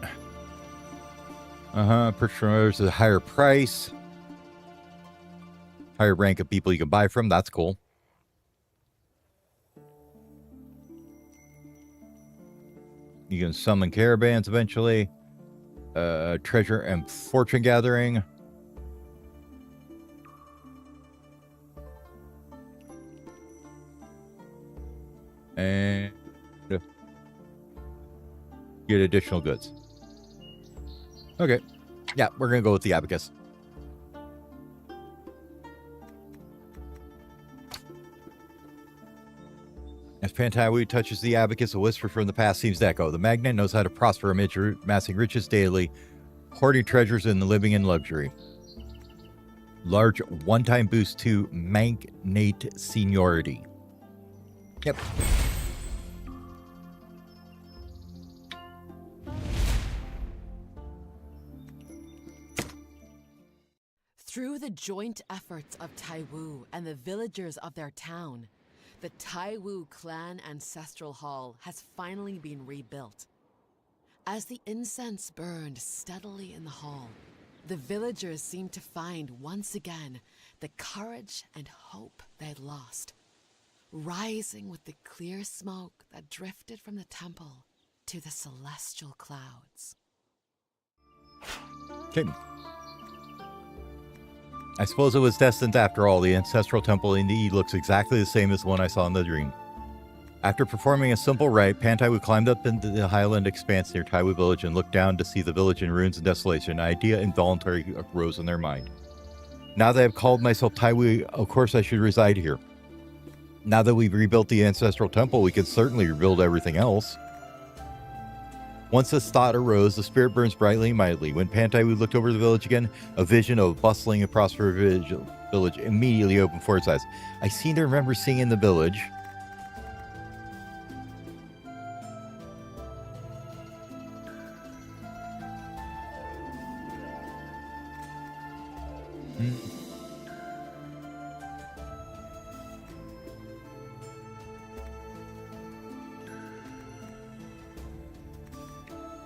Speaker 1: purchase from others at a higher price. Higher rank of people you can buy from. That's cool. You can summon caravans eventually. Treasure and fortune gathering. And get additional goods. Okay. Yeah, we're going to go with the abacus. As Pan Taiwu touches the abacus, a whisper from the past seems to echo. The magnet knows how to prosper amid amassing riches daily, hoarding treasures and living in luxury. Large one-time boost to magnate seniority. Yep.
Speaker 2: Through the joint efforts of Taiwu and the villagers of their town, the Taiwu clan ancestral hall has finally been rebuilt. As the incense burned steadily in the hall, the villagers seemed to find once again the courage and hope they had lost, rising with the clear smoke that drifted from the temple to the celestial clouds.
Speaker 1: Okay. I suppose it was destined after all. The ancestral temple indeed looks exactly the same as the one I saw in the dream. After performing a simple rite, Pan Taiwu climbed up into the highland expanse near Taiwu village and looked down to see the village in ruins and desolation. An idea involuntarily arose in their mind. Now that I've called myself Taiwu, of course I should reside here. Now that we've rebuilt the ancestral temple, we can certainly rebuild everything else. Once this thought arose, the spirit burns brightly and mightily. When Taiwu looked over the village again, a vision of a bustling and prosperous village immediately opened before his eyes. I seem to remember seeing in the village.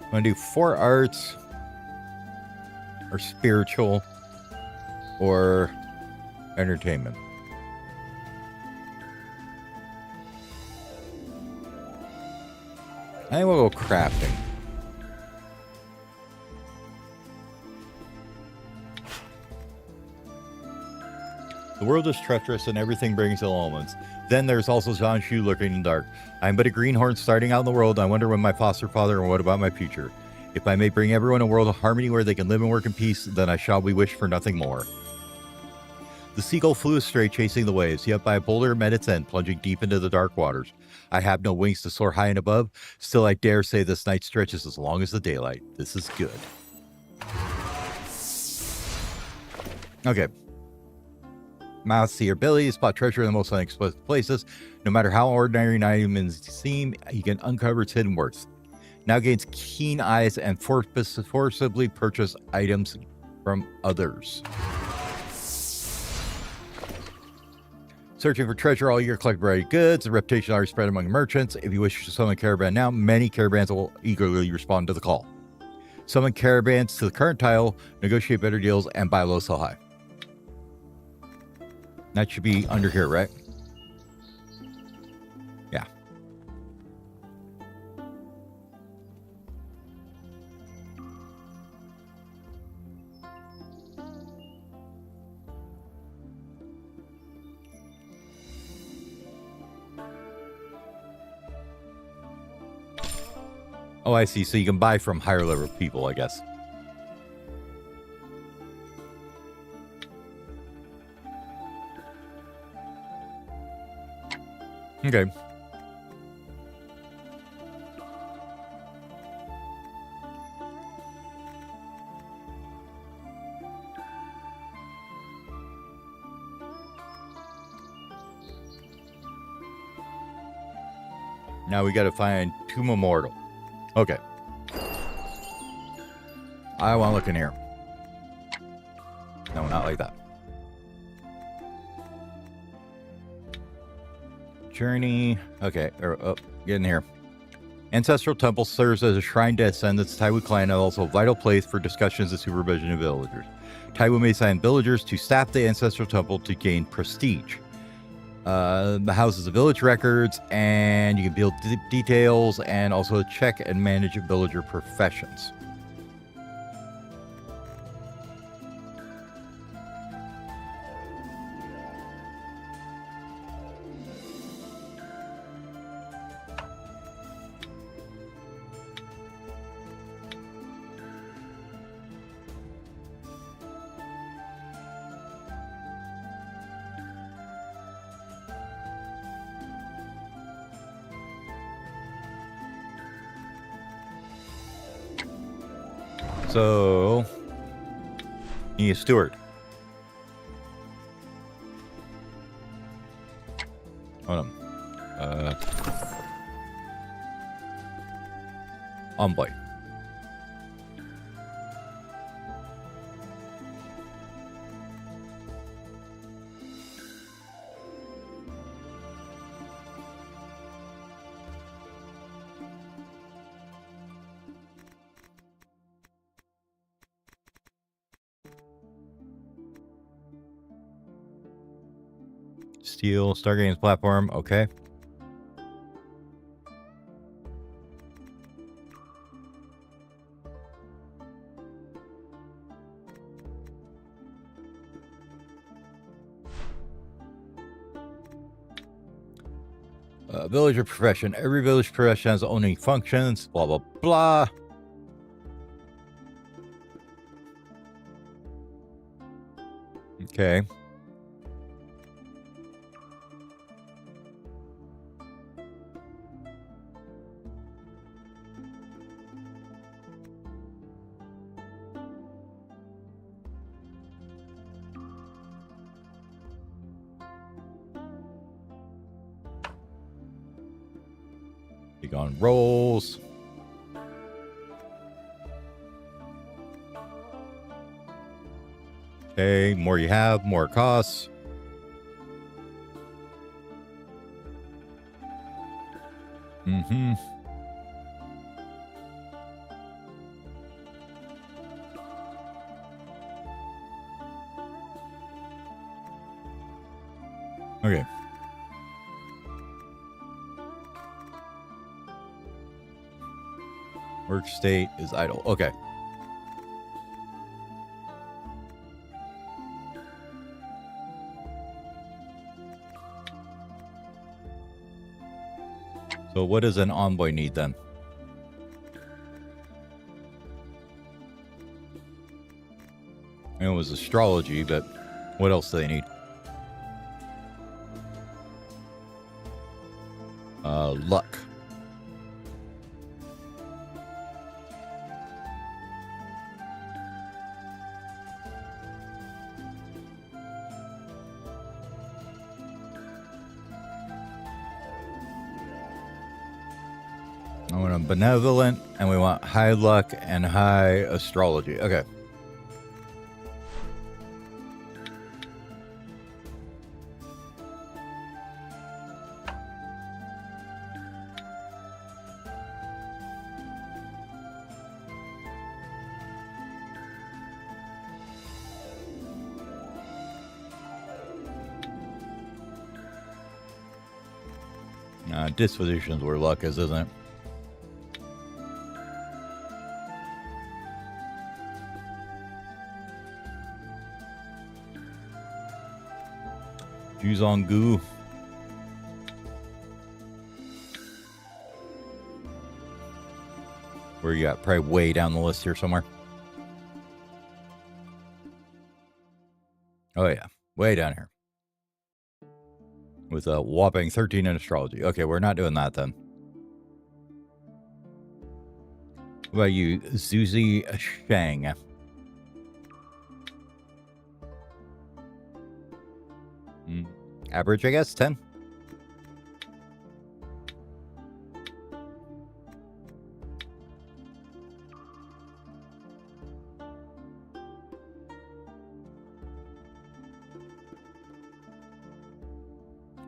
Speaker 1: I'm going to do 4 arts, or spiritual, or entertainment. I will go crafting. The world is treacherous and everything brings ill omens. Then there's also Zhang Shu lurking in the dark. I am but a greenhorn starting out in the world. I wonder when my foster father and what about my future. If I may bring everyone a world of harmony where they can live and work in peace, then I shall we wish for nothing more. The seagull flew astray chasing the waves, yet by a boulder met its end, plunging deep into the dark waters. I have no wings to soar high and above, still I dare say this night stretches as long as the daylight. This is good. Okay. Mouths see your ability to spot treasure in the most unexpected places. No matter how ordinary an item seem, he can uncover its hidden worth. Now gains keen eyes and forcibly purchase items from others. Searching for treasure all year, collect variety goods. The reputation already spread among merchants. If you wish to summon a caravan now, many caravans will eagerly respond to the call. Summon caravans to the current tile, negotiate better deals, and buy low, sell high. That should be under here, right? Yeah. Oh, I see. So you can buy from higher level people, I guess. Okay. Now we got to find Tomb Immortal. Okay. I want to look in here. No, not like that. Journey. Okay. Get in here. Ancestral Temple serves as a shrine to descendants of Taiwu clan and also a vital place for discussions and supervision of villagers. Taiwu may assign villagers to staff the Ancestral Temple to gain prestige. The houses of village records, and you can build details and also check and manage villager professions. So, need a steward. Hold on. Envoy. Steel, Stargames platform, okay. Villager profession. Every village profession has own unique functions, blah, blah, blah. Okay. Speak on rolls. Okay, more you have, more it costs. Mm-hmm. Okay. Work state is idle. Okay. So what does an envoy need then? It was astrology, but what else do they need? Luck. I want a benevolent, and we want high luck and high astrology. Okay. Disposition's where luck is, isn't it? Juzongu. Where you at? Probably way down the list here somewhere. Oh yeah, way down here. With a whopping 13 in astrology. Okay, we're not doing that then. What about you, Zuzi Shang? Average, I guess, 10.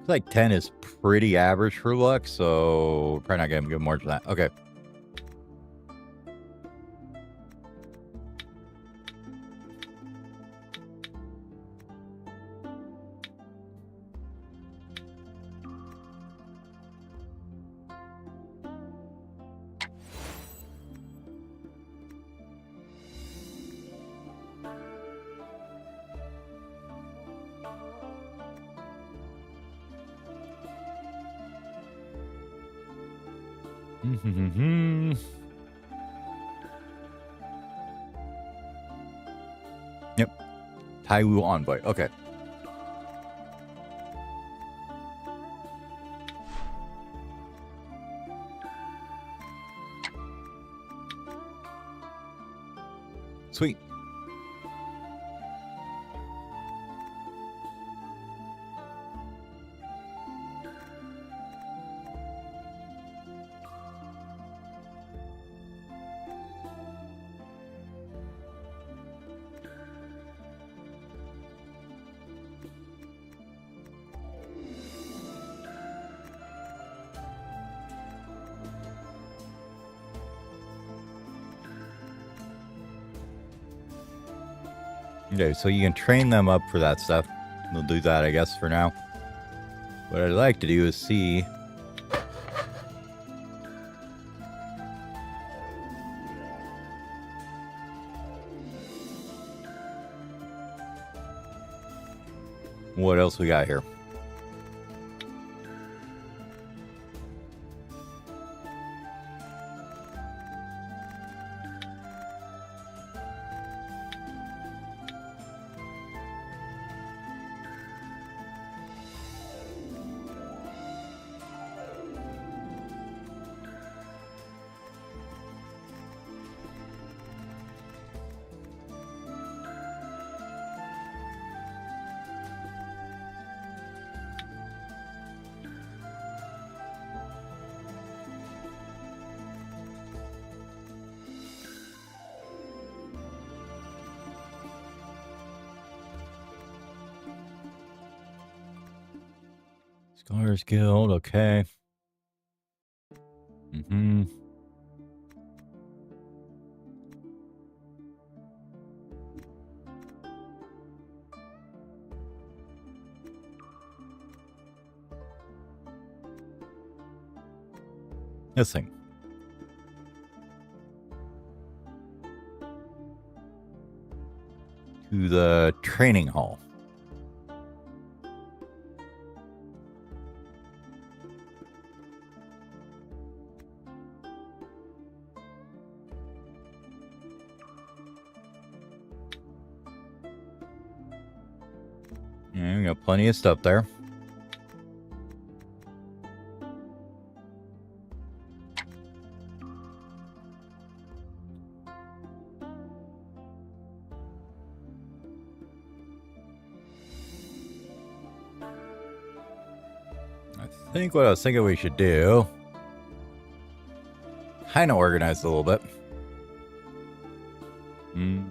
Speaker 1: Like 10 is pretty average for luck, so probably not gonna give more than that. Okay. Yep. Taiwu envoy. Okay. Sweet. Okay, so you can train them up for that stuff. We'll do that, I guess, for now. What I'd like to do is see... what else we got here. Scholars Guild, okay. Mm-hmm. This thing. To the training hall. Yeah, we got plenty of stuff there. I think what I was thinking we should do, kind of organize it a little bit. You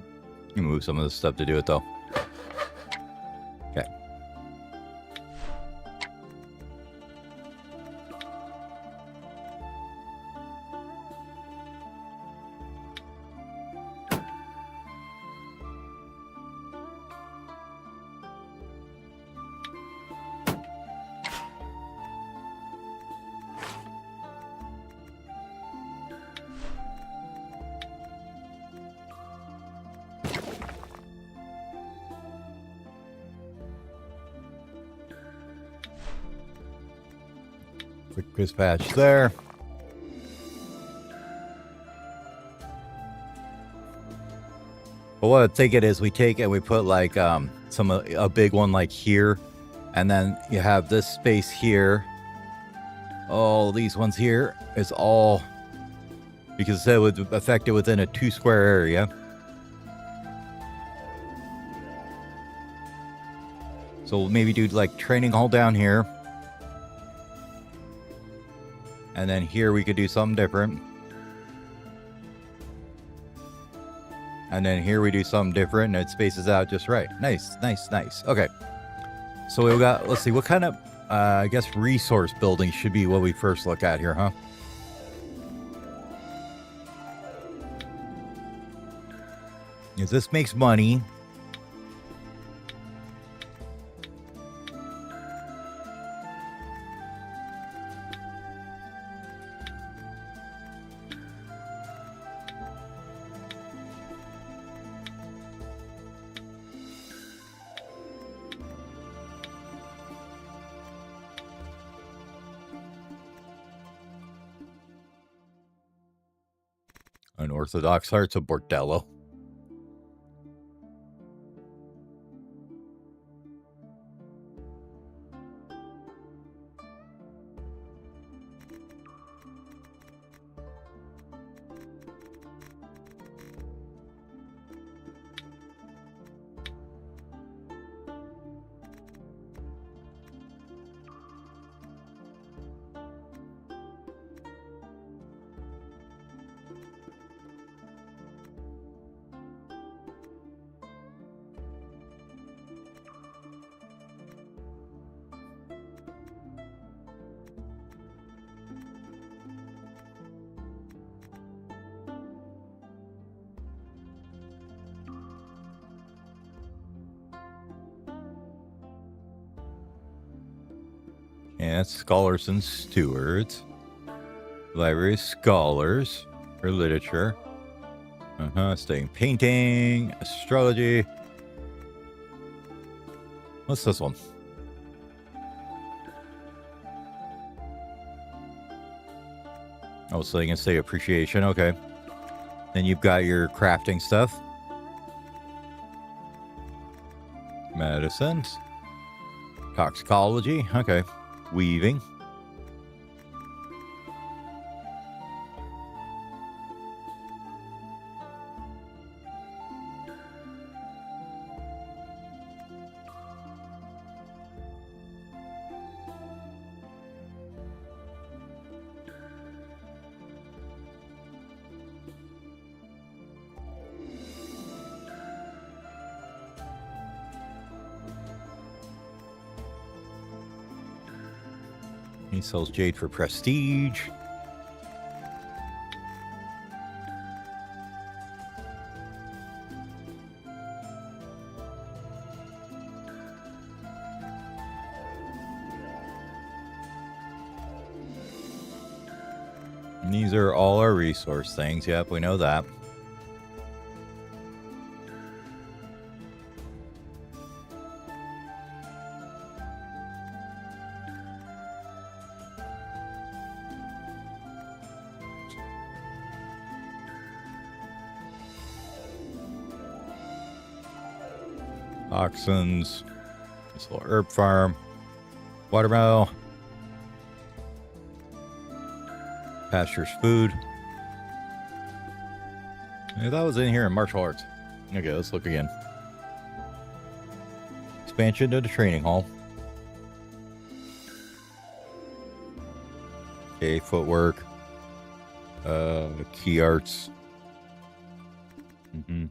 Speaker 1: move some of this stuff to do it though. Okay. Quick dispatch there. But what I think it is, we take it, we put like a big one like here, and then you have this space here. All these ones here is all, because that would affect it within a 2 square area. So we'll maybe do like training hall down here. And then here we could do something different. And then here we do something different and it spaces out just right. Nice, nice, nice. Okay. So we've got, let's see, what kind of, I guess resource building should be what we first look at here, huh? Because this makes money. Unorthodox Hearts of Bordello. Yeah, scholars and stewards. Library scholars for literature. Studying painting, astrology. What's this one? Oh, so you can say appreciation. Okay. Then you've got your crafting stuff. Medicines. Toxicology. Okay. Weaving. He sells jade for prestige. And these are all our resource things. Yep, we know that. Oxens, this little herb farm, watermelon, pastures food. Yeah, that was in here in martial arts. Okay, let's look again. Expansion to the training hall. Okay, footwork. Key arts. Mm-hmm.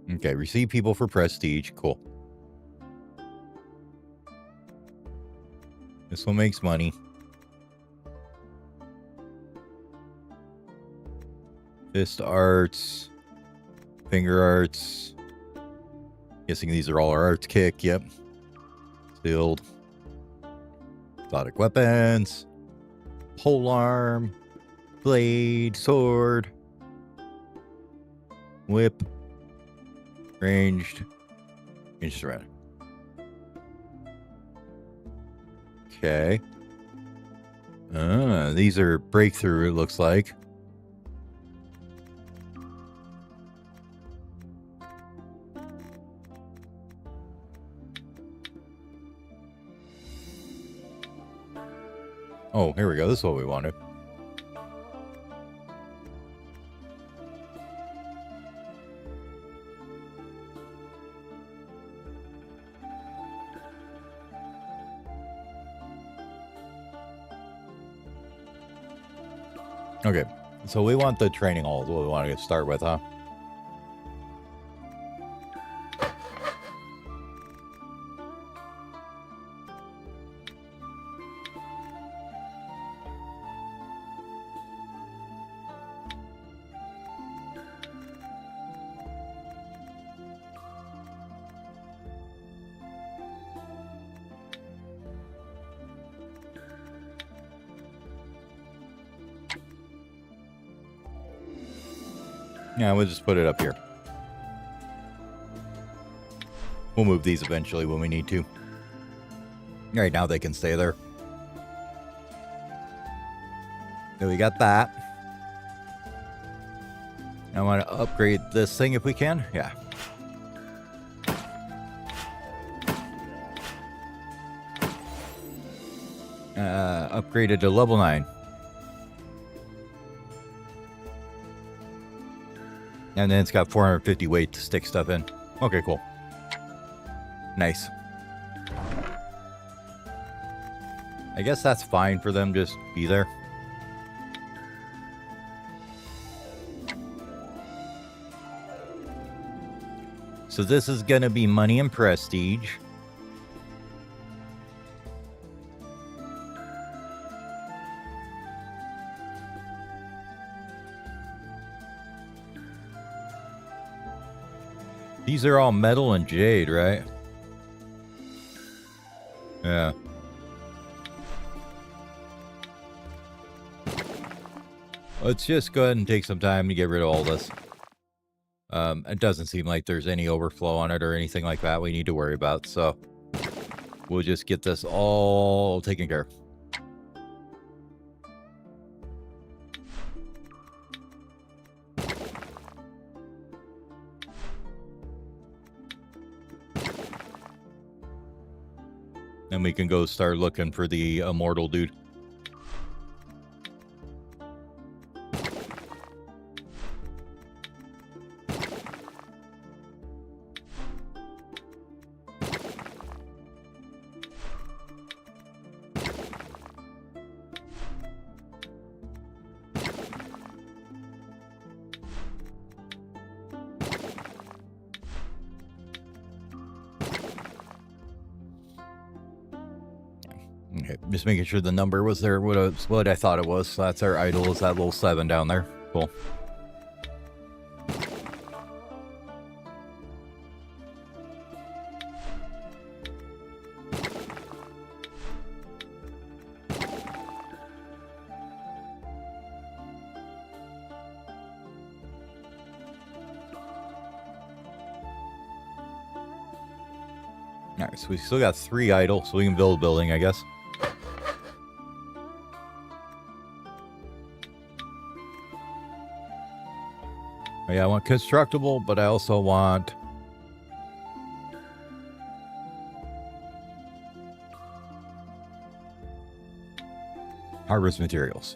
Speaker 1: Okay, receive people for prestige. Cool. This one makes money. Fist arts. Finger arts. Guessing these are all our arts kick. Yep. Sealed. Exotic weapons. Polearm. Blade. Sword. Whip. Ranged. Ranged around. Okay. These are breakthrough, it looks like. Oh, here we go. This is what we wanted. Okay, so we want the training hall is what we want to start with, huh? Yeah, we'll just put it up here. We'll move these eventually when we need to. Right now they can stay there. So we got that. I want to upgrade this thing if we can. Yeah. Upgraded to level 9. And then it's got 450 weight to stick stuff in. Okay, cool. Nice. I guess that's fine for them, just be there. So this is going to be money and prestige. These are all metal and jade, right? Yeah. Let's just go ahead and take some time to get rid of all this. It doesn't seem like there's any overflow on it or anything like that we need to worry about, so we'll just get this all taken care of. Then we can go start looking for the immortal dude. Okay, just making sure the number was there. What I thought it was. So that's our idol. Is that little 7 down there? Cool. All right, so we still got 3 idle, so we can build a building, I guess. Oh, yeah, I want constructible, but I also want harvest materials.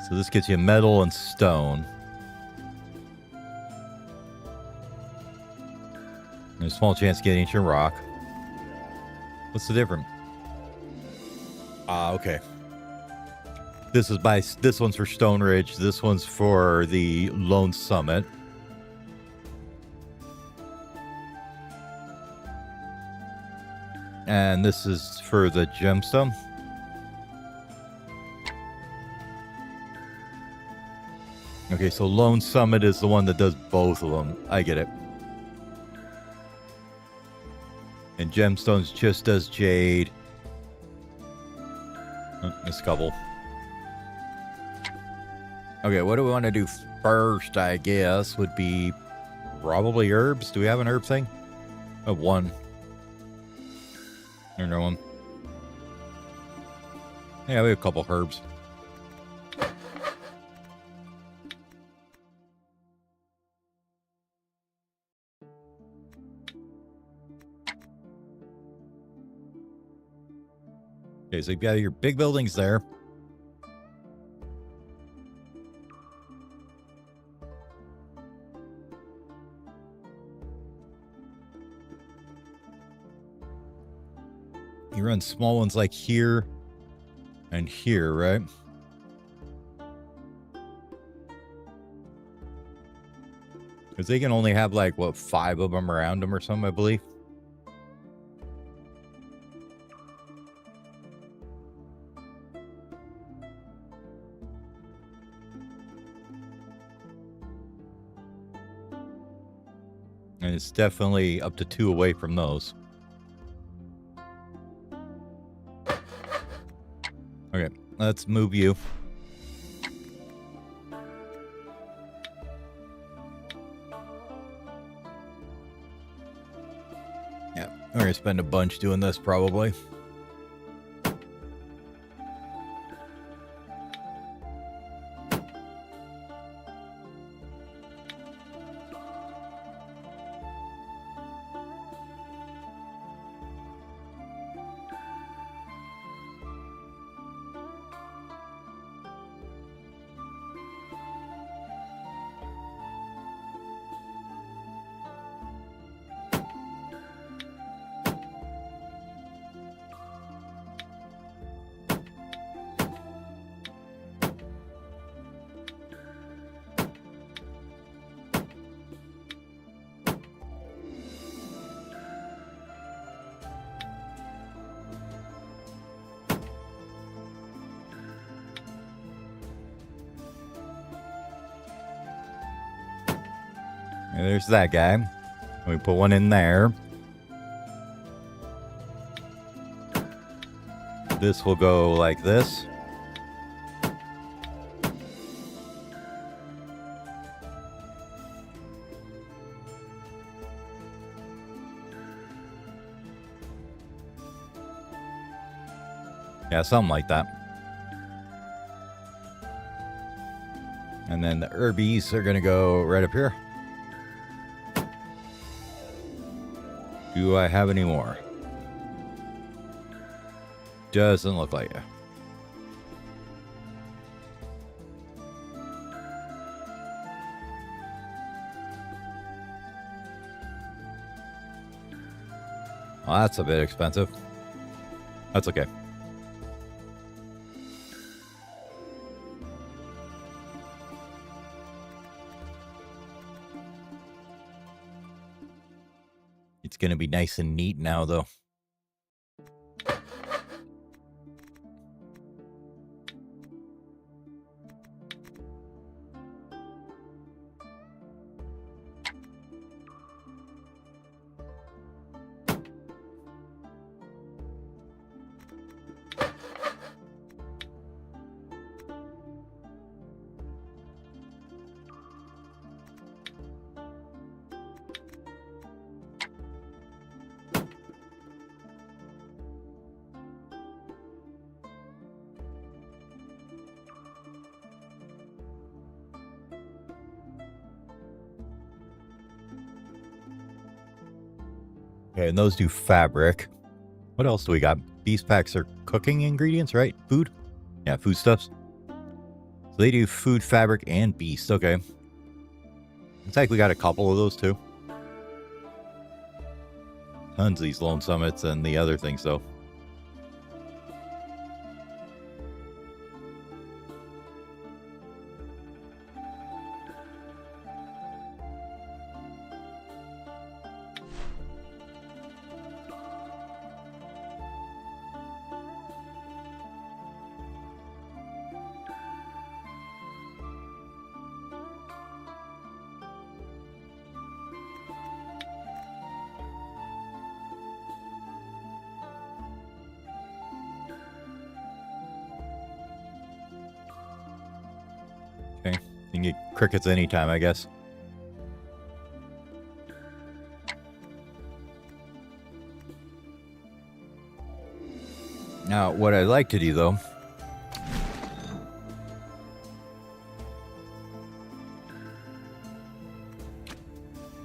Speaker 1: So this gets you metal and stone. There's a small chance to get ancient rock. What's the difference? Ah, okay. This one's for Stone Ridge. This one's for the Lone Summit. And this is for the gemstone. Okay, so Lone Summit is the one that does both of them. I get it. And gemstones just does jade. This couple. Okay, what do we want to do first, I guess, would be probably herbs. Do we have an herb thing? Oh, one. Or no one. Yeah, we have a couple herbs. Okay, so you've got your big buildings there. You run small ones like here and here, right? Because they can only have like, what, 5 of them around them or something, I believe. And it's definitely up to 2 away from those. Okay, let's move you. Yeah, we're gonna spend a bunch doing this probably. And there's that guy. We put one in there. This will go like this. Yeah, something like that. And then the herbies are going to go right up here. Do I have any more? Doesn't look like it. Well, that's a bit expensive. That's okay. It's going to be nice and neat now, though. Okay, and those do fabric. What else do we got? Beast packs are cooking ingredients, right? Food? Yeah, foodstuffs. So they do food, fabric, and beast. Okay. Looks like we got a couple of those too. Tons of these loan summits and the other things, though. Okay. You can get crickets anytime, I guess. Now, what I'd like to do, though,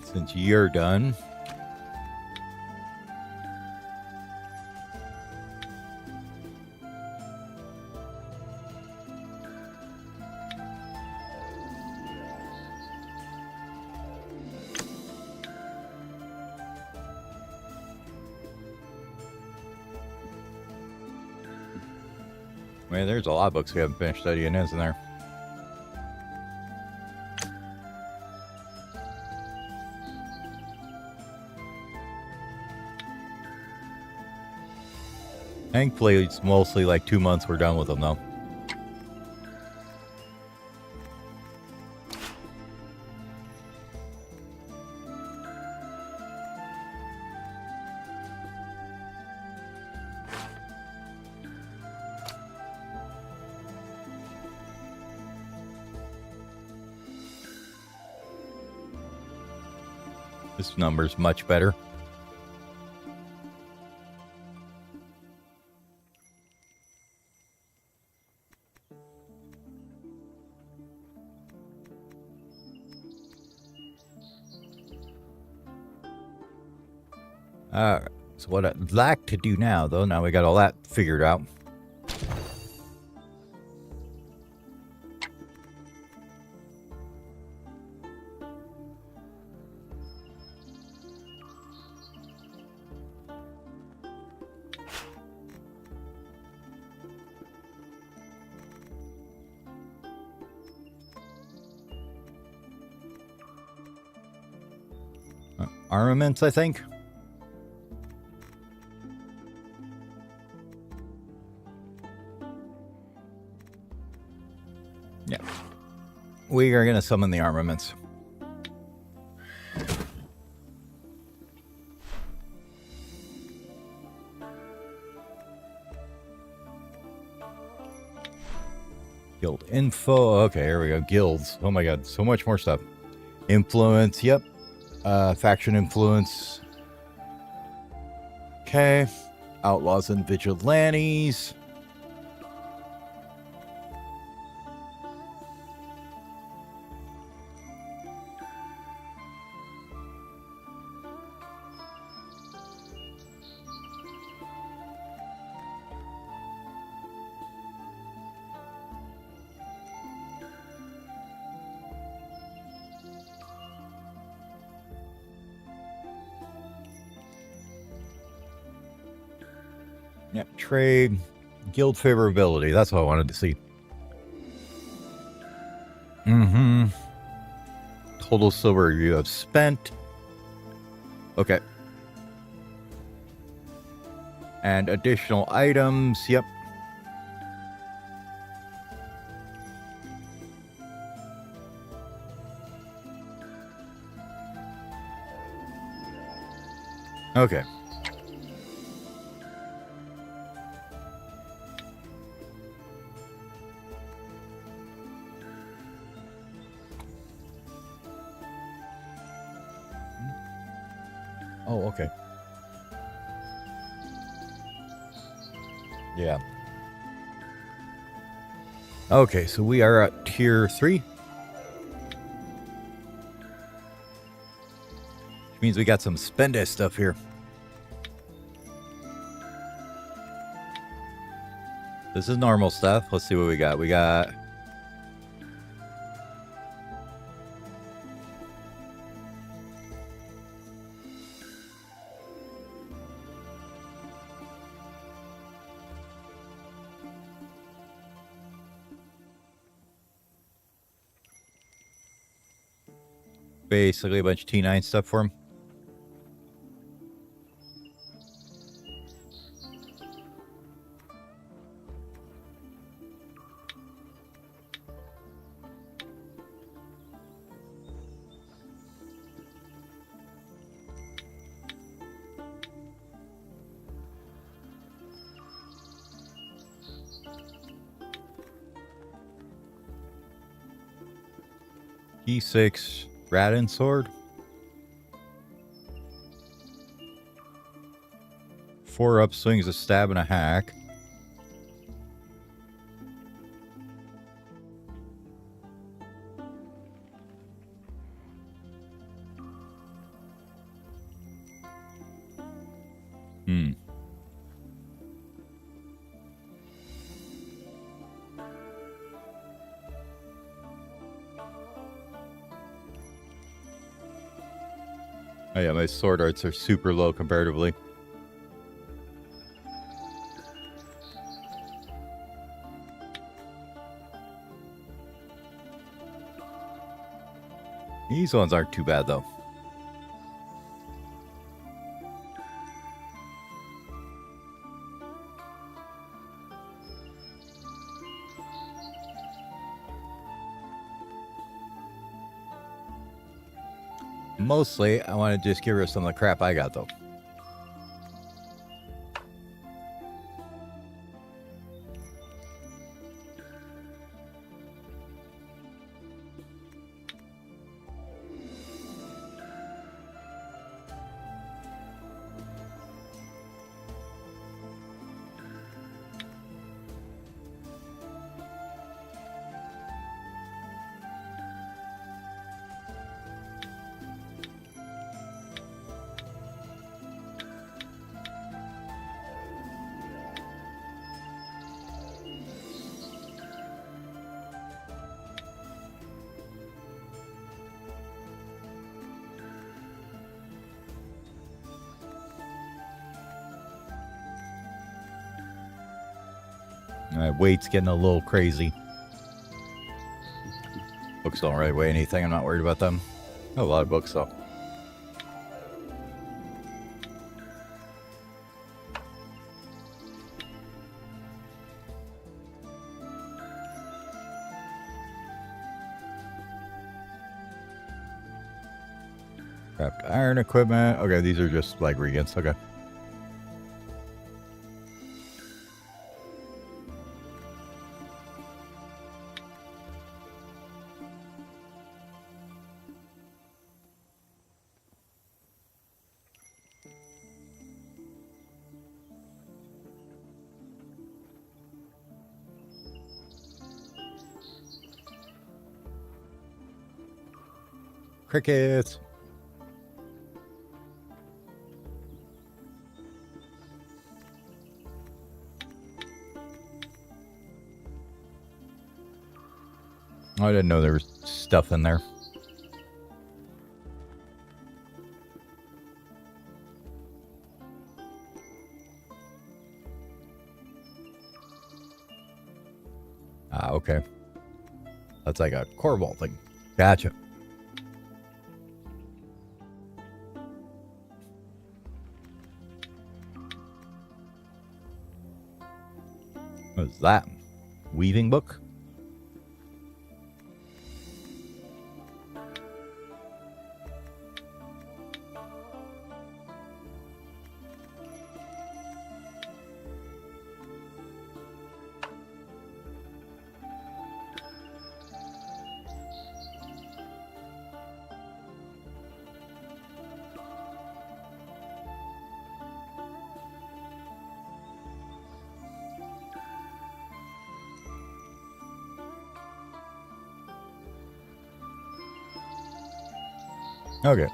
Speaker 1: since you're done, man, there's a lot of books we haven't finished studying, isn't there? Thankfully, it's mostly like 2 months we're done with them, though. This number's much better. Alright, so what I'd like to do now, though, now we got all that figured out. Armaments, I think. Yeah. We are going to summon the armaments. Guild info. Okay, here we go. Guilds. Oh my god, so much more stuff. Influence. Yep. Faction influence. Okay. Outlaws and vigilantes. Yeah, trade, guild favorability. That's what I wanted to see. Mm-hmm. Total silver you have spent. Okay. And additional items. Yep. Okay. Oh, okay. Yeah. Okay, so we are at tier 3. Which means we got some spendy stuff here. This is normal stuff. Let's see what we got. We got... basically a bunch of T9 stuff for him. E6 Radin Sword. 4 upswings, a stab, and a hack. Oh yeah, my sword arts are super low comparatively. These ones aren't too bad though. Mostly, I want to just get rid of some of the crap I got though. My weight's getting a little crazy. Books don't really weigh anything. I'm not worried about them. A lot of books though. Craft iron equipment. Okay, these are just like reagents. Okay. Crickets. I didn't know there was stuff in there. Ah, okay. That's like a core vault thing. Gotcha. What is that? Weaving book? Okay.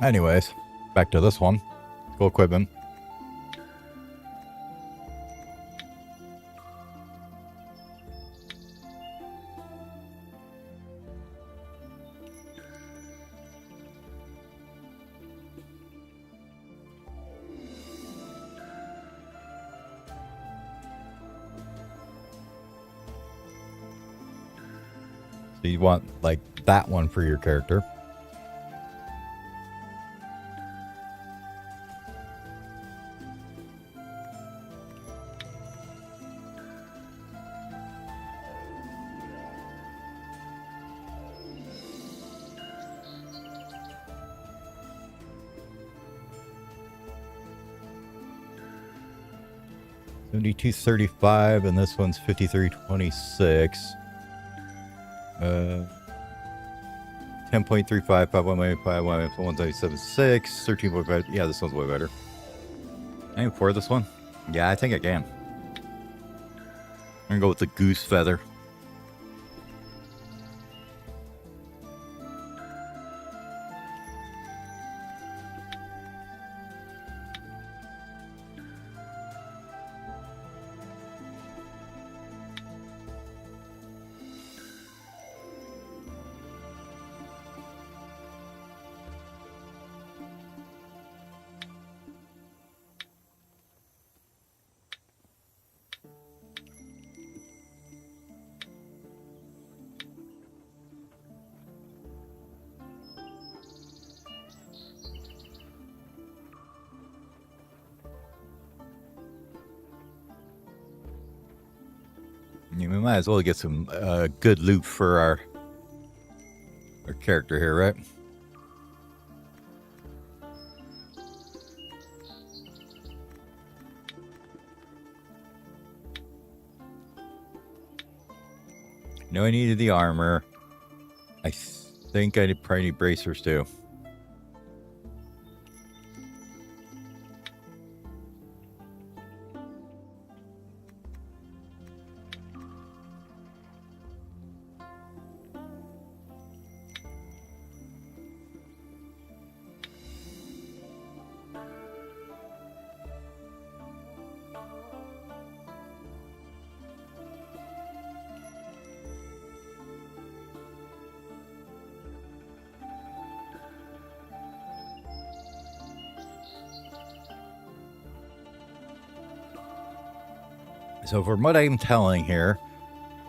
Speaker 1: Anyways, back to this one. Cool equipment. So you want like that one for your character. $72.35, and this one's $53.26. 10.35, 5.185, 177.6, 13.5. Yeah, this one's way better. I can afford this one. Yeah, I think I can. I'm gonna go with the goose feather. We might as well get some good loot for our character here, right? No, I needed the armor. I think I probably need bracers too. So from what I'm telling here,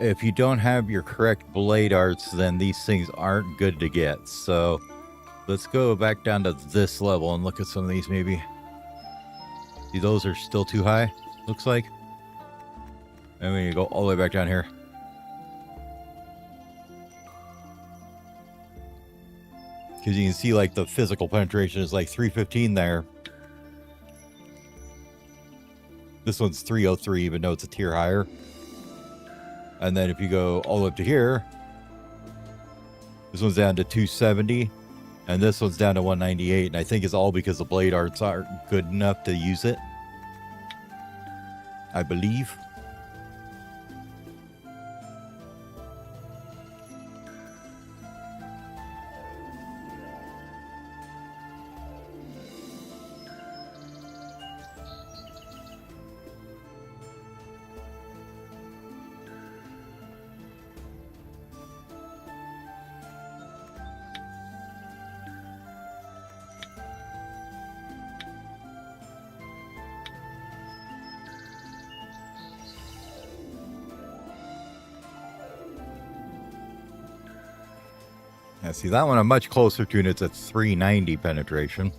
Speaker 1: if you don't have your correct blade arts, then these things aren't good to get. So let's go back down to this level and look at some of these maybe. See, those are still too high, looks like. And we need to go all the way back down here. Because you can see like the physical penetration is like 315 there. This one's 303, even though it's a tier higher. And then if you go all the way up to here, this one's down to 270, and this one's down to 198. And I think it's all because the blade arts aren't good enough to use it, I believe. Yeah, see that one I'm much closer to, and it's at 390 penetration.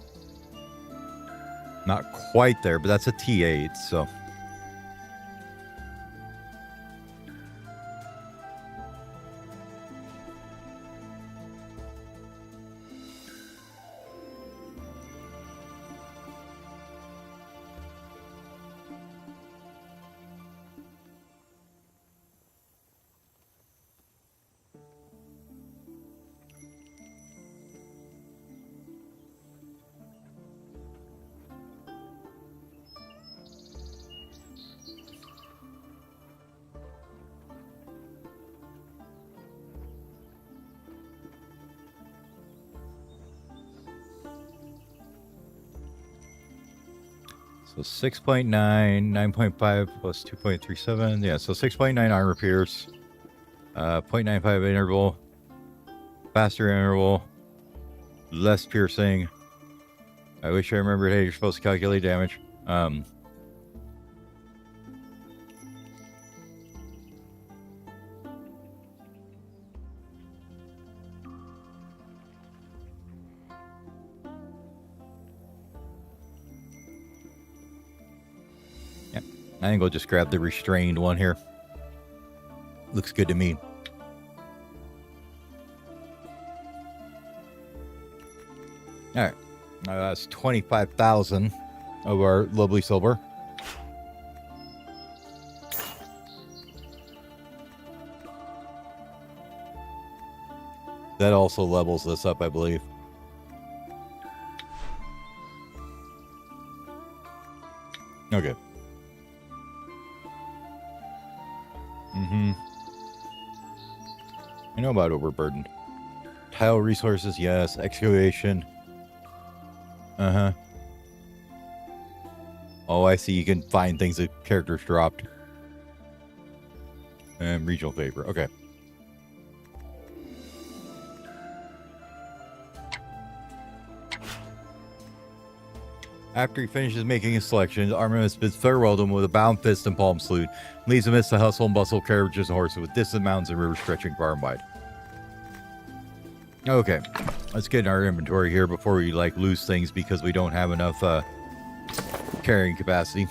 Speaker 1: Not quite there, but that's a T8, so. So 6.9, 9.5 plus 2.37. Yeah, so 6.9 armor pierce. 0.95 interval. Faster interval. Less piercing. I wish I remembered how you're supposed to calculate damage. Yeah, I think we'll just grab the restrained one here. Looks good to me. All right, that's 25,000 of our lovely silver. That also levels this up, I believe. Okay. I know about overburdened. Tile resources, yes. Excavation. Oh, I see. You can find things that characters dropped. And regional favor. Okay. After he finishes making his selection, Armament bids farewell to him with a bound fist and palm salute, leaves amidst the hustle and bustle, carriages and horses with distant mountains and rivers stretching far and wide. Okay, let's get in our inventory here before we lose things because we don't have enough carrying capacity.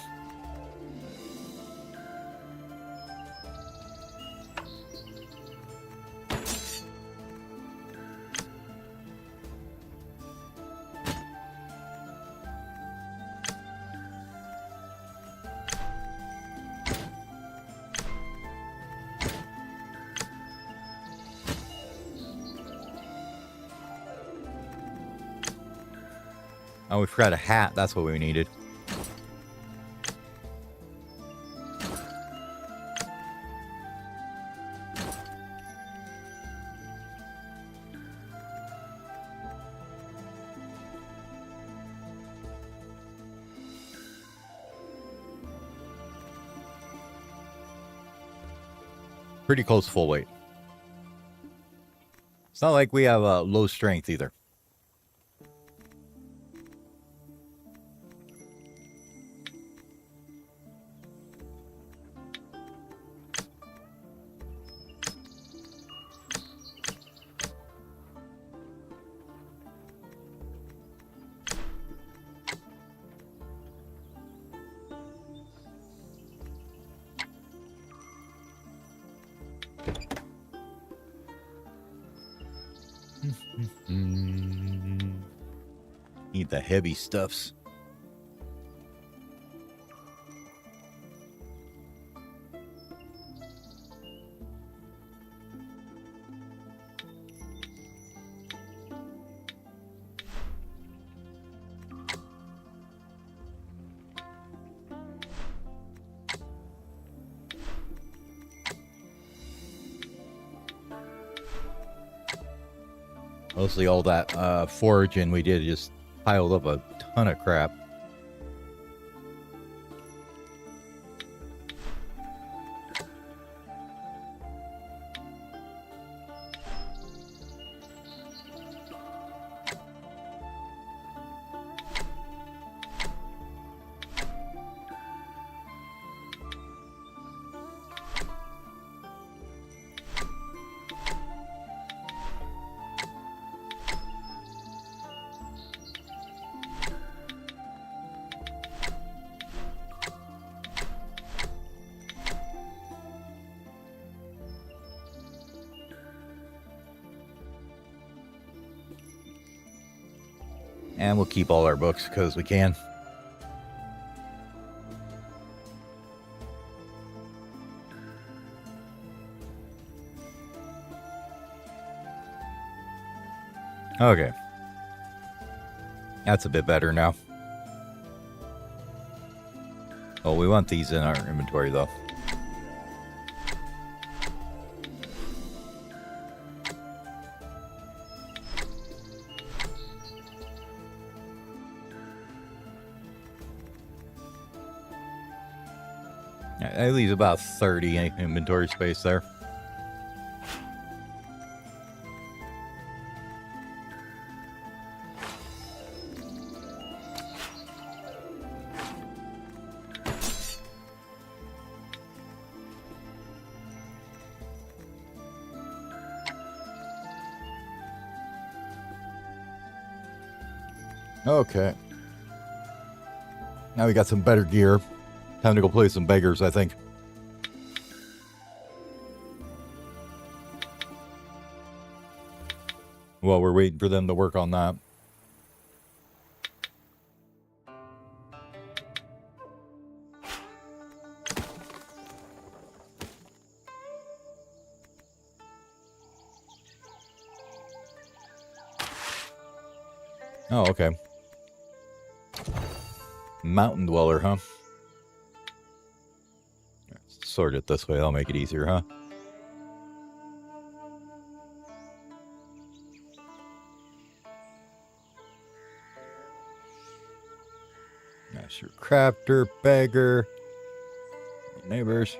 Speaker 1: Oh, we forgot a hat. That's what we needed. Pretty close full weight. It's not like we have low strength either. Need the heavy stuffs. Mostly all that foraging we did just piled up a ton of crap. And we'll keep all our books because we can. Okay. That's a bit better now. Oh, we want these in our inventory, though. That leaves about 30 inventory space there. Okay. Now we got some better gear. Time to go play some beggars, I think. Well, we're waiting for them to work on that. Oh, okay. Mountain dweller, huh? Sort it this way, that'll make it easier, huh? Master crafter, beggar, neighbors.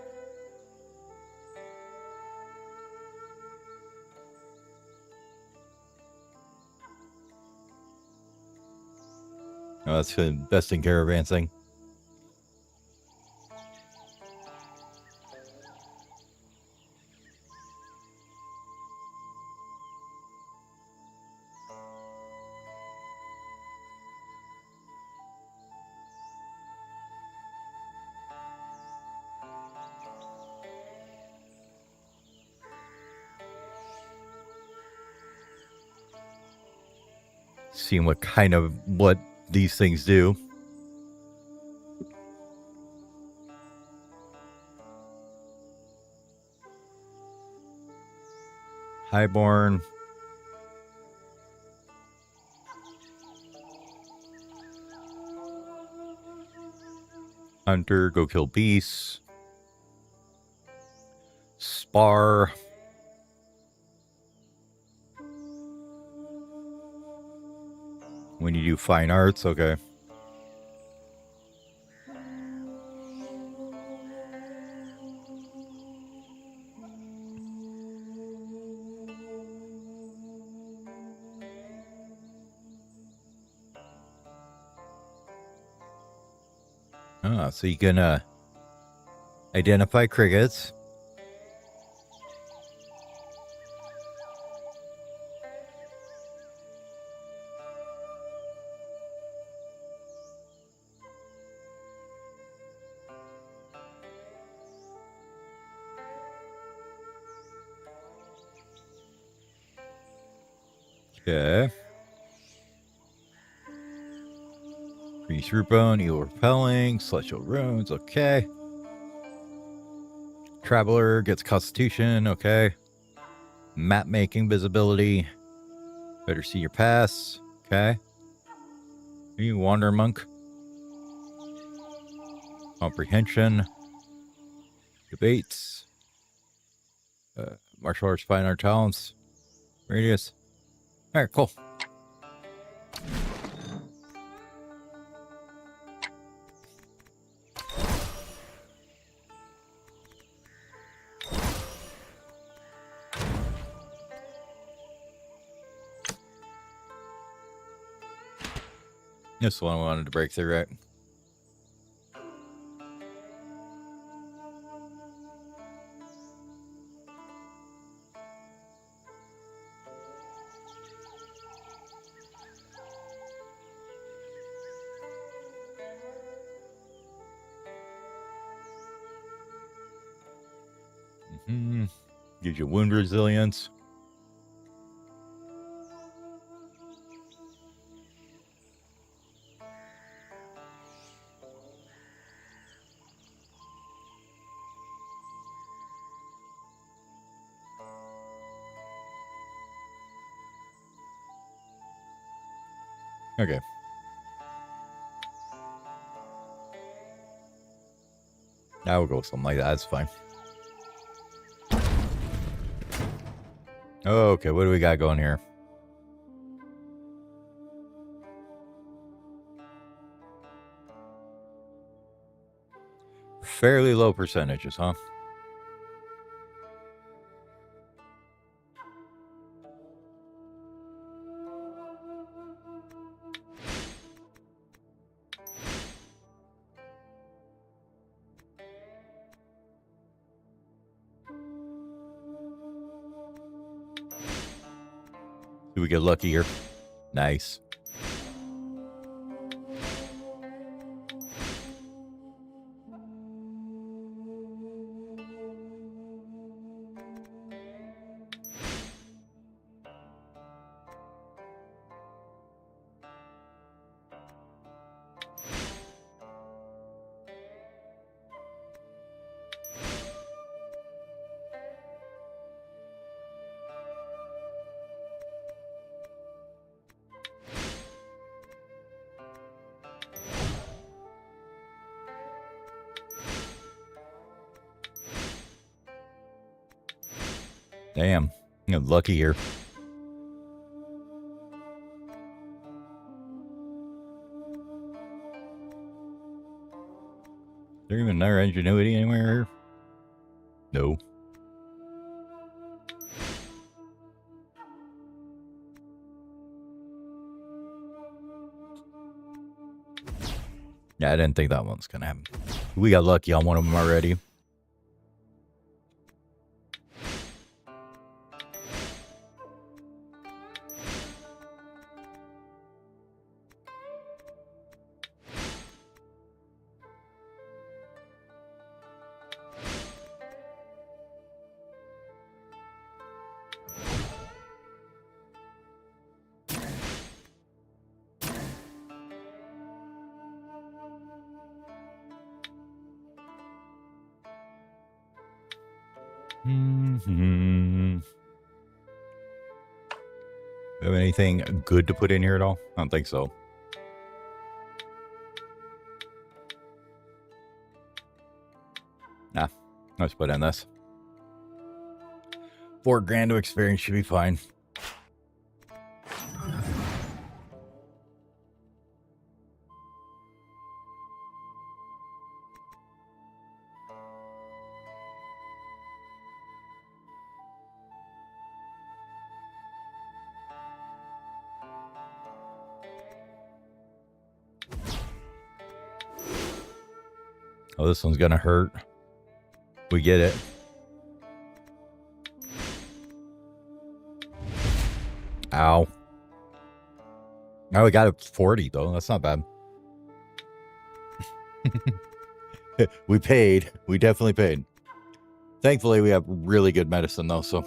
Speaker 1: Oh, that's the best in caravansing. Seeing what these things do. Highborn. Hunter, go kill beasts. Spar. When you do fine arts, okay. Ah, so you can identify crickets. Okay. Increase root bone, evil repelling, celestial runes, okay. Traveler gets constitution, okay. Map making visibility. Better see your pass, okay. You wander monk. Comprehension. Debates. Martial arts, fine art talents. Radius. Alright, cool. This one I wanted to break through, right? Gives you wound resilience. Okay. Now we'll go with something like that. That's fine. Okay, what do we got going here? Fairly low percentages, huh? Do we get lucky here? Nice. Damn. I got lucky here. Is there even another ingenuity anywhere here? No. Yeah, I didn't think that one's gonna happen. We got lucky on one of them already. Mm-hmm. Have anything good to put in here at all? I don't think so. Nah, let's put in this. $4,000 to experience should be fine. Oh, this one's gonna hurt. We get it. Ow. Now we got a 40 though. That's not bad. We paid. We definitely paid. Thankfully, we have really good medicine though, so.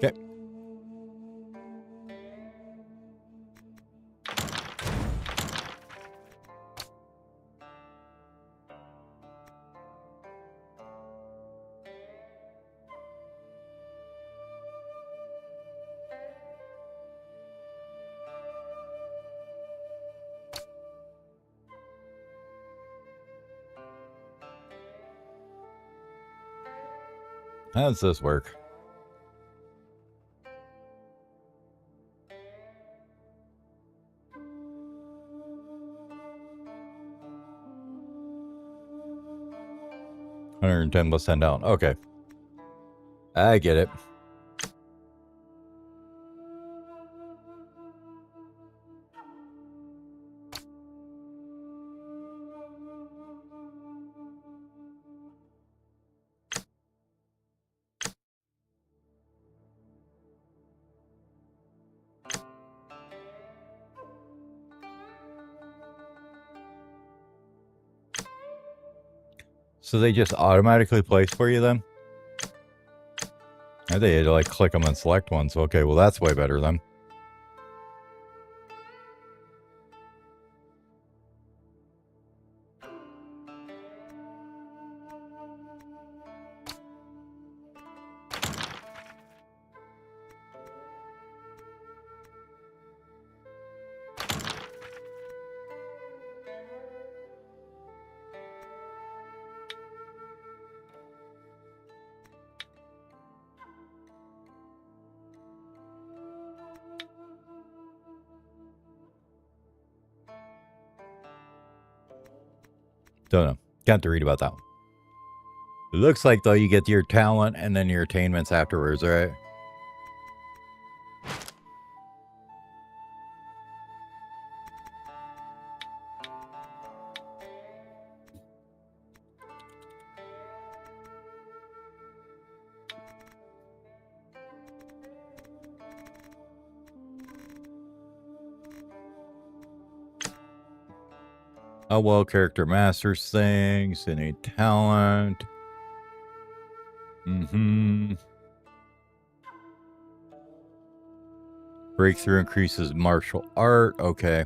Speaker 1: Okay. How does this work? $110 plus 10 down. Okay. I get it. So they just automatically place for you then? I think you had to like click them and select ones. Okay, well that's way better then. Don't know. Got to read about that one. It looks like, though, you get your talent and then your attainments afterwards, right? How well character masters things, any talent. Breakthrough increases martial art. Okay.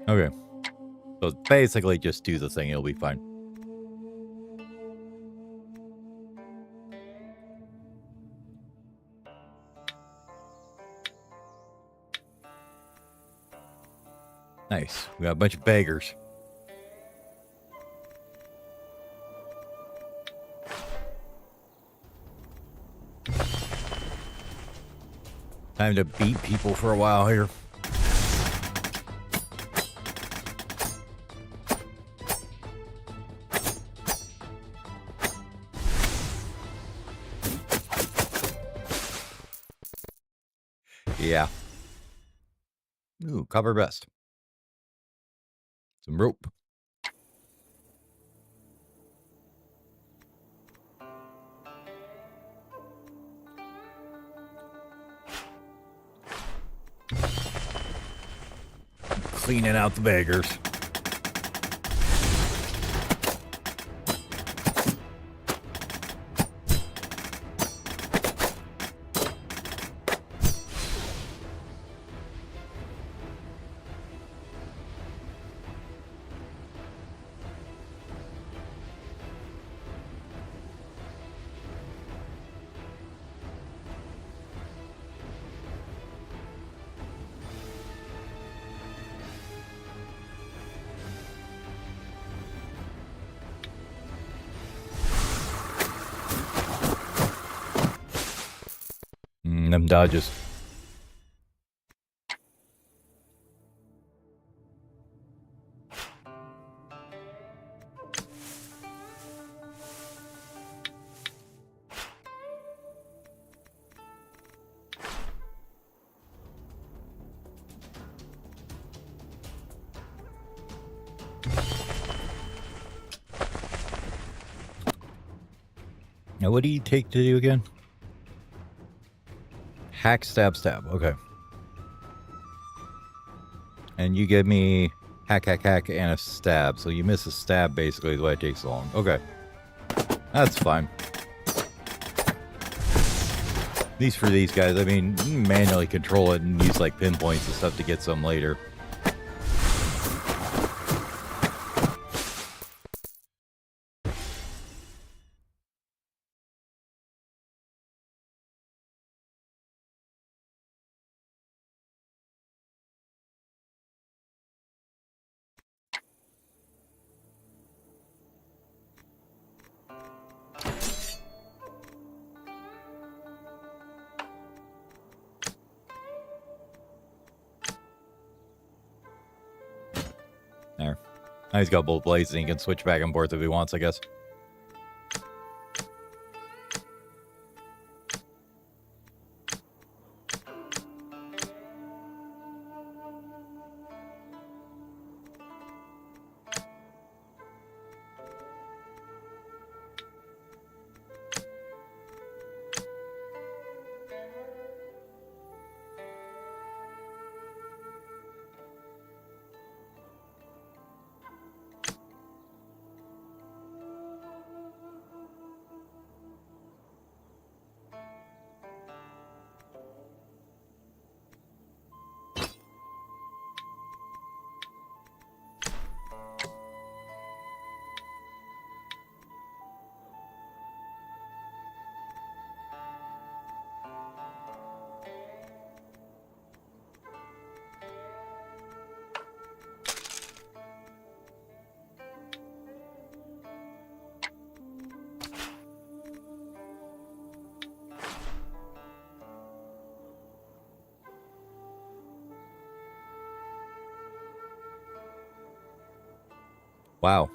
Speaker 1: Okay. So basically just do the thing. It'll be fine. Nice. We got a bunch of beggars. Time to beat people for a while here. Yeah. Ooh, cover vest. Some rope. Cleaning out the beggars. Them dodges. Now, what do you take to do again? Hack, stab, stab. Okay. And you give me hack, hack, hack, and a stab. So you miss a stab, basically, is why it takes so long. Okay. That's fine. At least for these guys. I mean, you can manually control it and use, like, pinpoints and stuff to get some later. There. Now he's got both blades and he can switch back and forth if he wants, I guess. Wow.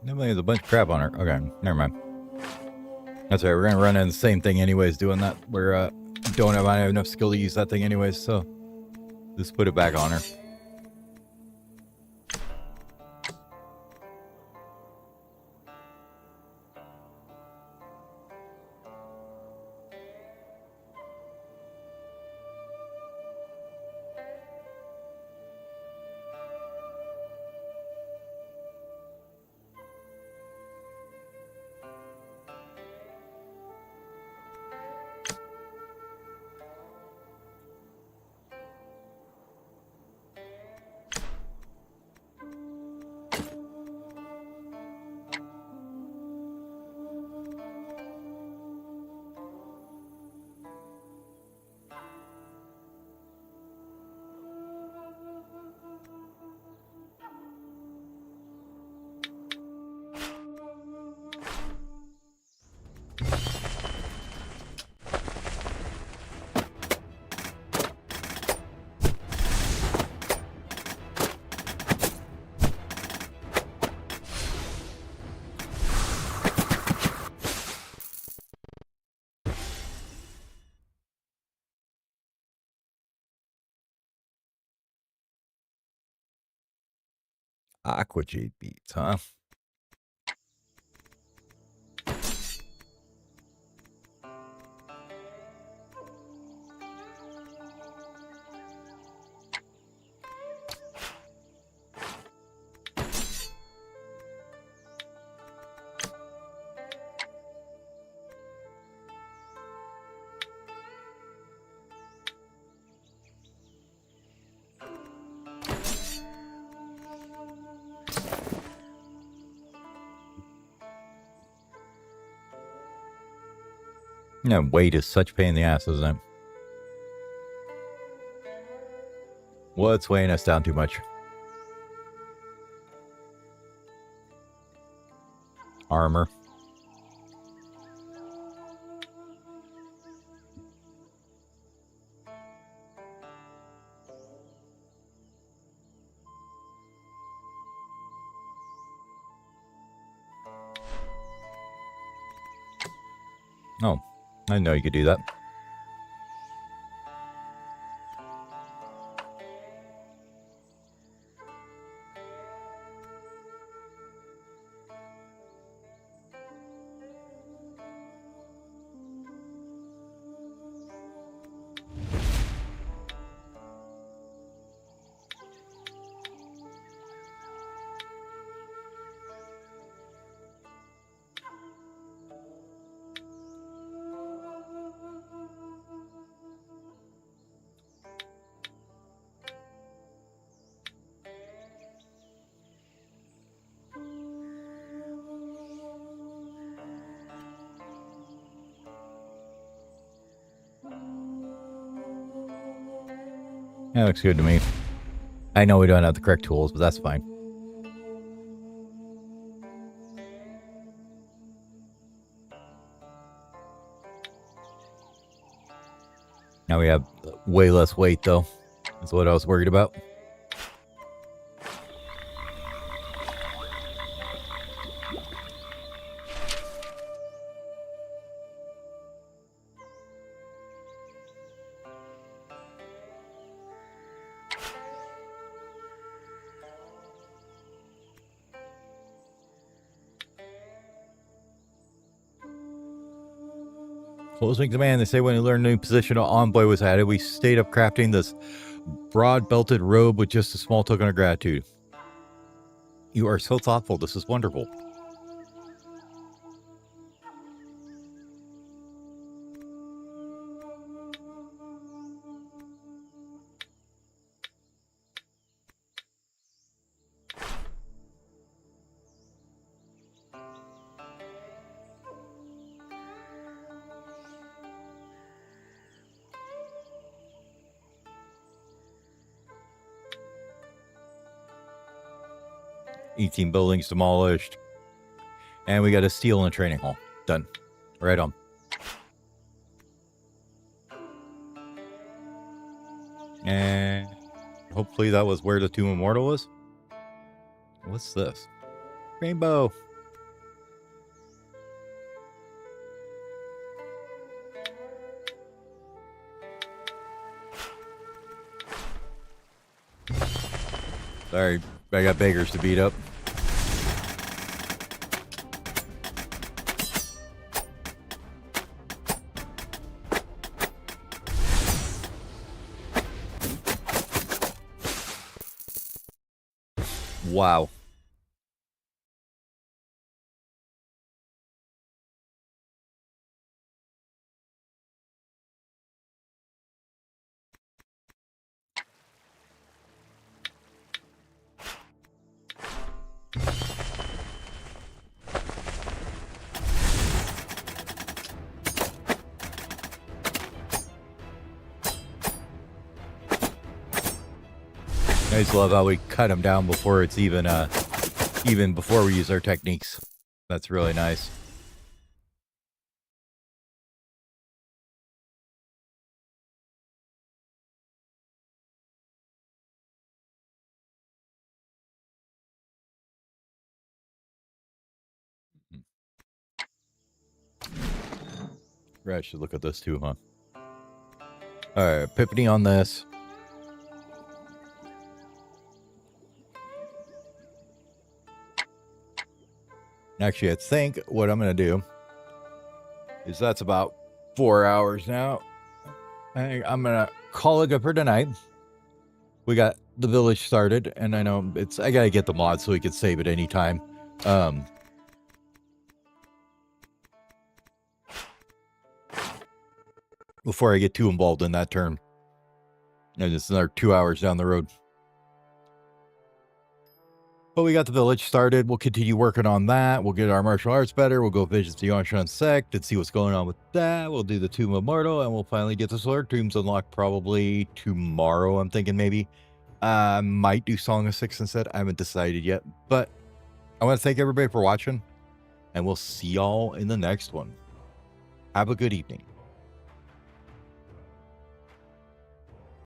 Speaker 1: Nobody has a bunch of crap on her. Okay, never mind. That's right. We're gonna run into the same thing anyways. Doing that, we're don't have I have enough skill to use that thing anyways. So just put it back on her. Aqua jade beads, huh? Yeah, weight is such a pain in the ass, isn't it? What's weighing us down too much? Armor. Oh, I didn't know you could do that. That looks good to me. I know we don't have the correct tools, but that's fine. Now we have way less weight, though. That's what I was worried about. Closing command, they say when you learn a new position, an envoy was added. We stayed up crafting this broad-belted robe with just a small token of gratitude. You are so thoughtful. This is wonderful. 18 buildings demolished. And we got a steel and a training hall. Done. Right on. And hopefully that was where the Tomb Immortal was. What's this? Rainbow. Sorry, I got beggars to beat up. Wow. I just love how we cut them down before it's even before we use our techniques. That's really nice. I should look at this too, huh? Alright, Epiphany on this. Actually, I think what I'm going to do is that's about 4 hours now. I'm going to call it good for tonight. We got the village started, and I know I got to get the mod so we can save it anytime. Before I get too involved in that turn. And it's another 2 hours down the road. But we got the village started. We'll continue working on that. We'll get our martial arts better. We'll go visit the Yanshan sect and see what's going on with that. We'll do the Tomb Immortal, and we'll finally get the Solar Tombs unlocked probably tomorrow, I'm thinking maybe. I might do Song of Six instead. I haven't decided yet. But I want to thank everybody for watching, and we'll see y'all in the next one. Have a good evening.